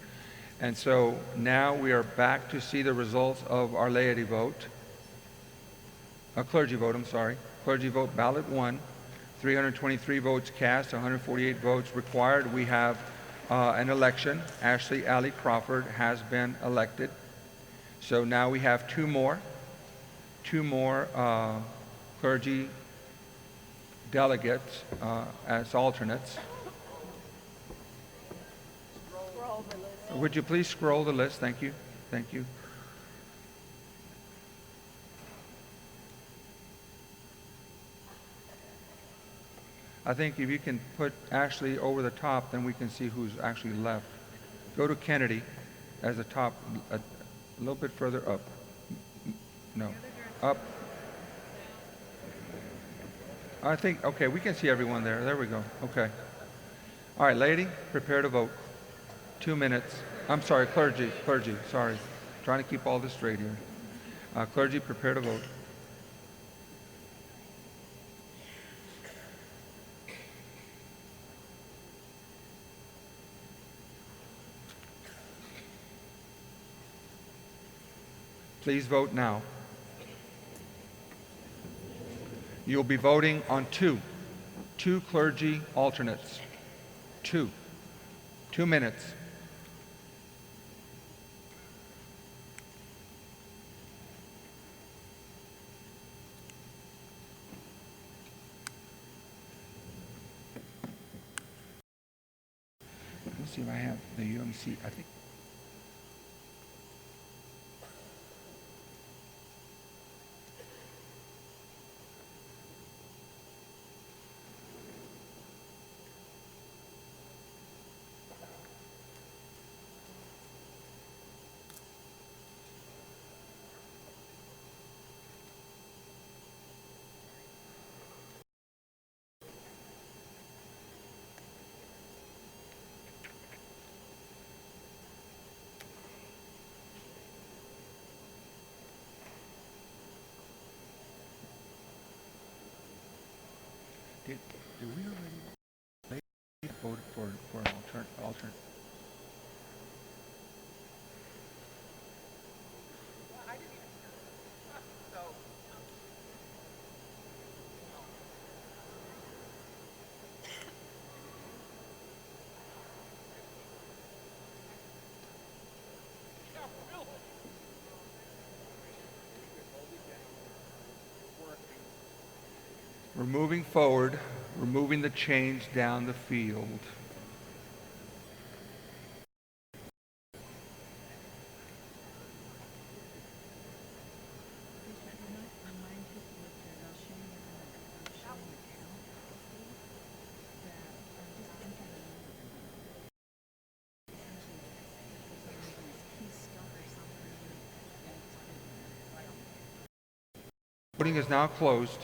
And so now we are back to see the results of our laity vote. A clergy vote, I'm sorry. Clergy vote, ballot 1. 323 votes cast, 148 votes required. We have an election. Ashley Alley Crawford has been elected. So now we have two more clergy delegates as alternates. Would you please scroll the list? Thank you. Thank you. I think if you can put Ashley over the top, then we can see who's actually left. Go to Kennedy as a top, a little bit further up. No, up. I think, okay, we can see everyone there. There we go. Okay. All right, lady, prepare to vote. 2 minutes. I'm sorry, clergy, sorry. Trying to keep all this straight here. Clergy, prepare to vote. Please vote now. You'll be voting on two clergy alternates. 2 minutes. Let's see if I have the UMC, I think. Did we already vote for an alternate? We're moving forward. We're moving the chains down the field. Voting is now closed.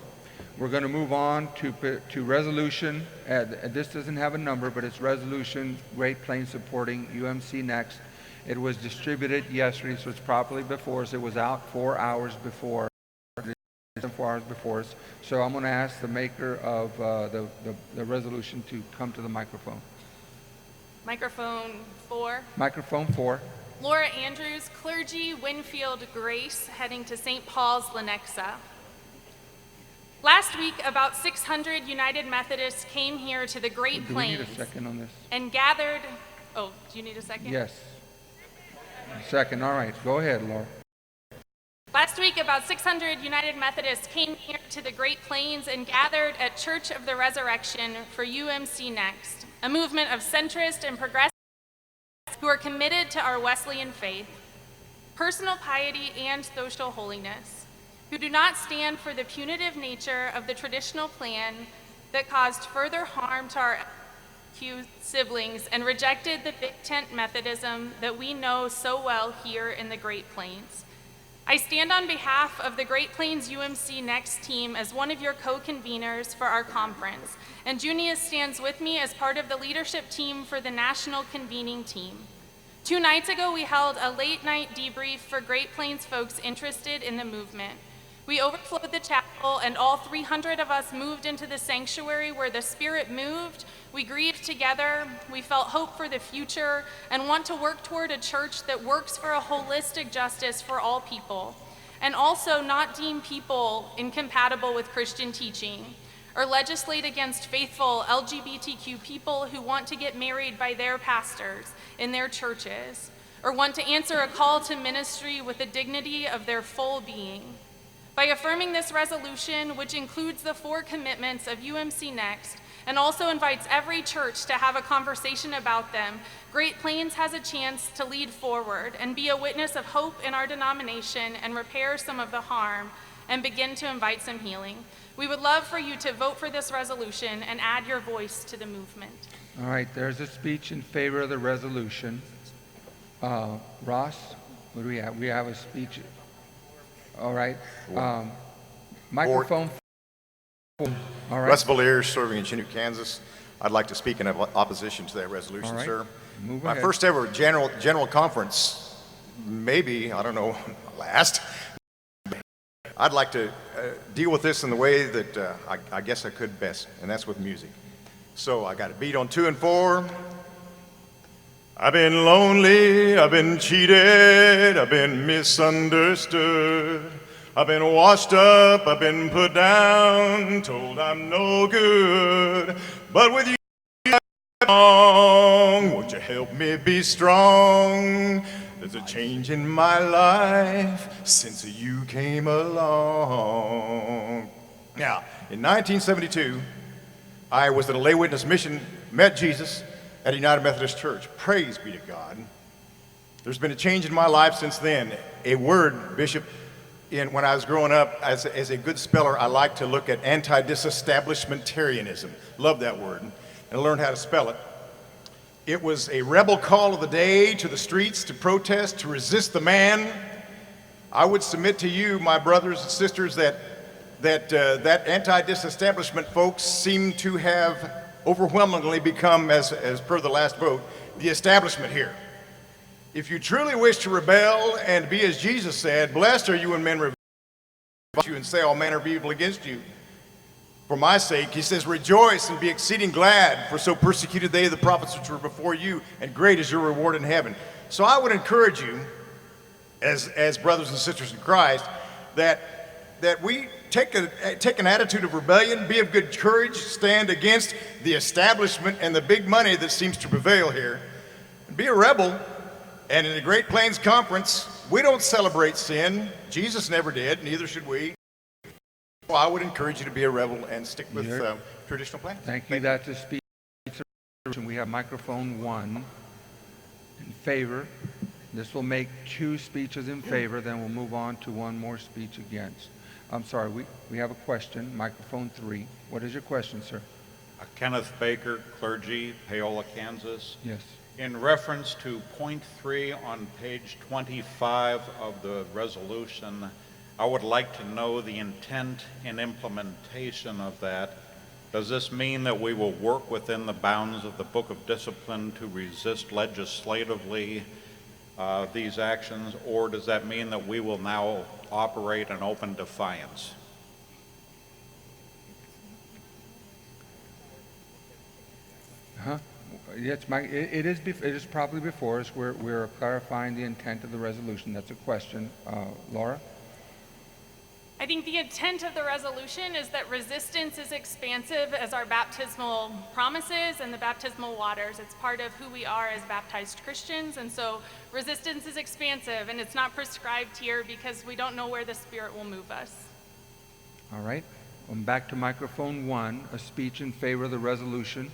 We're going to move on to resolution. This doesn't have a number, but it's resolution Great Plains supporting UMC Next. It was distributed yesterday, so it's properly before us. It was out 4 hours before. 4 hours before us. So I'm going to ask the maker of the resolution to come to the microphone. Microphone 4. Microphone 4. Laura Andrews, clergy, Winfield Grace, heading to St. Paul's, Lenexa. Last week, about 600 United Methodists came here to the Great Plains. Do we need a second on this? And gathered. Oh, do you need a second? Yes. A second. All right. Go ahead, Laura. Last week, about 600 United Methodists came here to the Great Plains and gathered at Church of the Resurrection for UMC Next, a movement of centrist and progressive who are committed to our Wesleyan faith, personal piety, and social holiness, who do not stand for the punitive nature of the traditional plan that caused further harm to our LGBTQ siblings and rejected the big tent Methodism that we know so well here in the Great Plains. I stand on behalf of the Great Plains UMC Next team as one of your co-conveners for our conference, and Junius stands with me as part of the leadership team for the national convening team. 2 nights ago, we held a late-night debrief for Great Plains folks interested in the movement. We overflowed the chapel, and all 300 of us moved into the sanctuary where the Spirit moved. We grieved together, we felt hope for the future, and want to work toward a church that works for a holistic justice for all people, and also not deem people incompatible with Christian teaching, or legislate against faithful LGBTQ people who want to get married by their pastors in their churches, or want to answer a call to ministry with the dignity of their full being. By affirming this resolution, which includes the 4 commitments of UMC Next, and also invites every church to have a conversation about them, Great Plains has a chance to lead forward and be a witness of hope in our denomination and repair some of the harm and begin to invite some healing. We would love for you to vote for this resolution and add your voice to the movement. All right, there's a speech in favor of the resolution. Ross, what do we have? We have a speech. All right. Microphone. All right. Russ Valier, serving in Chinook, Kansas. I'd like to speak in opposition to that resolution, All right. sir. Move My ahead. first ever general conference, maybe, I don't know, last. I'd like to deal with this in the way that I guess I could best, and that's with music. So I got a beat on 2 and 4. I've been lonely, I've been cheated, I've been misunderstood. I've been washed up, I've been put down, told I'm no good. But with you, won't you help me be strong? There's a change in my life since you came along. Now, in 1972, I was at a lay witness mission, met Jesus at a United Methodist Church. Praise be to God. There's been a change in my life since then. A word, Bishop, when I was growing up, as a good speller, I like to look at anti-disestablishmentarianism. Love that word. And I learned how to spell it. It was a rebel call of the day to the streets to protest, to resist the man. I would submit to you, my brothers and sisters, that anti-disestablishment folks seem to have overwhelmingly become, as per the last vote, the establishment here. If you truly wish to rebel and be as Jesus said, blessed are you when men revile you and say all manner of evil against you. For my sake, he says, rejoice and be exceeding glad, for so persecuted they the prophets which were before you, and great is your reward in heaven. So I would encourage you, as brothers and sisters in Christ, that we take an attitude of rebellion, be of good courage, stand against the establishment and the big money that seems to prevail here, and be a rebel. And in the Great Plains Conference, we don't celebrate sin. Jesus never did, neither should we. Well, I would encourage you to be a rebel and stick with traditional plans. Thank you. That's a speech. We have microphone 1 in favor. This will make 2 speeches in favor, then we'll move on to 1 more speech against. I'm sorry, we have a question, microphone 3. What is your question, sir? Kenneth Baker, clergy, Paola, Kansas. Yes. In reference to point 3 on page 25 of the resolution, I would like to know the intent and implementation of that. Does this mean that we will work within the bounds of the Book of Discipline to resist legislatively these actions, or does that mean that we will now operate in open defiance? Yes, it is probably before us. We're clarifying the intent of the resolution. That's a question. Laura? I think the intent of the resolution is that resistance is expansive as our baptismal promises and the baptismal waters. It's part of who we are as baptized Christians, and so resistance is expansive, and it's not prescribed here because we don't know where the Spirit will move us. All right. Back to microphone 1, a speech in favor of the resolution.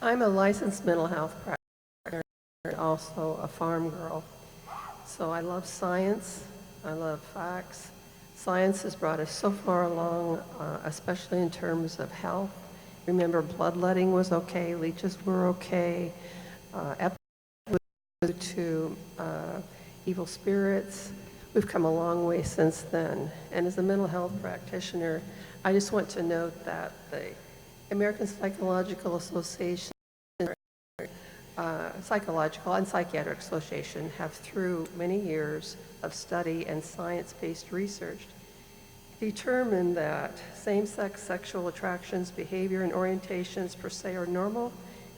I'm a licensed mental health practitioner and also a farm girl. So I love science, I love facts. Science has brought us so far along, especially in terms of health. Remember, bloodletting was okay, leeches were okay, to evil spirits. We've come a long way since then. And as a mental health practitioner, I just want to note that the American Psychological Association, Psychological and Psychiatric Association have, through many years of study and science-based research, determined that same-sex sexual attractions, behavior, and orientations per se are normal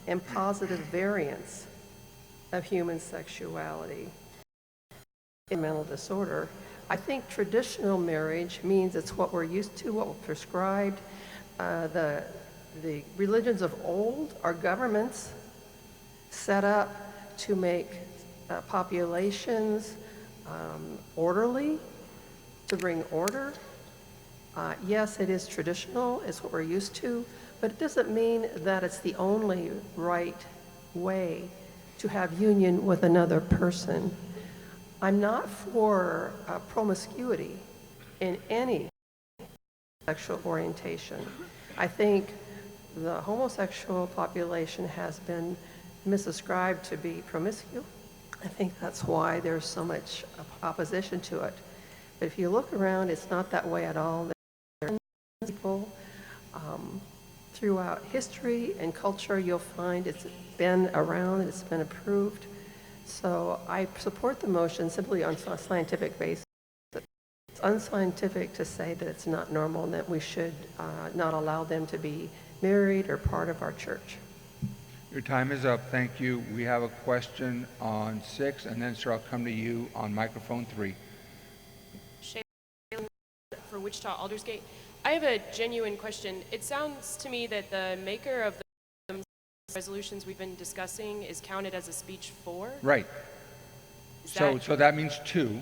and positive variants of human sexuality. In mental disorder, I think traditional marriage means it's what we're used to, what we're prescribed. The religions of old are governments set up to make populations orderly to bring order. Yes, it is traditional, it's what we're used to, but it doesn't mean that it's the only right way to have union with another person. I'm not for promiscuity in any sexual orientation. I think the homosexual population has been misascribed to be promiscuous. I think that's why there's so much opposition to it. But if you look around, it's not that way at all. There are people throughout history and culture, you'll find it's been around and it's been approved. So I support the motion simply on a scientific basis. It's unscientific to say that it's not normal and that we should not allow them to be married or part of our church. Your time is up. Thank you. We have a question on 6, and then, sir, I'll come to you on microphone 3. For Wichita Aldersgate. I have a genuine question. It sounds to me that the maker of the resolutions we've been discussing is counted as a speech for. Right. So that means 2.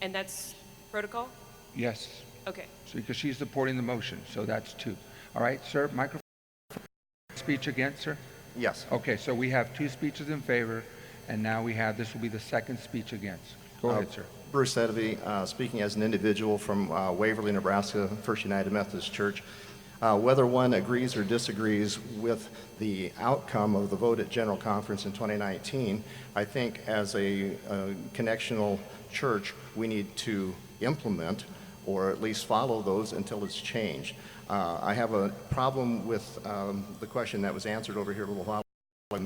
And that's protocol? Yes. Okay. So, because she's supporting the motion, so that's 2. All right, sir, microphone. Speech against, sir? Yes. Okay, so we have 2 speeches in favor, and now this will be the second speech against. Go ahead, sir. Bruce Sedovy, speaking as an individual from Waverly, Nebraska, First United Methodist Church. Whether one agrees or disagrees with the outcome of the vote at General Conference in 2019, I think as a connectional church, we need to implement or at least follow those until it's changed. I have a problem with the question that was answered over here a little while ago,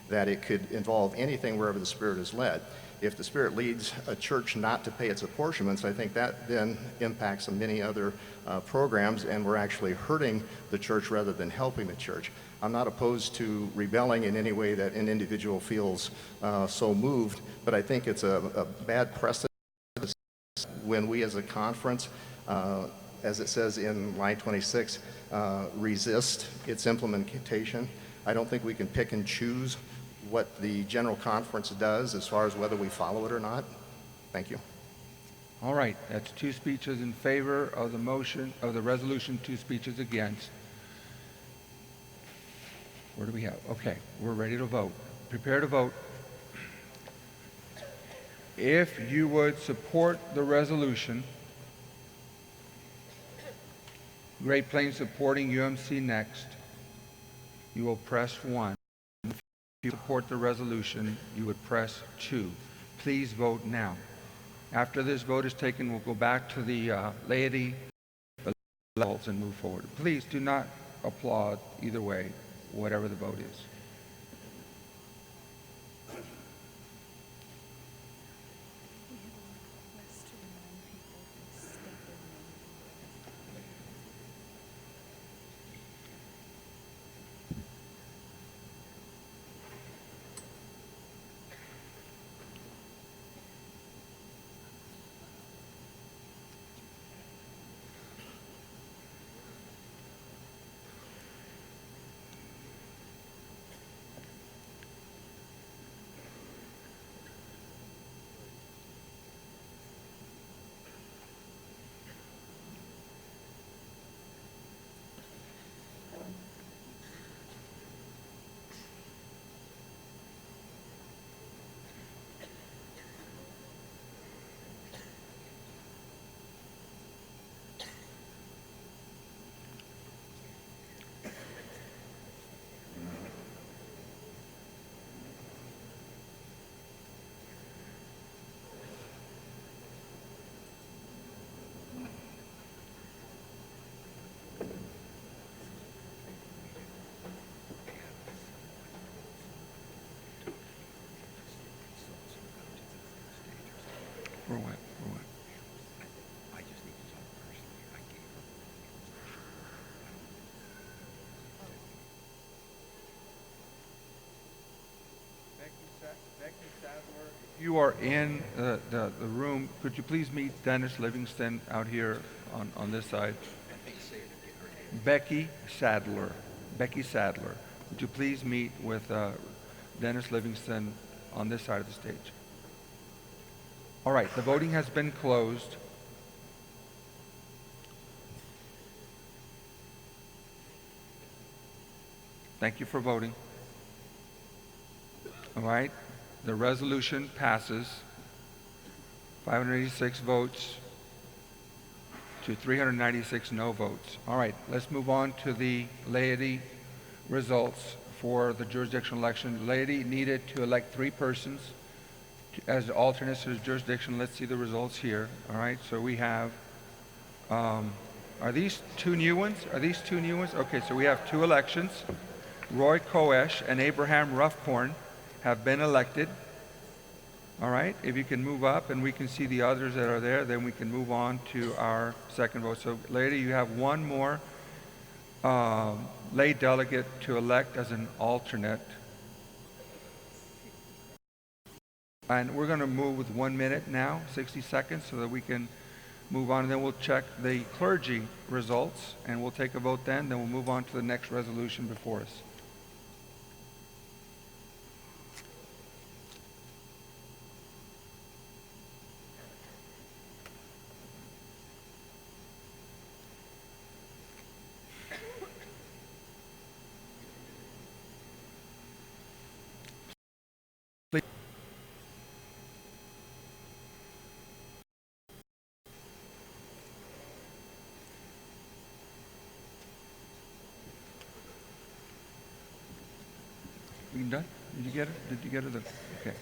that it could involve anything wherever the Spirit is led. If the Spirit leads a church not to pay its apportionments, I think that then impacts on many other programs, and we're actually hurting the church rather than helping the church. I'm not opposed to rebelling in any way that an individual feels so moved, but I think it's a bad precedent when we as a conference, as it says in line 26, resist its implementation. I don't think we can pick and choose what the General Conference does as far as whether we follow it or not. Thank you. All right, that's 2 speeches in favor of the motion, of the resolution, 2 speeches against. Where do we have? Okay, we're ready to vote. Prepare to vote. If you would support the resolution, Great Plains supporting UMC Next, you will press 1. If you support the resolution, you would press 2. Please vote now. After this vote is taken, we'll go back to the laity levels and move forward. Please do not applaud either way, whatever the vote is. For what? For what? I just need to talk personally. I gave her. Becky Sadler, if you are in the room, could you please meet Dennis Livingston out here on this side? Becky Sadler. Becky Sadler. Would you please meet with Dennis Livingston on this side of the stage? All right, the voting has been closed. Thank you for voting. All right, the resolution passes 586 votes to 396 no votes. All right, let's move on to the laity results for the jurisdictional election. Laity needed to elect 3 persons as alternates to the jurisdiction. Let's see the results here. All right, so we have, are these 2 new ones? Are these 2 new ones? Okay, so we have 2 elections. Roy Koesch and Abraham Ruffporn have been elected. All right, if you can move up and we can see the others that are there, then we can move on to our second vote. So later you have 1 more lay delegate to elect as an alternate. And we're going to move with 1 minute now, 60 seconds, so that we can move on. And then we'll check the clergy results, and we'll take a vote then. Then we'll move on to the next resolution before us. We done? Did you get it? Did you get it? Okay.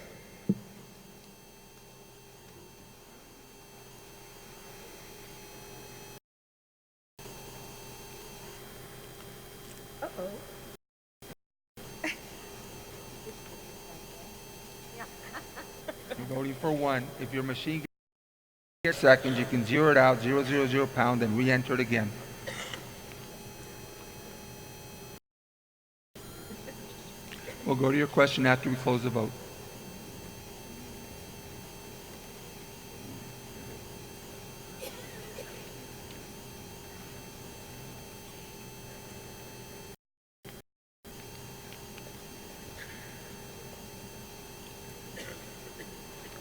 Uh-oh. You're voting for 1. If your machine gets seconds, you can zero it out, 000 pound, and re-enter it again. We'll go to your question after we close the vote.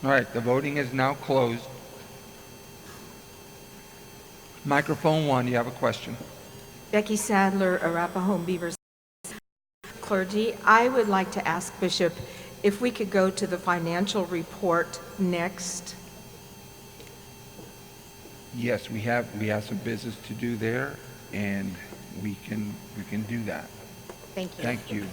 All right, the voting is now closed. Microphone 1, you have a question. Becky Sadler, Arapahoe Beavers clergy. I would like to ask Bishop if we could go to the financial report next. Yes, we have some business to do there, and we can do that. Thank you. Thank you.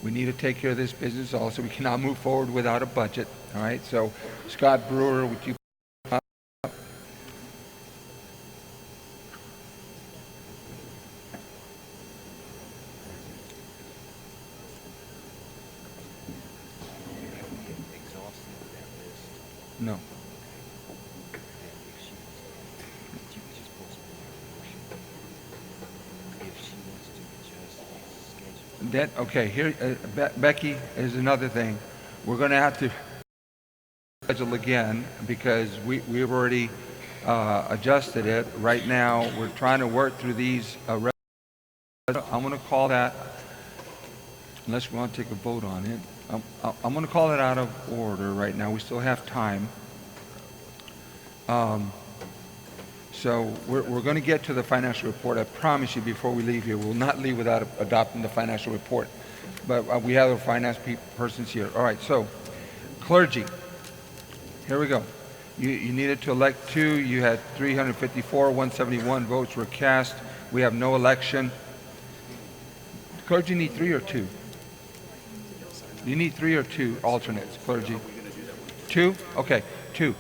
We need to take care of this business also. We cannot move forward without a budget. All right. So, Scott Brewer, would you? No. That, okay, here, Becky, is another thing. We're going to have to schedule again because we've already adjusted it. Right now, we're trying to work through these. I'm going to call that, unless we want to take a vote on it, I'm going to call it out of order right now. We still have time. So we're going to get to the financial report. I promise you before we leave here, we'll not leave without adopting the financial report. But we have our finance persons here. All right, so clergy. Here we go. You needed to elect 2. You had 354, 171 votes were cast. We have no election. Clergy need 3 or 2? You need 3 or 2 alternates, clergy? 2? Okay, 2.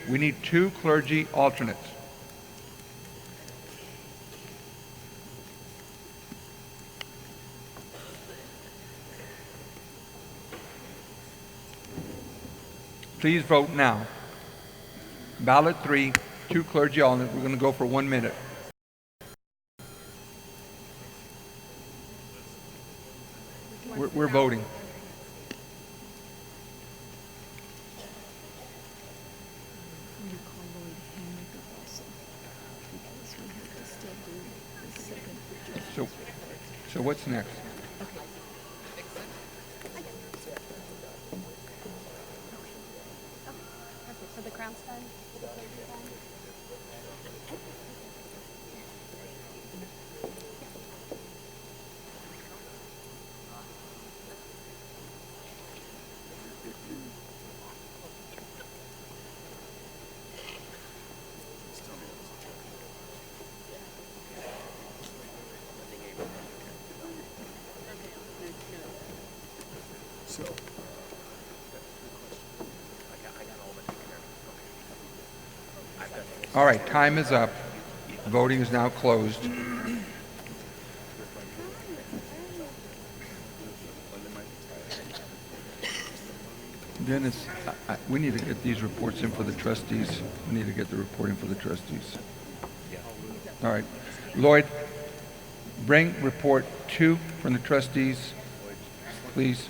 We need 2 clergy alternates. Please vote now. Ballot 3, 2 clergy alternates. We're going to go for 1 minute. We're voting. So what's next? background's done? All right, time is up. Voting is now closed. Dennis, we need to get these reports in for the trustees. We need to get the report in for the trustees. All right. Lloyd, bring report 2 from the trustees, please.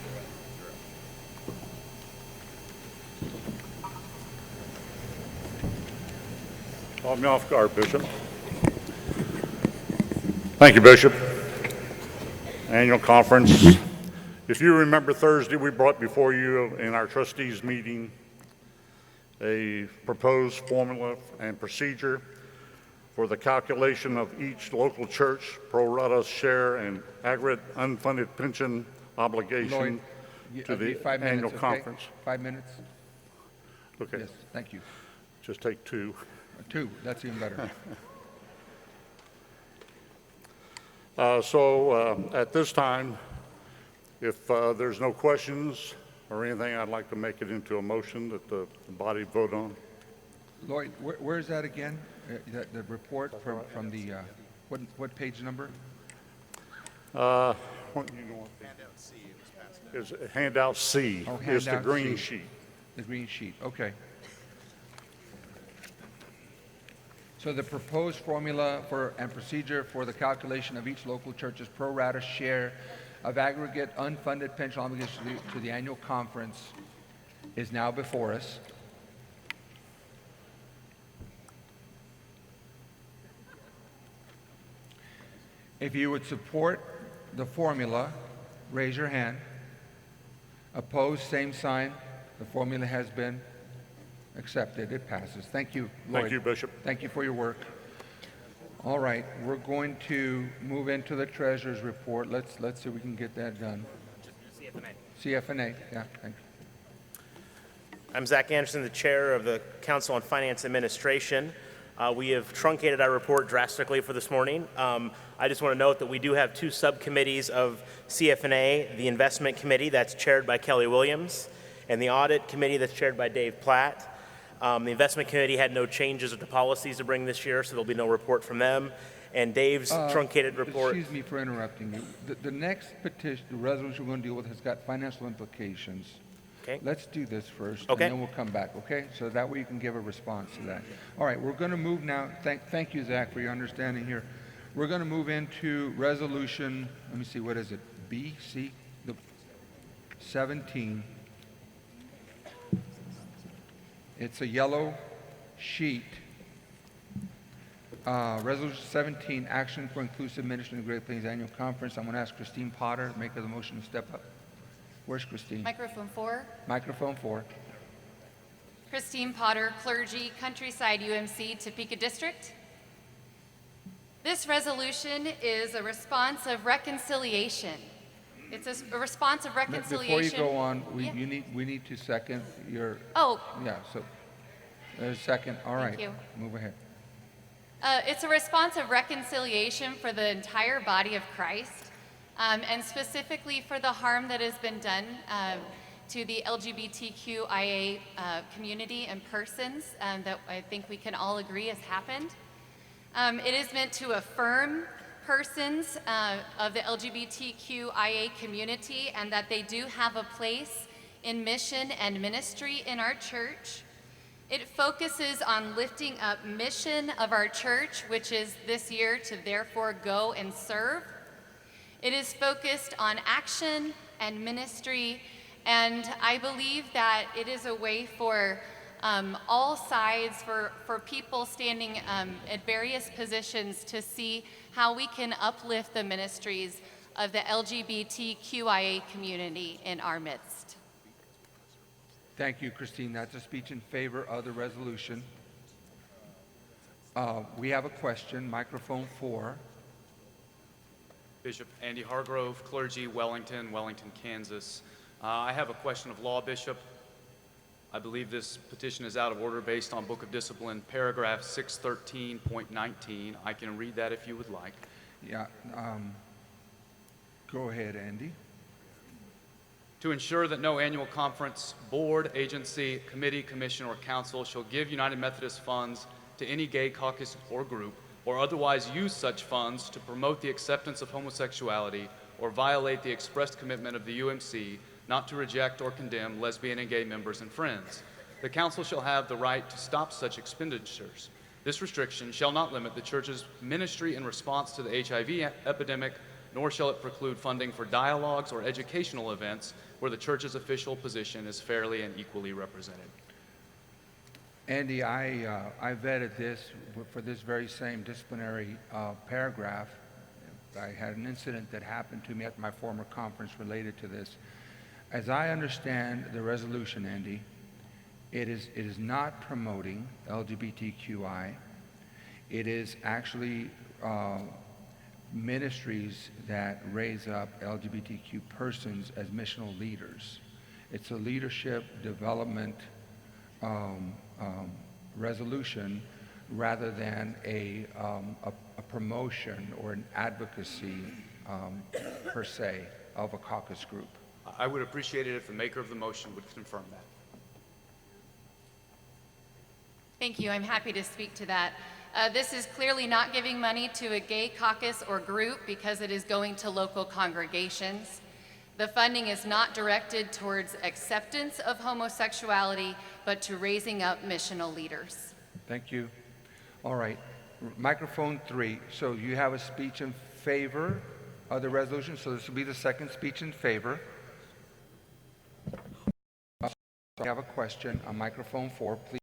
Caught me off guard, Bishop. Thank you, Bishop. Annual conference. If you remember Thursday, we brought before you in our trustees meeting a proposed formula and procedure for the calculation of each local church pro rata share and aggregate unfunded pension obligation Lloyd, to the 5 minutes, annual okay? conference. 5 minutes? Okay. Yes, thank you. Just take 2. 2, that's even better. At this time, if there's no questions or anything, I'd like to make it into a motion that the body vote on. Lloyd, where is that again? The report from the, what page number? Handout C. Is handout C. Oh, It's the handout green C. sheet. The green sheet, okay. So the proposed formula and procedure for the calculation of each local church's pro rata share of aggregate unfunded pension obligations to the annual conference is now before us. If you would support the formula, raise your hand. Opposed, same sign. The formula has been accepted. It passes. Thank you, Lloyd. Thank you, Bishop. Thank you for your work. All right, we're going to move into the treasurer's report. Let's see if we can get that done. CFNA, yeah, thank you. I'm Zach Anderson, the chair of the Council on Finance Administration. We have truncated our report drastically for this morning. I just want to note that we do have 2 subcommittees of CFNA, the Investment Committee that's chaired by Kelly Williams, and the Audit Committee that's chaired by Dave Platt. The Investment Committee had no changes to policies to bring this year, so there'll be no report from them. And Dave's truncated report. Excuse me for interrupting you. The next petition, the resolution we're going to deal with has got financial implications. Okay. Let's do this first, Okay. and then we'll come back, okay? So that way you can give a response to that. All right, we're going to move now. Thank you, Zach, for your understanding here. We're going to move into resolution, let me see, what is it? B, C, the 17. It's a yellow sheet. Resolution 17, Action for Inclusive Ministry in the Great Plains Annual Conference. I'm going to ask Christine Potter, maker of the motion, to step up. Where's Christine? Microphone 4. Microphone 4. Christine Potter, clergy, Countryside UMC, Topeka District. This resolution is a response of reconciliation. It's a response of reconciliation. Before you go on, we need to second your. Oh. Yeah. So there's a second. All right. Thank you. Move ahead. It's a response of reconciliation for the entire body of Christ, and specifically for the harm that has been done to the LGBTQIA community and persons that I think we can all agree has happened. It is meant to affirm persons of the LGBTQIA community and that they do have a place in mission and ministry in our church. It focuses on lifting up mission of our church, which is this year to therefore go and serve. It is focused on action and ministry, and I believe that it is a way for all sides, for people standing at various positions to see how we can uplift the ministries of the LGBTQIA community in our midst. Thank you, Christine. That's a speech in favor of the resolution. We have a question, microphone 4. Bishop Andy Hargrove, clergy, Wellington, Kansas. I have a question of law, Bishop. I believe this petition is out of order based on Book of Discipline, paragraph 613.19. I can read that if you would like. Yeah, go ahead, Andy. To ensure that no annual conference, board, agency, committee, commission, or council shall give United Methodist funds to any gay caucus or group, or otherwise use such funds to promote the acceptance of homosexuality or violate the expressed commitment of the UMC not to reject or condemn lesbian and gay members and friends. The council shall have the right to stop such expenditures. This restriction shall not limit the church's ministry in response to the HIV epidemic, nor shall it preclude funding for dialogues or educational events where the church's official position is fairly and equally represented. Andy, I vetted this for this very same disciplinary paragraph. I had an incident that happened to me at my former conference related to this. As I understand the resolution, Andy, it is not promoting LGBTQI. It is actually ministries that raise up LGBTQ persons as missional leaders. It's a leadership development resolution rather than a promotion or an advocacy per se of a caucus group. I would appreciate it if the maker of the motion would confirm that. Thank you. I'm happy to speak to that. This is clearly not giving money to a gay caucus or group because it is going to local congregations. The funding is not directed towards acceptance of homosexuality, but to raising up missional leaders. Thank you. All right. Microphone 3. So you have a speech in favor of the resolution. So this will be the second speech in favor. I have a question on microphone 4, please.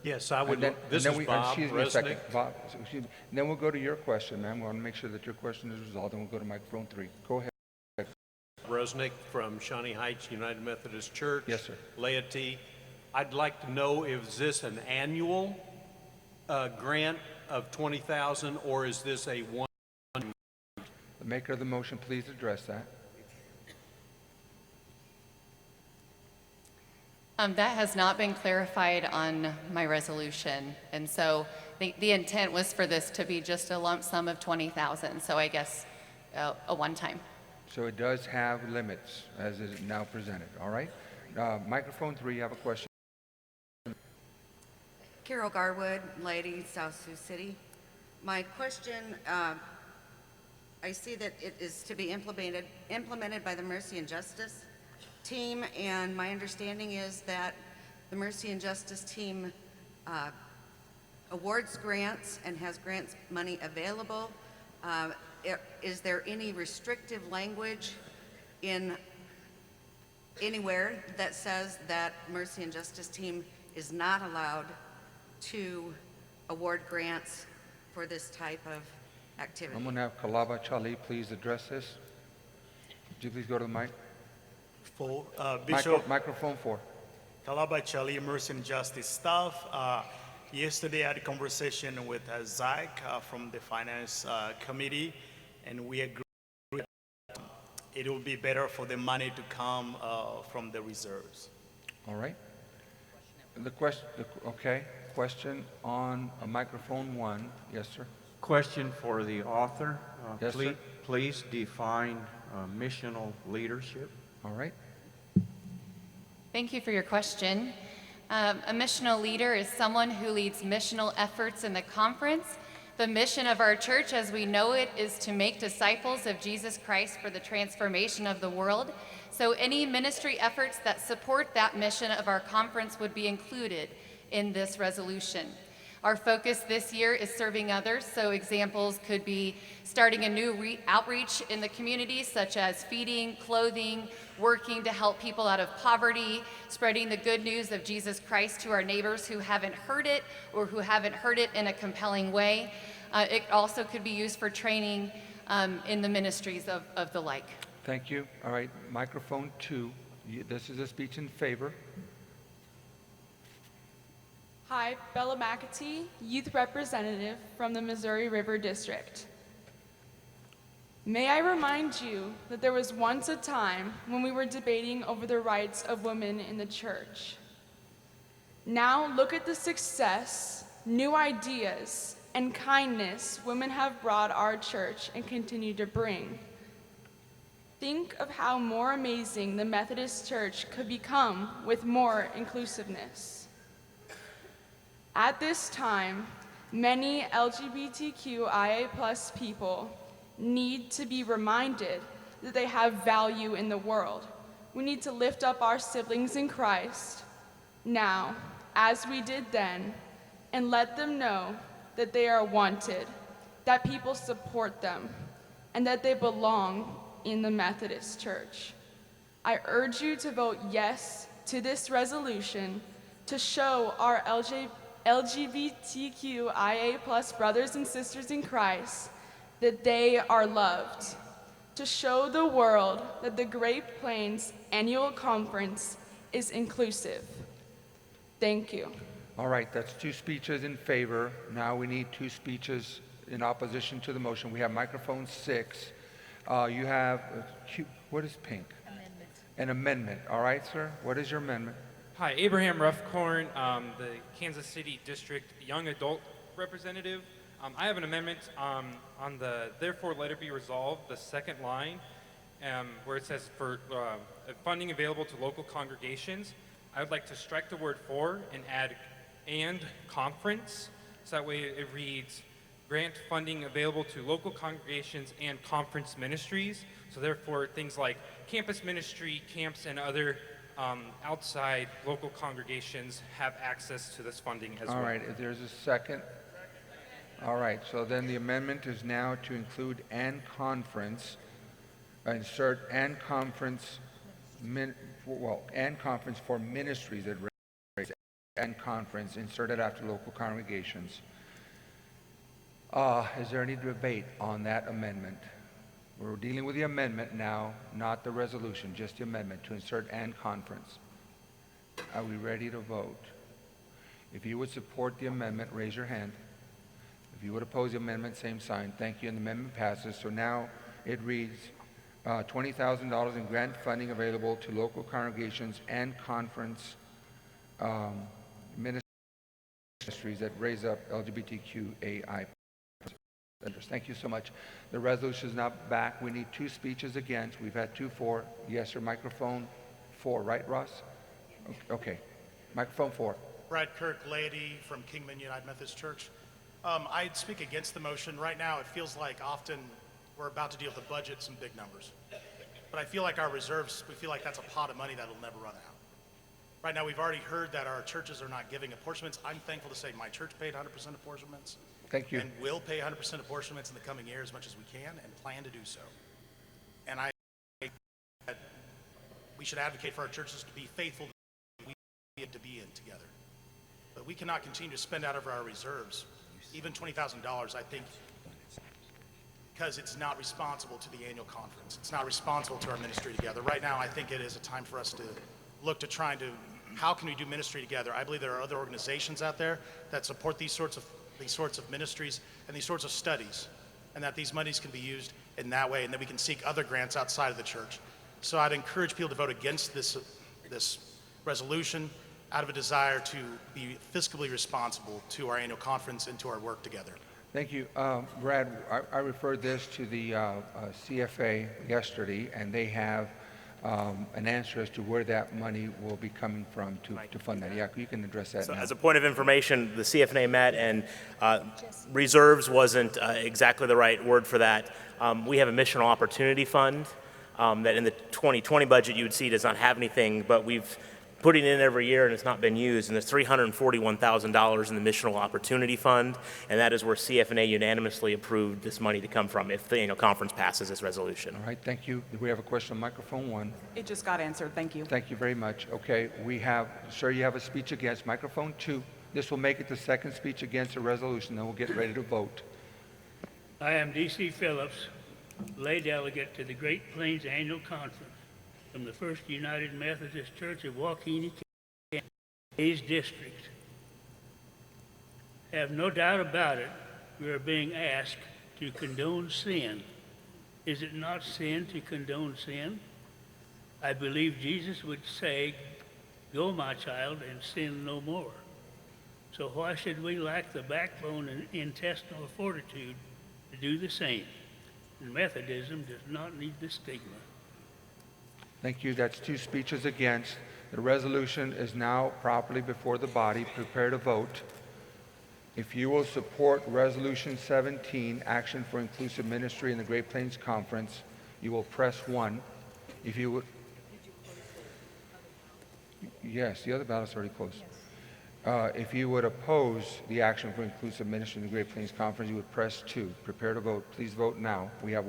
Yes, I would. Excuse me a second. Bob, excuse me. And then we'll go to your question, ma'am. We want to make sure that your question is resolved, and we'll go to microphone 3. Go ahead. Resnick from Shawnee Heights United Methodist Church. Yes, sir. Laity. I'd like to know, is this an annual grant of $20,000, or is this a one? The maker of the motion, please address that. That has not been clarified on my resolution, and so the intent was for this to be just a lump sum of $20,000. So I guess a one-time. So it does have limits as it is now presented. All right. Microphone 3, you have a question. Carol Garwood, Lady, South Sioux City. My question, I see that it is to be implemented by the Mercy and Justice team, and my understanding is that the Mercy and Justice team awards grants and has grants money available. Is there any restrictive language in anywhere that says that Mercy and Justice team is not allowed to award grants for this type of activity? I'm going to have Kalaba Chali please address this. Would you please go to the mic? Bishop, microphone 4. Kalaba Chali, Mercy and Justice staff. Yesterday I had a conversation with Zach from the Finance Committee, and we agreed that it will be better for the money to come from the reserves. All right. The question, okay. Question on microphone 1. Yes, sir. Question for the author. Yes, sir. Please define missional leadership. All right. Thank you for your question. A missional leader is someone who leads missional efforts in the conference. The mission of our church, as we know it, is to make disciples of Jesus Christ for the transformation of the world. So any ministry efforts that support that mission of our conference would be included in this resolution. Our focus this year is serving others, so examples could be starting a new outreach in the community, such as feeding, clothing, working to help people out of poverty, spreading the good news of Jesus Christ to our neighbors who haven't heard it or who haven't heard it in a compelling way. It also could be used for training in the ministries of the like. Thank you. All right, microphone 2. This is a speech in favor. Hi, Bella McAtee, Youth Representative from the Missouri River District. May I remind you that there was once a time when we were debating over the rights of women in the church. Now look at the success, new ideas, and kindness women have brought our church and continue to bring. Think of how more amazing the Methodist Church could become with more inclusiveness. At this time, many LGBTQIA+ people need to be reminded that they have value in the world. We need to lift up our siblings in Christ now, as we did then, and let them know that they are wanted, that people support them, and that they belong in the Methodist Church. I urge you to vote yes to this resolution to show our LGBTQIA+ brothers and sisters in Christ that they are loved, to show the world that the Great Plains Annual Conference is inclusive. Thank you. All right, that's 2 speeches in favor. Now we need 2 speeches in opposition to the motion. We have microphone 6. You have, what is pink? Amendment. An amendment. All right, sir. What is your amendment? Hi, Abraham Ruffcorn, the Kansas City District Young Adult Representative. I have an amendment on the therefore let it be resolved, the second line, where it says for funding available to local congregations. I would like to strike the word for and add and conference. So that way it reads grant funding available to local congregations and conference ministries. So therefore things like campus ministry, camps, and other outside local congregations have access to this funding as well. All right, if there's a second. All right, so then the amendment is now to include and conference, insert and conference, and conference for ministries that raise and conference inserted after local congregations. Is there any debate on that amendment? We're dealing with the amendment now, not the resolution, just the amendment to insert and conference. Are we ready to vote? If you would support the amendment, raise your hand. If you would oppose the amendment, same sign. Thank you, and the amendment passes. So now it reads $20,000 in grant funding available to local congregations and conference ministries that raise up LGBTQAI. Thank you so much. The resolution is now back. We need 2 speeches against. We've had 2 for. Yes, sir. Microphone 4, right, Ross? Okay. Microphone 4. Brad Kirk, laity from Kingman United Methodist Church. I'd speak against the motion. Right now, it feels like often we're about to deal with the budget, some big numbers. But I feel like our reserves, we feel like that's a pot of money that'll never run out. Right now, we've already heard that our churches are not giving apportionments. I'm thankful to say my church paid 100% apportionments. Thank you. And will pay 100% apportionments in the coming year as much as we can and plan to do so. And I think that we should advocate for our churches to be faithful to we need to be in together. But we cannot continue to spend out of our reserves, even $20,000, I think, because it's not responsible to the annual conference. It's not responsible to our ministry together. Right now, I think it is a time for us to look to trying to, how can we do ministry together? I believe there are other organizations out there that support these sorts of ministries and these sorts of studies, and that these monies can be used in that way, and that we can seek other grants outside of the church. So I'd encourage people to vote against this resolution out of a desire to be fiscally responsible to our annual conference and to our work together. Thank you. Brad, I referred this to the CFA yesterday, and they have an answer as to where that money will be coming from to fund that. Yeah, you can address that So now. as a point of information, the CFNA met and reserves wasn't exactly the right word for that. We have a missional opportunity fund that in the 2020 budget you would see does not have anything, but we've put it in every year and it's not been used, and there's $341,000 in the missional opportunity fund, and that is where CFNA unanimously approved this money to come from if the annual conference passes this resolution. All right, thank you. We have a question on microphone 1. It just got answered. Thank you. Thank you very much. Okay, we have, sir, you have a speech against. Microphone 2. This will make it the second speech against the resolution, then we'll get ready to vote. I am D.C. Phillips, lay delegate to the Great Plains Annual Conference. from the First United Methodist Church of Waukene County, Hayes District. Have no doubt about it, we are being asked to condone sin. Is it not sin to condone sin? I believe Jesus would say, "Go, my child, and sin no more." So why should we lack the backbone and intestinal fortitude to do the same? And Methodism does not need the stigma. Thank you. That's 2 speeches against. The resolution is now properly before the body. Prepare to vote. If you will support Resolution 17, Action for Inclusive Ministry in the Great Plains Conference, you will press 1. If you would... Yes, the other ballot's already closed. If you would oppose the Action for Inclusive Ministry in the Great Plains Conference, you would press 2. Prepare to vote. Please vote now. We have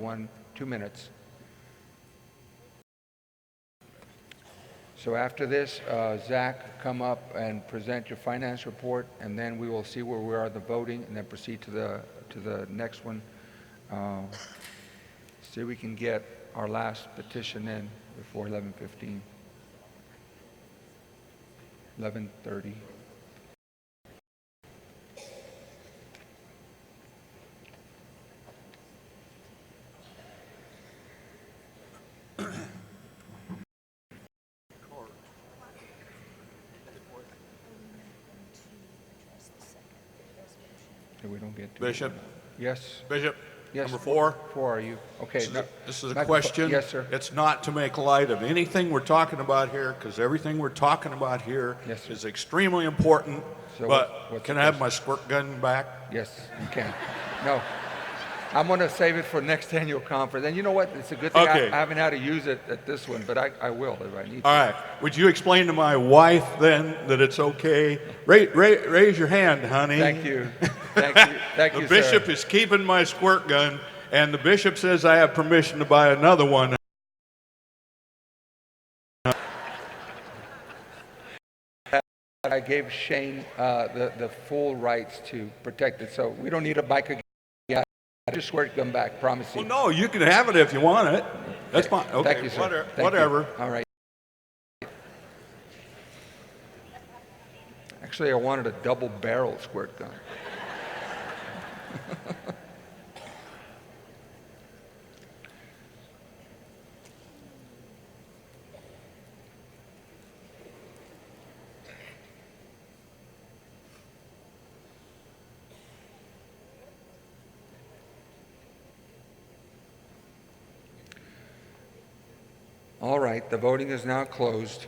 2 minutes. So after this, Zach, come up and present your finance report, and then we will see where we are in the voting, and then proceed to the next one. See if we can get our last petition in before 11:15, 11:30. We don't get to Bishop? Yes. Bishop? Yes. Number 4? 4 are you? Okay. This is a question. Yes, sir. It's not to make light of anything we're talking about here, because everything we're talking about here is extremely important. So but what's can the I have question? my squirt gun back? Yes, you can. No. I'm going to save it for next annual conference. And you know what? It's a good thing Okay. I haven't had to use it at this one, but I will if I need to. All right. Would you explain to my wife then that it's okay? Raise your hand, honey. Thank you. Thank you. Thank you, The sir. bishop is keeping my squirt gun, and the bishop says I have permission to buy another one. I gave Shane the full rights to protect it, so we don't need a bike again. I just swear to come back, promise you. Well, no, you can have it if you want it. That's fine. Okay, Thank you, sir. Thank you. whatever. All right. Actually, I wanted a double-barrel squirt gun. All right, the voting is now closed.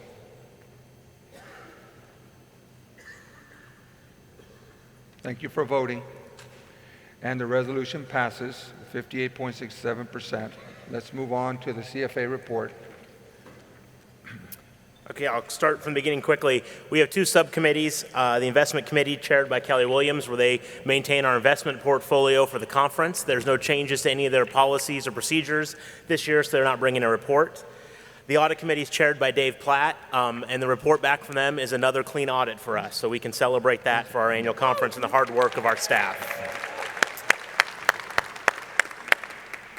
Thank you for voting. And the resolution passes 58.67%. Let's move on to the CFA report. Okay, I'll start from the beginning quickly. We have 2 subcommittees. The investment committee chaired by Kelly Williams, where they maintain our investment portfolio for the conference. There's no changes to any of their policies or procedures this year, so they're not bringing a report. The audit committee is chaired by Dave Platt, and the report back from them is another clean audit for us, so we can celebrate that for our annual conference and the hard work of our staff.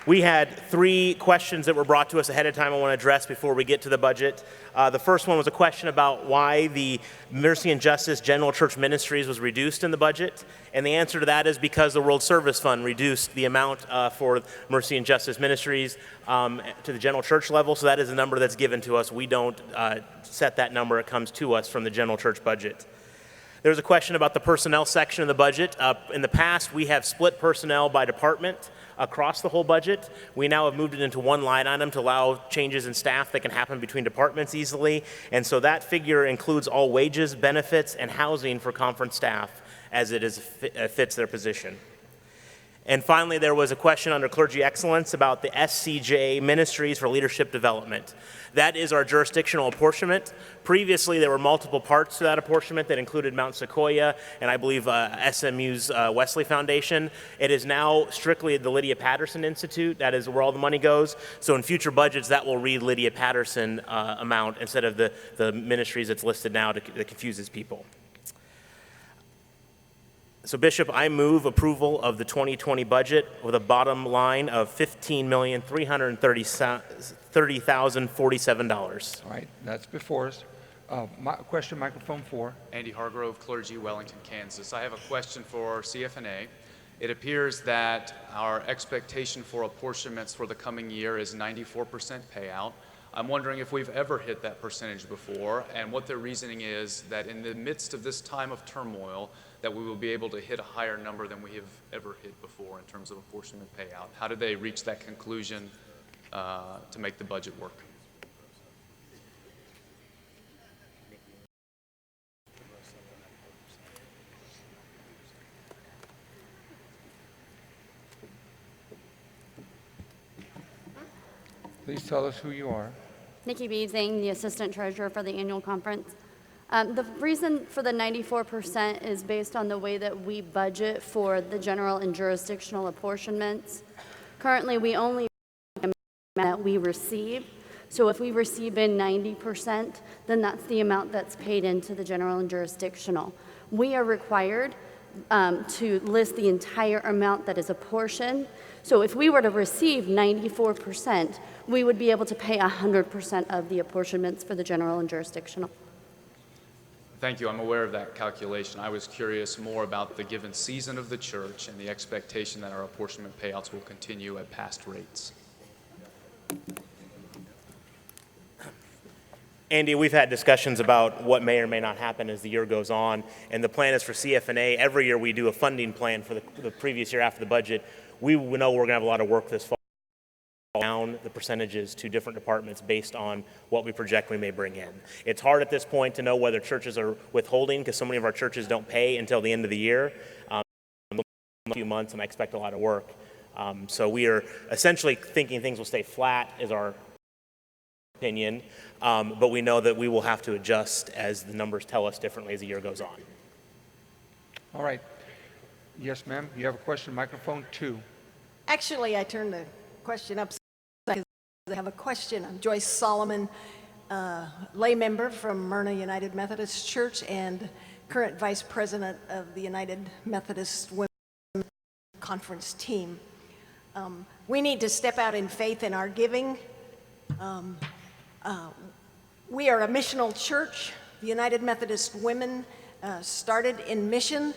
We had 3 questions that were brought to us ahead of time I want to address before we get to the budget. The first one was a question about why the Mercy and Justice General Church Ministries was reduced in the budget. And the answer to that is because the World Service Fund reduced the amount for Mercy and Justice Ministries to the general church level. So that is a number that's given to us. We don't set that number. It comes to us from the general church budget. There was a question about the personnel section of the budget. In the past, we have split personnel by department across the whole budget. We now have moved it into one line item to allow changes in staff that can happen between departments easily. And so that figure includes all wages, benefits, and housing for conference staff as it fits their position. And finally, there was a question under Clergy Excellence about the SCJ Ministries for Leadership Development. That is our jurisdictional apportionment. Previously, there were multiple parts to that apportionment that included Mount Sequoia and I believe SMU's Wesley Foundation. It is now strictly the Lydia Patterson Institute. That is where all the money goes. So in future budgets, that will read Lydia Patterson amount instead of the ministries that's listed now that confuses people. So Bishop, I move approval of the 2020 budget with a bottom line of $15,330,047. All right, that's before us. Question, microphone 4. Andy Hargrove, clergy, Wellington, Kansas. I have a question for CFNA. It appears that our expectation for apportionments for the coming year is 94% payout. I'm wondering if we've ever hit that percentage before, and what their reasoning is that in the midst of this time of turmoil, that we will be able to hit a higher number than we have ever hit before in terms of apportionment payout. How did they reach that conclusion to make the budget work? Please tell us who you are. Nikki Beavesing, the Assistant Treasurer for the annual conference. The reason for the 94% is based on the way that we budget for the general and jurisdictional apportionments. Currently, we only that we receive. So if we receive in 90%, then that's the amount that's paid into the general and jurisdictional. We are required to list the entire amount that is apportioned. So if we were to receive 94%, we would be able to pay 100% of the apportionments for the general and jurisdictional. Thank you. I'm aware of that calculation. I was curious more about the given season of the church and the expectation that our apportionment payouts will continue at past rates. Andy, we've had discussions about what may or may not happen as the year goes on, and the plan is for CFNA. Every year we do a funding plan for the previous year after the budget. We know we're going to have a lot of work this fall. Down the percentages to different departments based on what we project we may bring in. It's hard at this point to know whether churches are withholding because so many of our churches don't pay until the end of the year. In a few months, and I expect a lot of work. So we are essentially thinking things will stay flat is our opinion, but we know that we will have to adjust as the numbers tell us differently as the year goes on. All right. Yes, ma'am. You have a question, microphone 2. Actually, I turned the question up because I have a question. I'm Joyce Solomon, lay member from Myrna United Methodist Church and current vice president of the United Methodist Women Conference team. We need to step out in faith in our giving. We are a missional church. The United Methodist Women started in mission,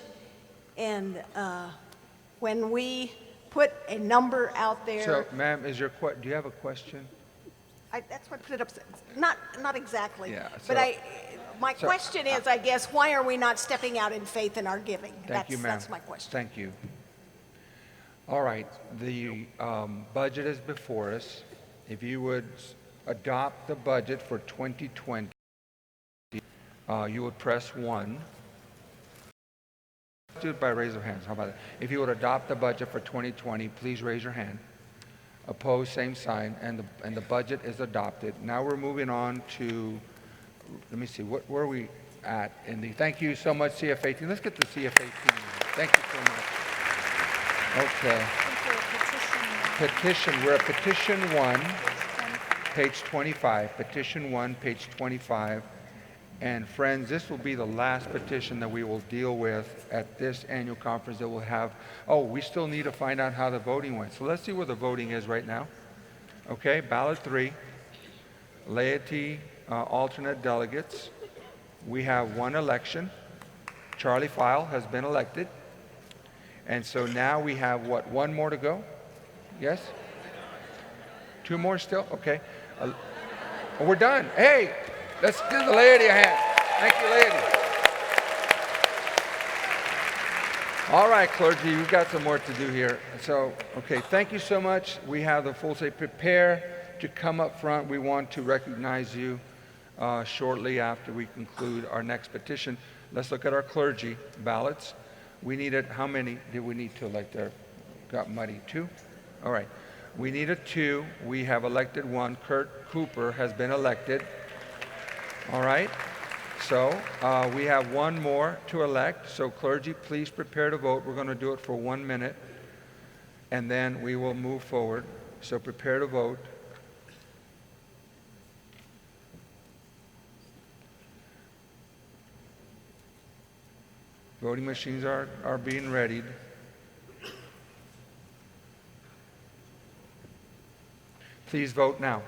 and when we put a number out there. So, ma'am, do you have a question? That's why I put it up. Not exactly. Yeah, but my question is, I guess, why are we not stepping out in faith in our giving? Thank you, ma'am. That's my question. Thank you. All right. The budget is before us. If you would adopt the budget for 2020, you would press 1. Do it by raise of hands. How about that? If you would adopt the budget for 2020, please raise your hand. Opposed, same sign, and the budget is adopted. Now we're moving on to, let me see, where are we at in the, thank you so much, CFA team. Let's get the CFA team. Thank you so much. Okay. Petition, we're at petition 1, page 25. Petition 1, page 25. And friends, this will be the last petition that we will deal with at this annual conference that we'll have. Oh, we still need to find out how the voting went. So let's see where the voting is right now. Okay, ballot 3, laity alternate delegates. We have 1 election. Charlie File has been elected. And so now we have, what, 1 more to go? Yes? 2 more still? Okay. We're done. Hey! Let's give the laity a hand. Thank you, laity. All right, clergy, we've got some work to do here. So, okay, thank you so much. We have the full say, prepare to come up front. We want to recognize you shortly after we conclude our next petition. Let's look at our clergy ballots. We needed, how many did we need to elect there? Got muddy, 2? All right. We needed 2. We have elected 1. Kurt Cooper has been elected. All right, so we have 1 more to elect. So clergy, please prepare to vote. We're going to do it for 1 minute, and then we will move forward. So prepare to vote. Voting machines are being readied. Please vote now.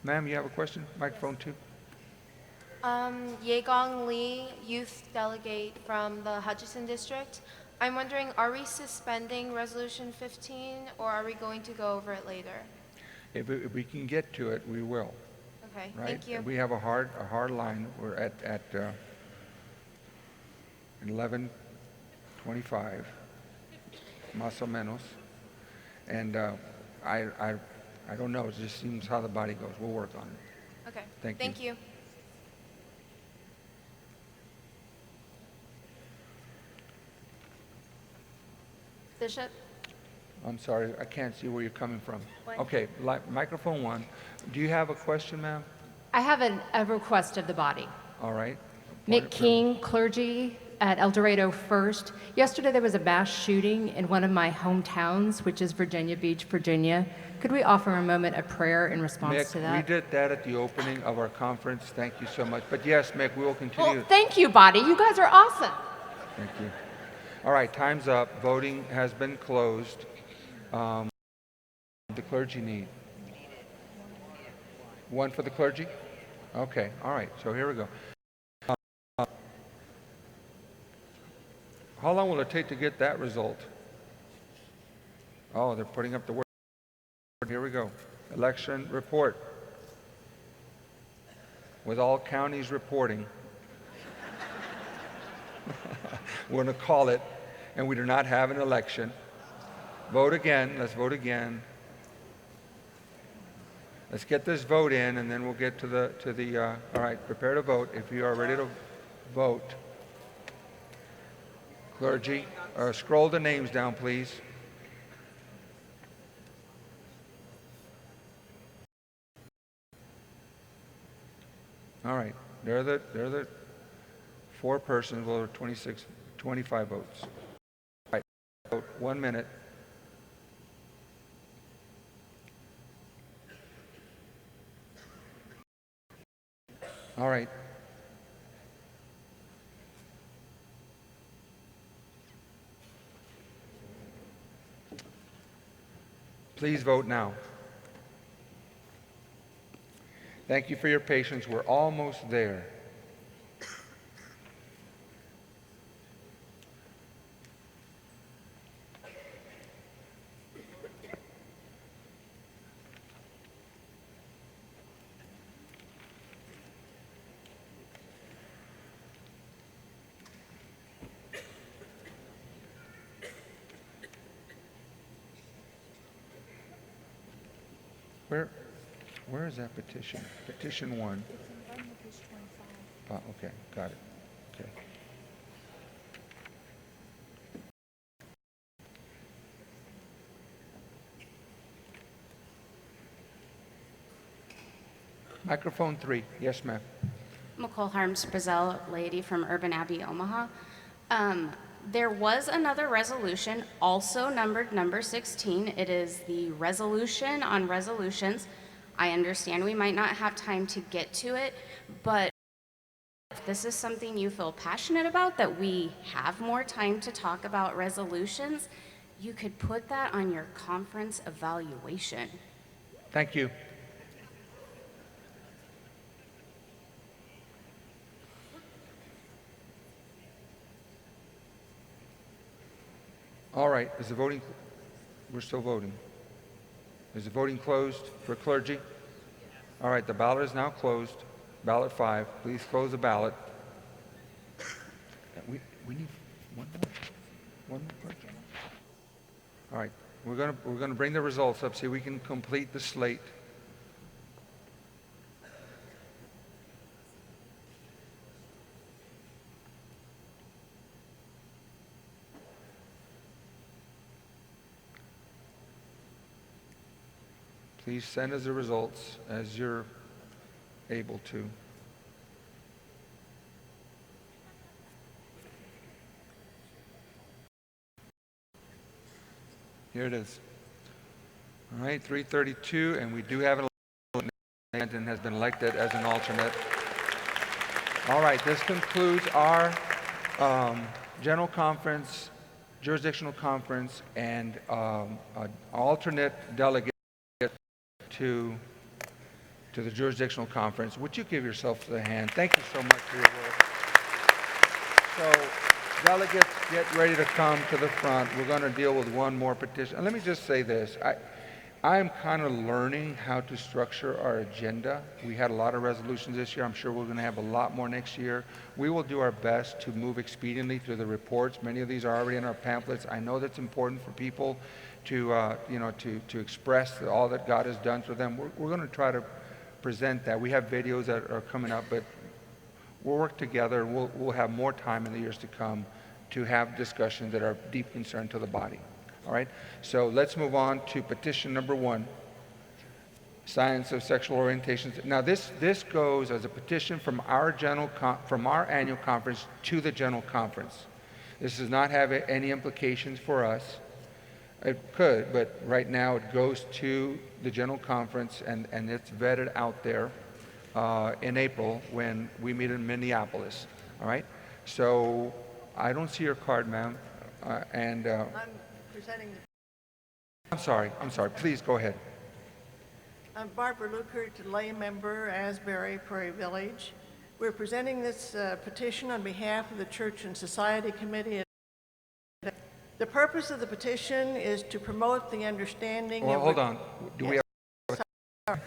Ma'am, you have a question? Microphone 2. Yegong Lee, youth delegate from the Hutchinson District. I'm wondering, are we suspending Resolution 15, or are we going to go over it later? If we can get to it, we will. Okay, Right? thank you. We have a hard line. We're at 11:25, más o menos. And I don't know. It just seems how the body goes. We'll work on it. Okay, Thank you. you. Bishop? I'm sorry. I can't see where you're coming from. One. Okay, microphone 1. Do you have a question, ma'am? I have a request of the body. All right. Nick King, clergy at El Dorado First. Yesterday there was a mass shooting in one of my hometowns, which is Virginia Beach, Virginia. Could we offer a moment of prayer in response Mick, to that? we did that at the opening of our conference. Thank you so much. But yes, Mick, we will continue. Well, thank you, body. You guys are awesome. Thank you. All right, time's up. Voting has been closed. The clergy need. One for the clergy? Okay, all right, so here we go. How long will it take to get that result? Oh, they're putting up the word. Here we go. Election report. With all counties reporting. We're going to call it, and we do not have an election. Vote again. Let's vote again. Let's get this vote in, and then we'll get to the. All right, prepare to vote. If you are ready to vote, clergy, scroll the names down, please. All right, they're the 4 persons. Well, 25 votes. All right, vote 1 minute. All right. Please vote now. Thank you for your patience. We're almost there. Where is that petition? Petition 1. Oh, okay, got it. Okay. Microphone 3. Yes, ma'am. McCall Harms Brazil, lady from Urban Abbey, Omaha. There was another resolution, also numbered number 16. It is the resolution on resolutions. I understand we might not have time to get to it, but if this is something you feel passionate about, that we have more time to talk about resolutions, you could put that on your conference evaluation. Thank you. All right, is the voting, we're still voting. Is the voting closed for clergy? All right, the ballot is now closed. Ballot 5, please close the ballot. We need one more clergy. All right, we're gonna bring the results up so we can complete the slate. Please send us the results as you're able to. Here it is. All right, 332, and we do have an alternate and has been elected as an alternate. All right, this concludes our General conference, jurisdictional conference, and an alternate delegate to the jurisdictional conference. Would you give yourself a hand? Thank you so much for your work. So, delegates, get ready to come to the front. We're going to deal with one more petition. And let me just say this. I'm kind of learning how to structure our agenda. We had a lot of resolutions this year. I'm sure we're going to have a lot more next year. We will do our best to move expediently through the reports. Many of these are already in our pamphlets. I know that's important for people to, to express all that God has done for them. We're going to try to present that. We have videos that are coming up, but we'll work together. We'll have more time in the years to come to have discussions that are of deep concern to the body. All right, so let's move on to petition number 1, science of sexual orientation. Now this goes as a petition from our annual conference to the general conference. This does not have any implications for us. It could, but right now it goes to the general conference, and it's vetted out there in April when we meet in Minneapolis. All right, so I don't see your card, ma'am, and. I'm sorry. Please go ahead. I'm Barbara Lukert, lay member, Asbury Prairie Village. We're presenting this petition on behalf of the Church and Society Committee. The purpose of the petition is to promote the understanding Well, of... hold on. Do we Yes. have...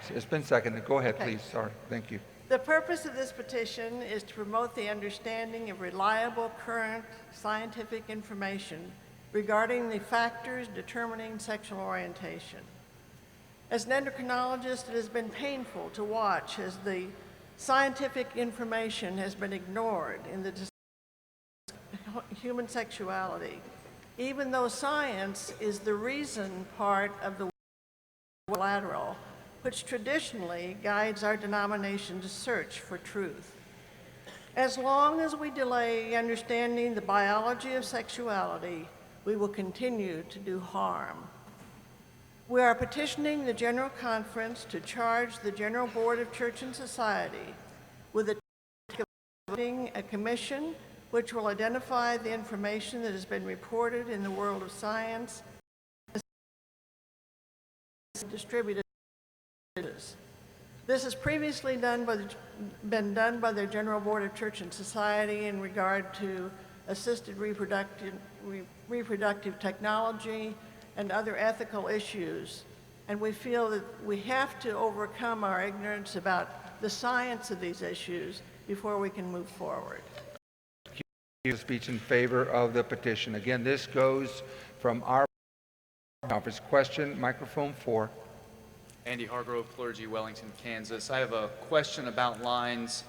It's been seconded. Go ahead, please. Sorry. Thank you. The purpose of this petition is to promote the understanding of reliable, current scientific information regarding the factors determining sexual orientation. As an endocrinologist, it has been painful to watch as the scientific information has been ignored in the discussion of human sexuality, even though science is the reason part of the lateral, which traditionally guides our denomination's search for truth. As long as we delay understanding the biology of sexuality, we will continue to do harm. We are petitioning the General Conference to charge the General Board of Church and Society with a commission which will identify the information that has been reported in the world of science and distributed. This has previously been done by the General Board of Church and Society in regard to assisted reproductive technology and other ethical issues. And we feel that we have to overcome our ignorance about the science of these issues before we can move forward. Speech in favor of the petition. Again, this goes from our conference. Question, microphone 4. Andy Hargrove, clergy, Wellington, Kansas. I have a question about lines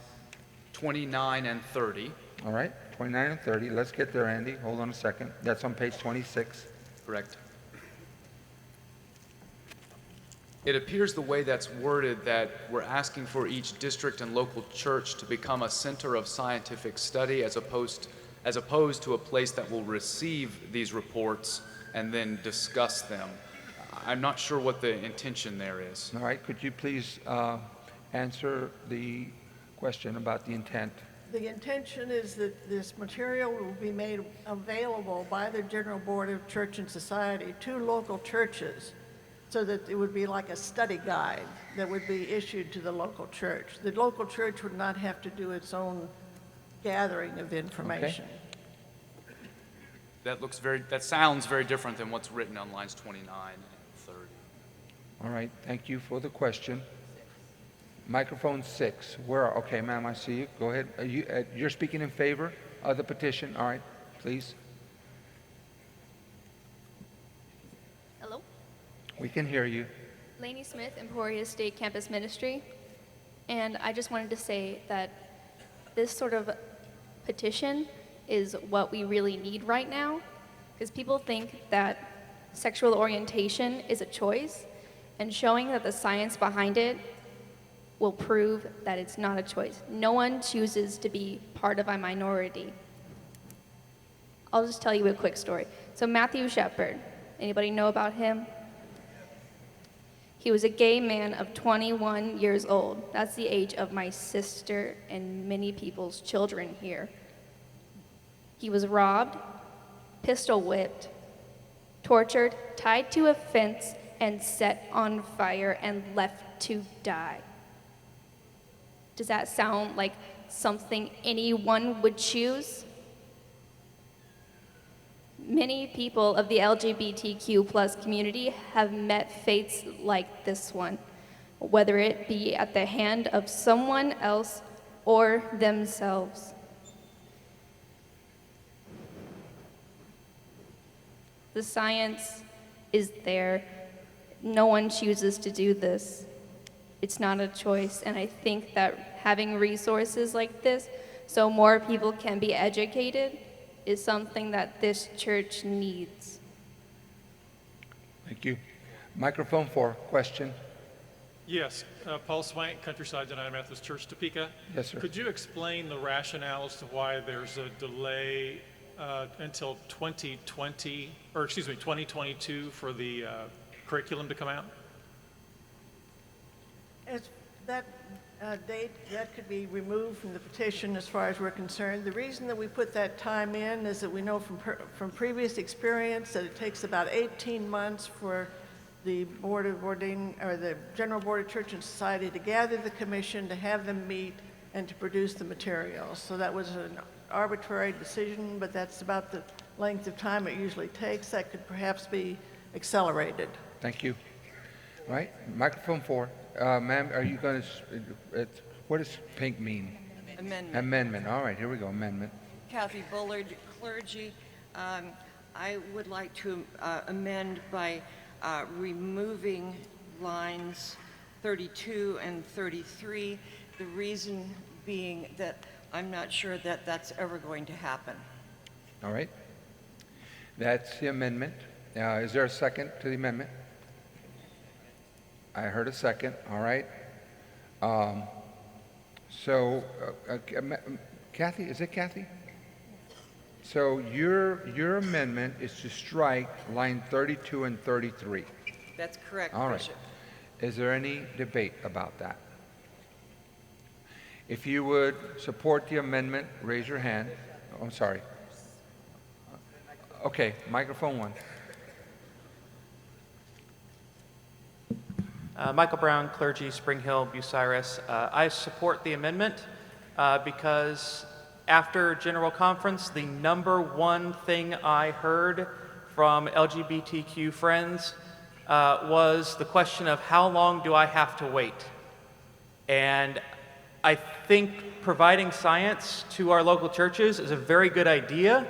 29 and 30. All right, 29 and 30. Let's get there, Andy. Hold on a second. That's on page 26. Correct. It appears the way that's worded that we're asking for each district and local church to become a center of scientific study as opposed to a place that will receive these reports and then discuss them. I'm not sure what the intention there is. All right, could you please answer the question about the intent? The intention is that this material will be made available by the General Board of Church and Society to local churches so that it would be like a study guide that would be issued to the local church. The local church would not have to do its own gathering of information. Okay. That sounds very different than what's written on lines 29 and 30. All right, thank you for the question. Microphone 6. Okay, ma'am, I see you. Go ahead. You're speaking in favor of the petition. All right, please. Hello? We can hear you. Lainey Smith, Emporia State Campus Ministry. And I just wanted to say that this sort of petition is what we really need right now, because people think that sexual orientation is a choice, and showing that the science behind it will prove that it's not a choice. No one chooses to be part of a minority. I'll just tell you a quick story. So Matthew Shepard, anybody know about him? He was a gay man of 21 years old. That's the age of my sister and many people's children here. He was robbed, pistol whipped, tortured, tied to a fence, and set on fire and left to die. Does that sound like something anyone would choose? Many people of the LGBTQ plus community have met fates like this one, whether it be at the hand of someone else or themselves. The science is there. No one chooses to do this. It's not a choice, and I think that having resources like this so more people can be educated is something that this church needs. Thank you. Microphone 4, question. Yes, Paul Swank, Countryside United Methodist Church, Topeka. Yes, sir. Could you explain the rationale as to why there's a delay until 2022 for the curriculum to come out? As that date, that could be removed from the petition as far as we're concerned. The reason that we put that time in is that we know from previous experience that it takes about 18 months for the Board of Ordaining, or the General Board of Church and Society to gather the commission, to have them meet, and to produce the materials. So that was an arbitrary decision, but that's about the length of time it usually takes. That could perhaps be accelerated. Thank you. All right, microphone 4. Ma'am, are you going to, what does pink mean? Amendment. Amendment. All right, here we go, amendment. Kathy Bullard, clergy. I would like to amend by removing lines 32 and 33, the reason being that I'm not sure that that's ever going to happen. All right. That's the amendment. Is there a second to the amendment? I heard a second. All right. Kathy, is it Kathy? So your amendment is to strike line 32 and 33. That's correct, All right. Bishop. Is there any debate about that? If you would support the amendment, raise your hand. Oh, I'm sorry. Okay, microphone 1. Michael Brown, clergy, Spring Hill, Bucyrus. I support the amendment because after General Conference, the #1 thing I heard from LGBTQ friends was the question of how long do I have to wait? And I think providing science to our local churches is a very good idea,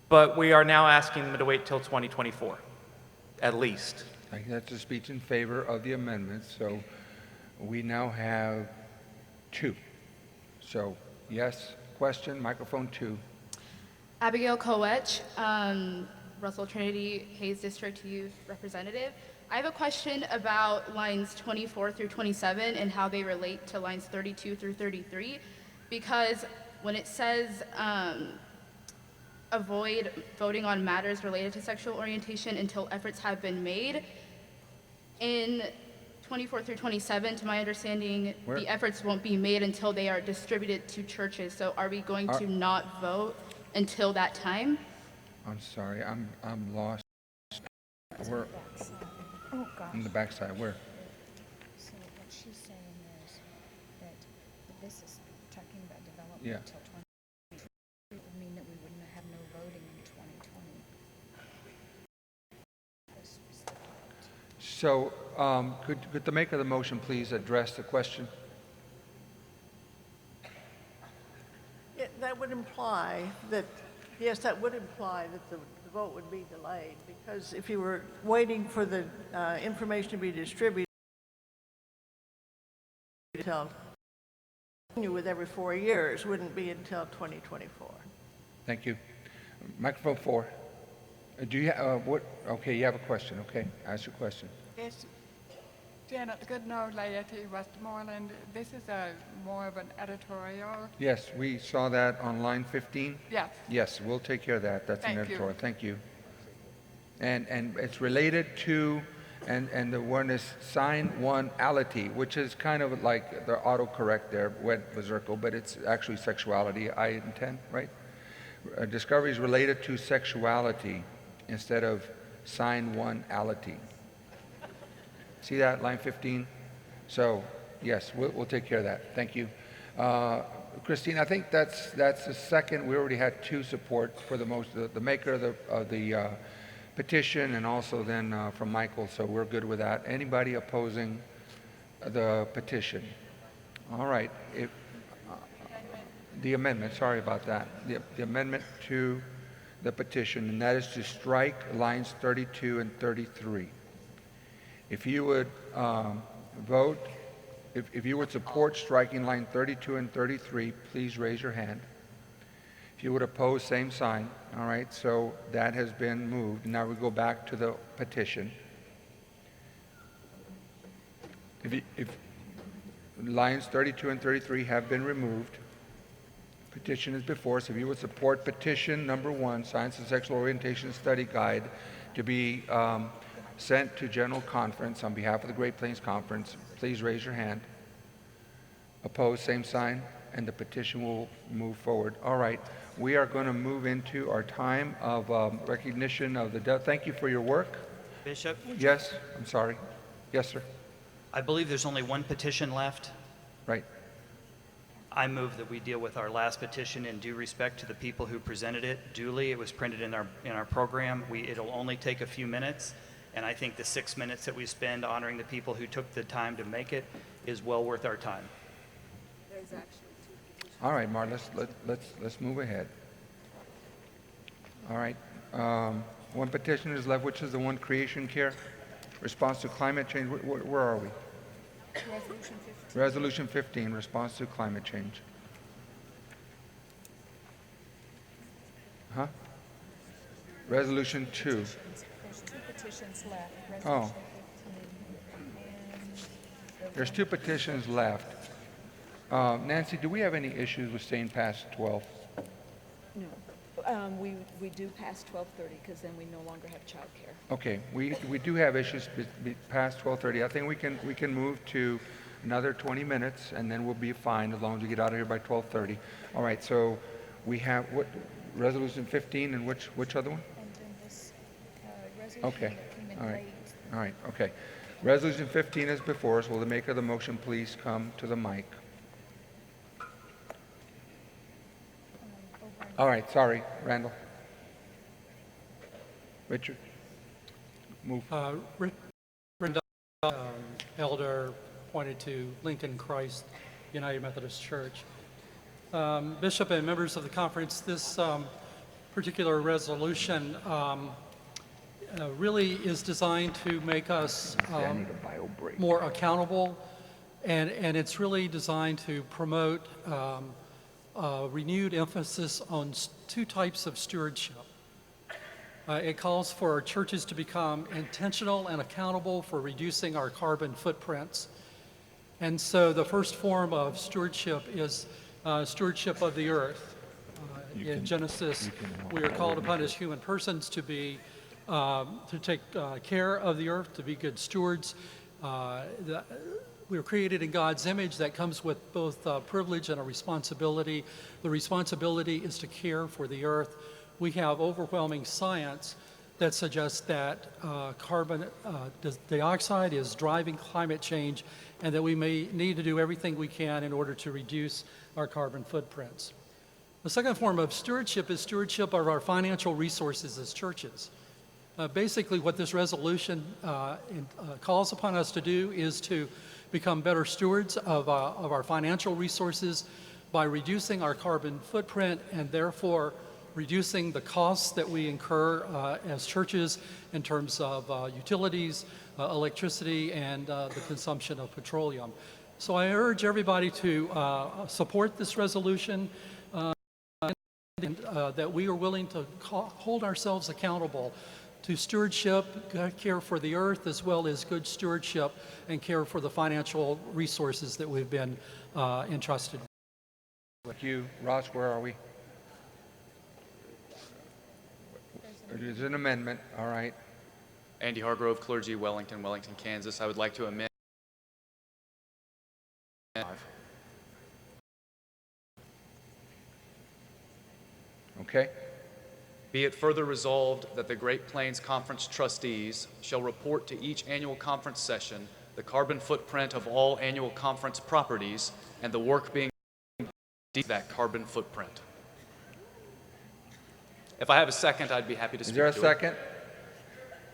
but we are now asking them to wait till 2024, at least. I think that's a speech in favor of the amendment, so we now have 2. So, yes, question, microphone 2. Abigail Kowetch, Russell Trinity Hayes District Youth Representative. I have a question about lines 24 through 27 and how they relate to lines 32 through 33, because when it says avoid voting on matters related to sexual orientation until efforts have been made, in 24 through 27, to my understanding, the efforts won't be made until they are distributed to churches. So are we going to not vote until that time? I'm sorry, I'm lost. Where? On the backside, where? So what she's saying is that this is talking about development Yeah. until 2020. It would mean that we wouldn't have no voting in 2020. So, could the maker of the motion please address the question? That would imply that, yes, that would imply that the vote would be delayed, because if you were waiting for the information to be distributed until with every 4 years, wouldn't be until 2024. Thank you. Microphone 4. Do you what? Okay, you have a question. Okay, ask your question. Yes, Janet Goodnow, Laity, Westmoreland. This is more of an editorial. Yes, we saw that on line 15. Yes. Yes, we'll take care of that. That's an Thank you. editorial. Thank you. And it's related to And the one is sign one ality, which is kind of like the autocorrect there, went berserkle, but it's actually sexuality, I intend, right? Discoveries related to sexuality instead of sign one ality. See that, line 15? So, yes, we'll take care of that. Thank you. Christine, I think that's the second. We already had two support for the maker of the petition, and also then from Michael, so we're good with that. Anybody opposing the petition? All right. The amendment, sorry about that. The amendment to the petition, and that is to strike lines 32 and 33. If you would vote, if you would support striking line 32 and 33, please raise your hand. If you would oppose, same sign. All right, so that has been moved. Now we go back to the petition. If lines 32 and 33 have been removed, petition is before us. If you would support petition number 1, Science and Sexual Orientation Study Guide, to be sent to General Conference on behalf of the Great Plains Conference, please raise your hand. Opposed, same sign, and the petition will move forward. All right, we are going to move into our time of recognition of the dead. Thank you for your work. Bishop? Yes, I'm sorry. Yes, sir. I believe there's only one petition left. Right. I move that we deal with our last petition in due respect to the people who presented it duly. It was printed in our program. It'll only take a few minutes, and I think the 6 minutes that we spend honoring the people who took the time to make it is well worth our time. There's actually two petitions. All right, Mark, let's move ahead. All right, one petition is left, which is the one, creation care, response to climate change. Where are we? Resolution 15. Resolution 15, response to climate change. Huh? Resolution 2. There's two petitions left. Oh. Resolution 15 There's two petitions left. Nancy, do we have any issues with staying past 12? No. We do past 12:30 because then we no longer have childcare. Okay, we do have issues past 12:30. I think we can move to another 20 minutes, and then we'll be fine as long as we get out of here by 12:30. All right, so we have what, resolution 15, and which other one? And then this resolution Okay, that came in all right, late. all right, okay. Resolution 15 is before us. Will the maker of the motion please come to the mic? All right, sorry, Randall. Richard, move. Brenda, elder appointed to Lincoln Christ United Methodist Church. Bishop and members of the conference, this particular resolution really is designed to make us more accountable, and it's really designed to promote a renewed emphasis on two types of stewardship. It calls for our churches to become intentional and accountable for reducing our carbon footprints. And so the first form of stewardship is stewardship of the earth. In Genesis, we are called upon as human persons to be, to take care of the earth, to be good stewards. We were created in God's image. That comes with both privilege and a responsibility. The responsibility is to care for the earth. We have overwhelming science that suggests that carbon dioxide is driving climate change, and that we may need to do everything we can in order to reduce our carbon footprints. The second form of stewardship is stewardship of our financial resources as churches. Basically, what this resolution calls upon us to do is to become better stewards of our financial resources by reducing our carbon footprint, and therefore reducing the costs that we incur as churches in terms of utilities, electricity, and the consumption of petroleum. So I urge everybody to support this resolution, and that we are willing to hold ourselves accountable to stewardship, care for the earth, as well as good stewardship and care for the financial resources that we've been entrusted with. Thank you. Ross, where are we? There's an amendment, all right. Andy Hargrove, clergy, Wellington, Kansas. I would like to amend. Okay? Be it further resolved that the Great Plains Conference trustees shall report to each annual conference session the carbon footprint of all annual conference properties and the work being done to that carbon footprint. If I have a second, I'd be happy to speak to it. Is there a second?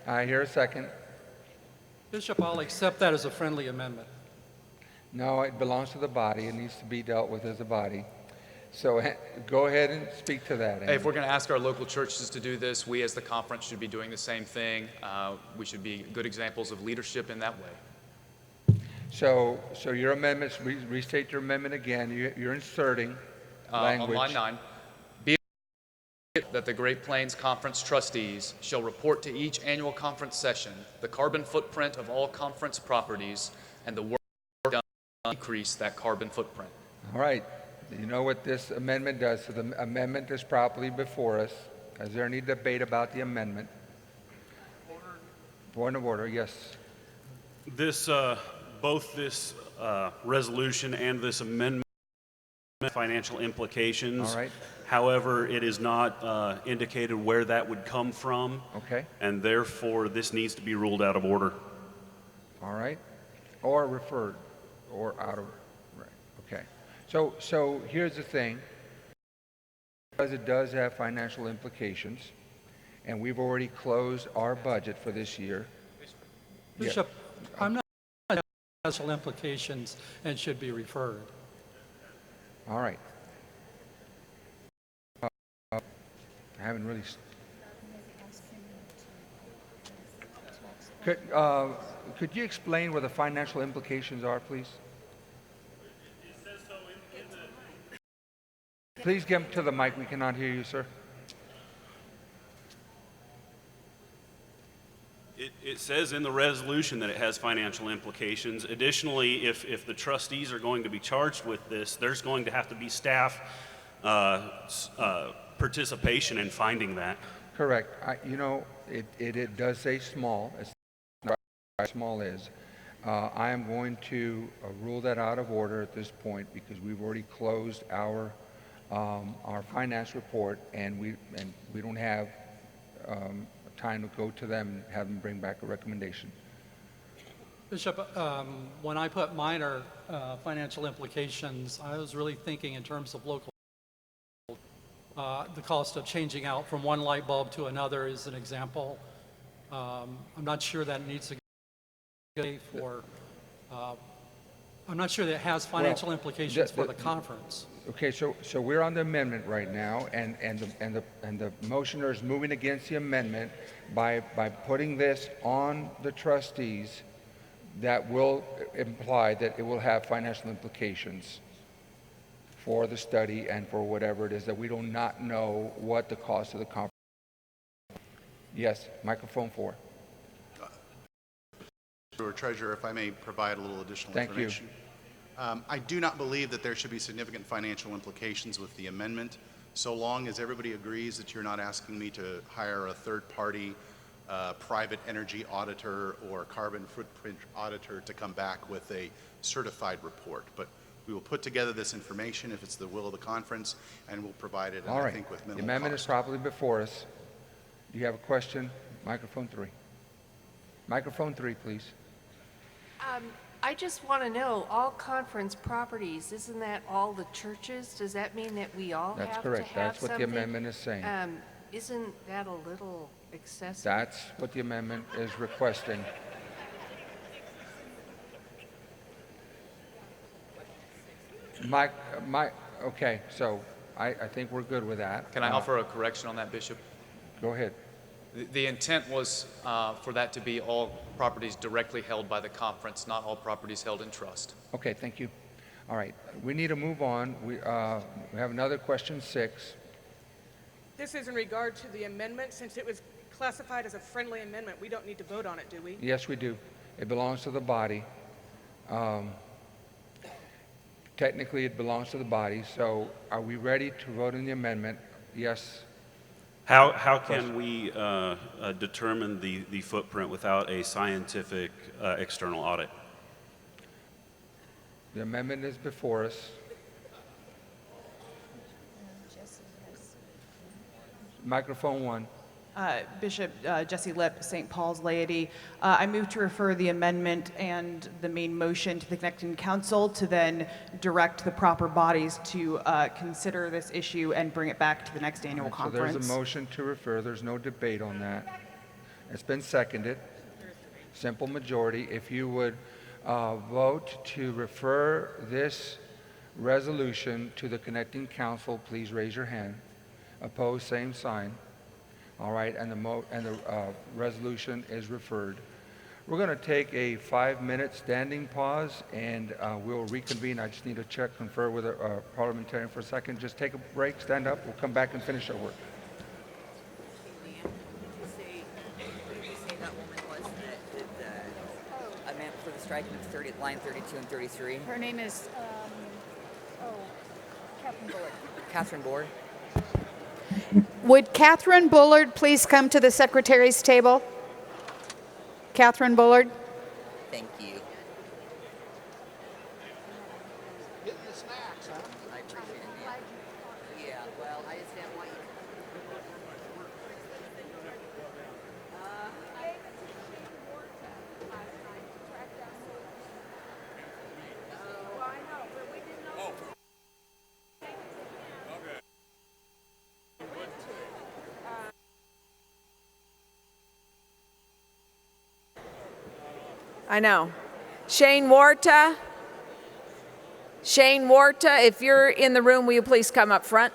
I hear a second. Bishop, I'll accept that as a friendly amendment. No, it belongs to the body. It needs to be dealt with as a body. So go ahead and speak to that. Hey, if we're going to ask our local churches to do this, we as the conference should be doing the same thing. We should be good examples of leadership in that way. So your amendments, restate your amendment again. You're inserting language. On line 9, be it that the Great Plains Conference trustees shall report to each annual conference session the carbon footprint of all conference properties and the work done to decrease that carbon footprint. All right. You know what this amendment does? So the amendment is properly before us. Is there any debate about the amendment? Point of order, yes. This, both this resolution and this amendment have financial implications. All right. However, it is not indicated where that would come from. Okay. And therefore, this needs to be ruled out of order. All right. Or referred, or out of, right, okay. So here's the thing, because it does have financial implications, and we've already closed our budget for this year. Bishop, I'm not financial implications and should be referred. All right. I haven't really. Could you explain what the financial implications are, please? Please get to the mic. We cannot hear you, sir. It says in the resolution that it has financial implications. Additionally, if the trustees are going to be charged with this, there's going to have to be staff participation in finding that. Correct. You know, it does say small. It's not what small is. I am going to rule that out of order at this point because we've already closed our finance report, and we don't have time to go to them and have them bring back a recommendation. Bishop, when I put minor financial implications, I was really thinking in terms of local. The cost of changing out from one light bulb to another is an example. I'm not sure that needs to go for. I'm not sure that it has financial implications for the conference. Okay, so we're on the amendment right now, and the motioner is moving against the amendment by putting this on the trustees. That will imply that it will have financial implications for the study and for whatever it is that we do not know what the cost of the conference. Yes, microphone 4. Treasurer, if I may provide a little additional Thank information. I do not believe that there should be significant financial implications with the amendment, so long as everybody agrees that you're not asking me to hire a third-party private energy auditor or carbon footprint auditor to come back with a certified report. But we will put together this information if it's the will of the conference, and we'll provide it, All right. I think, with minimal The amendment cost. is properly before us. Do you have a question? Microphone 3. Microphone 3, please. I just want to know, all conference properties, isn't that all the churches? Does that mean that we all That's have correct. to have That's what the something? amendment is saying. Isn't that a little excessive? That's what the amendment is requesting. Okay, so I think we're good with that. Can I offer a correction on that, Bishop? Go ahead. The intent was for that to be all properties directly held by the conference, not all properties held in trust. Okay, thank you. All right, we need to move on. We have another question 6. This is in regard to the amendment. Since it was classified as a friendly amendment, we don't need to vote on it, do we? Yes, we do. It belongs to the body. Technically, it belongs to the body. So are we ready to vote on the amendment? Yes. How can we determine the footprint without a scientific external audit? The amendment is before us. Microphone one. Bishop Jesse Lipp, St. Paul's Laity. I move to refer the amendment and the main motion to the Connecting Council to then direct the proper bodies to consider this issue and bring it back to the next annual So conference. there's a motion to refer. There's no debate on that. It's been seconded. Simple majority. If you would vote to refer this resolution to the Connecting Council, please raise your hand. Opposed, same sign. All right, and the resolution is referred. We're going to take a 5-minute standing pause, and we'll reconvene. I just need to confer with a parliamentarian for a second. Just take a break, stand up. We'll come back and finish our work. For the striking of line 32 and 33. Her name is, Catherine Bullard. Catherine Bullard. Would Catherine Bullard please come to the secretary's table? Catherine Bullard. Thank you. Getting the snacks, huh? I appreciate it, man. Yeah, well, I just didn't want you. I know. Shane Warta. Shane Warta, if you're in the room, will you please come up front?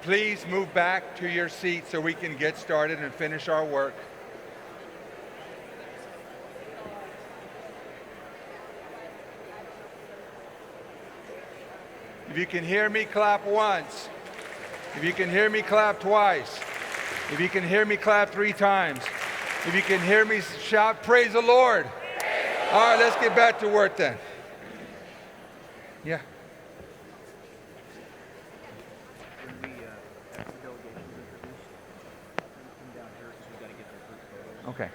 Please move back to your seat so we can get started and finish our work. If you can hear me, clap once. If you can hear me, clap twice. If you can hear me, clap 3 times. If you can hear me, shout, praise the Lord. All right, let's get back to work then. Yeah. Okay.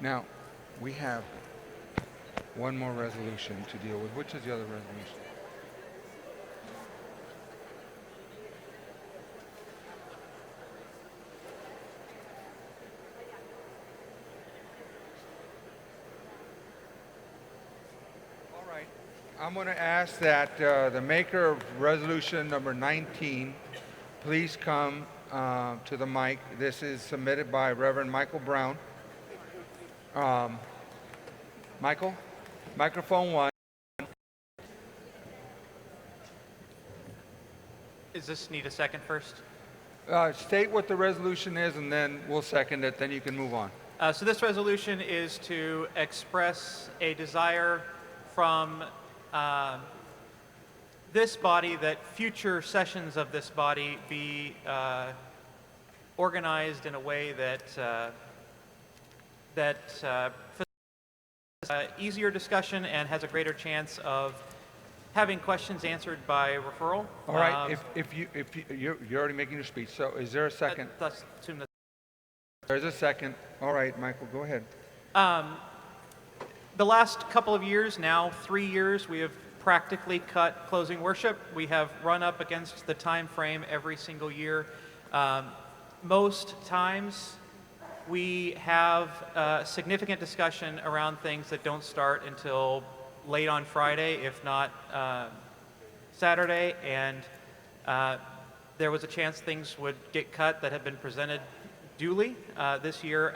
Now, we have one more resolution to deal with. Which is the other resolution? All right. I'm going to ask that the maker of resolution number 19 please come to the mic. This is submitted by Reverend Michael Brown. Michael, microphone 1. Does this need a second first? State what the resolution is, and then we'll second it. Then you can move on. So this resolution is to express a desire from this body that future sessions of this body be organized in a way that easier discussion and has a greater chance of having questions answered by referral. All right. You're already making your speech. So is there a second? Let's assume that. There's a second. All right, Michael, go ahead. The last couple of years, now 3 years, we have practically cut closing worship. We have run up against the time frame every single year. Most times, we have significant discussion around things that don't start until late on Friday, if not Saturday, and there was a chance things would get cut that had been presented duly this year.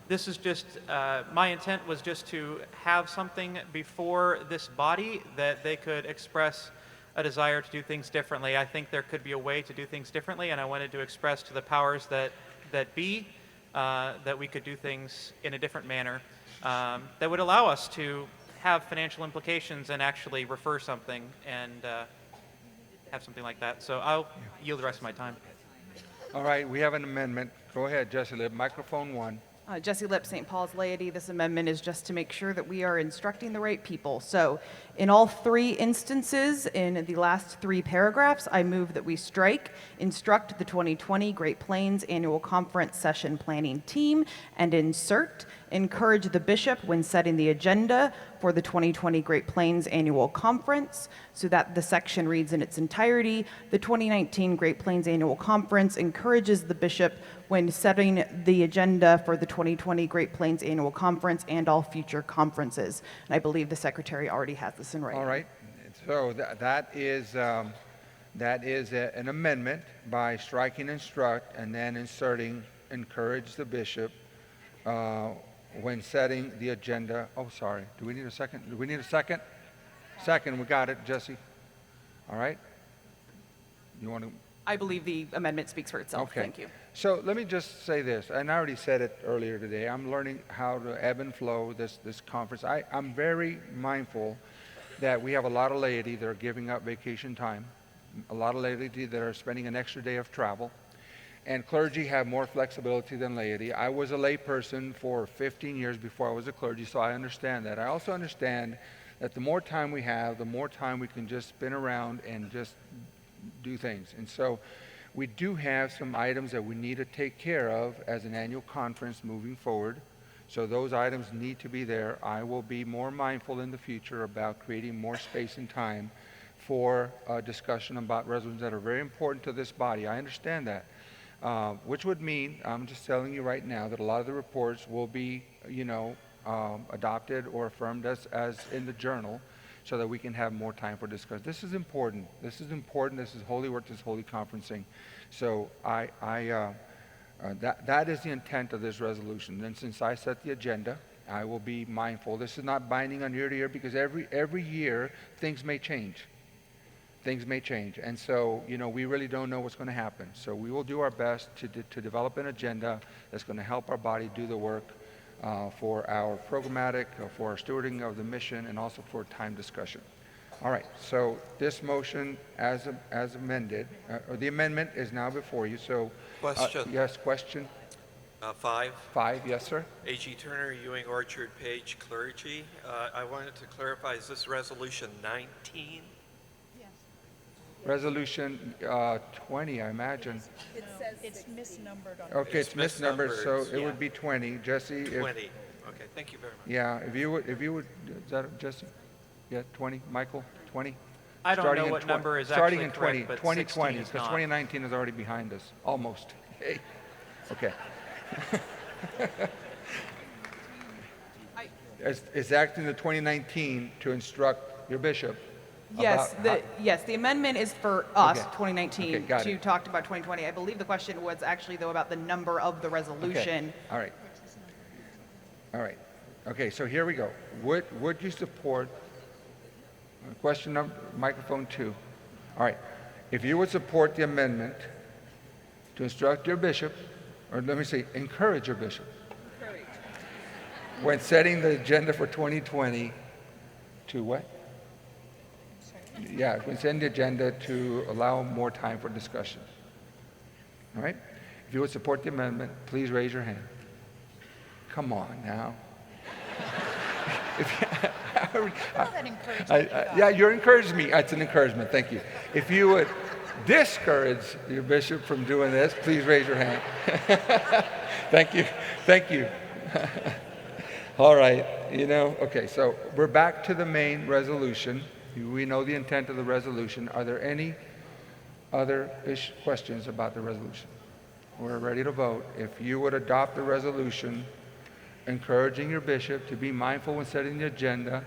This is just, my intent was just to have something before this body that they could express a desire to do things differently. I think there could be a way to do things differently, and I wanted to express to the powers that be that we could do things in a different manner that would allow us to have financial implications and actually refer something and have something like that. So I'll yield the rest of my time. All right, we have an amendment. Go ahead, Jesse Lib, microphone 1. Jesse Lip, St. Paul's Laity. This amendment is just to make sure that we are instructing the right people. So in all 3 instances, in the last 3 paragraphs, I move that we strike, instruct the 2020 Great Plains Annual Conference Session Planning Team, and insert, encourage the bishop when setting the agenda for the 2020 Great Plains Annual Conference, so that the section reads in its entirety. The 2019 Great Plains Annual Conference encourages the bishop when setting the agenda for the 2020 Great Plains Annual Conference and all future conferences. And I believe the secretary already has this in writing. All right. So that is an amendment by striking instruct and then inserting encourage the bishop when setting the agenda. Oh, sorry. Do we need a second? Do we need a second? Second. We got it, Jesse. All right. You want to? I believe the amendment speaks for itself. Okay. Thank you. So let me just say this, and I already said it earlier today. I'm learning how to ebb and flow this conference. I'm very mindful that we have a lot of laity that are giving up vacation time, a lot of laity that are spending an extra day of travel, and clergy have more flexibility than laity. I was a lay person for 15 years before I was a clergy, so I understand that. I also understand that the more time we have, the more time we can just spin around and just do things. And so we do have some items that we need to take care of as an annual conference moving forward. So those items need to be there. I will be more mindful in the future about creating more space and time for discussion about resolutions that are very important to this body. I understand that. Which would mean, I'm just telling you right now, that a lot of the reports will be, adopted or affirmed as in the journal, so that we can have more time for discussion. This is important. This is important. This is holy work. This is holy conferencing. So that is the intent of this resolution. And since I set the agenda, I will be mindful. This is not binding on year to year, because every year things may change. Things may change. And so, we really don't know what's going to happen. So we will do our best to develop an agenda that's going to help our body do the work for our programmatic, for our stewarding of the mission, and also for time discussion. All right, so this motion as amended, or the amendment is now before you. So, question. Yes, question. 5. 5, yes, sir. A.G. Turner, Ewing Orchard, Page Clergy. I wanted to clarify, is this resolution 19? Yes. Resolution 20, I imagine. It's misnumbered on. Okay, it's misnumbered, so it yeah. would be 20. Jesse, if, 20. Okay, thank you very much. yeah, if you would, is that Jesse? Yeah, 20. Michael, 20. I don't Starting know in what 20 number is starting actually in 20, correct, but 2020, 16 is because not. 2019 is already behind us, almost. Hey. Okay. It's acting the 2019 to instruct your bishop. Yes, about yes, the amendment is for us, Okay. 2019, Okay, got to it. talk about 2020. I believe the question was actually, though, about the number of the resolution. All right. All right. Okay, so here we go. Would you support, question number, microphone 2. All right. If you would support the amendment to instruct your bishop, or let me say, encourage your bishop, when setting the agenda for 2020 to what? Yeah, when setting the agenda to allow more time for discussion. All right? If you would support the amendment, please raise your hand. Come on now. Yeah, you're encouraging me. It's an encouragement. Thank you. If you would discourage your bishop from doing this, please raise your hand. Thank you. Thank you. All right. Okay, so we're back to the main resolution. We know the intent of the resolution. Are there any other questions about the resolution? We're ready to vote. If you would adopt the resolution encouraging your bishop to be mindful when setting the agenda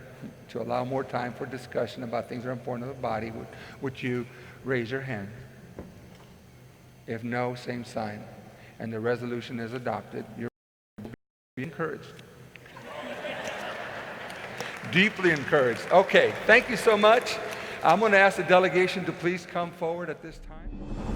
to allow more time for discussion about things that are important to the body, would you raise your hand? If no, same sign. And the resolution is adopted. You will be encouraged. Deeply encouraged. Okay, thank you so much. I'm going to ask the delegation to please come forward at this time.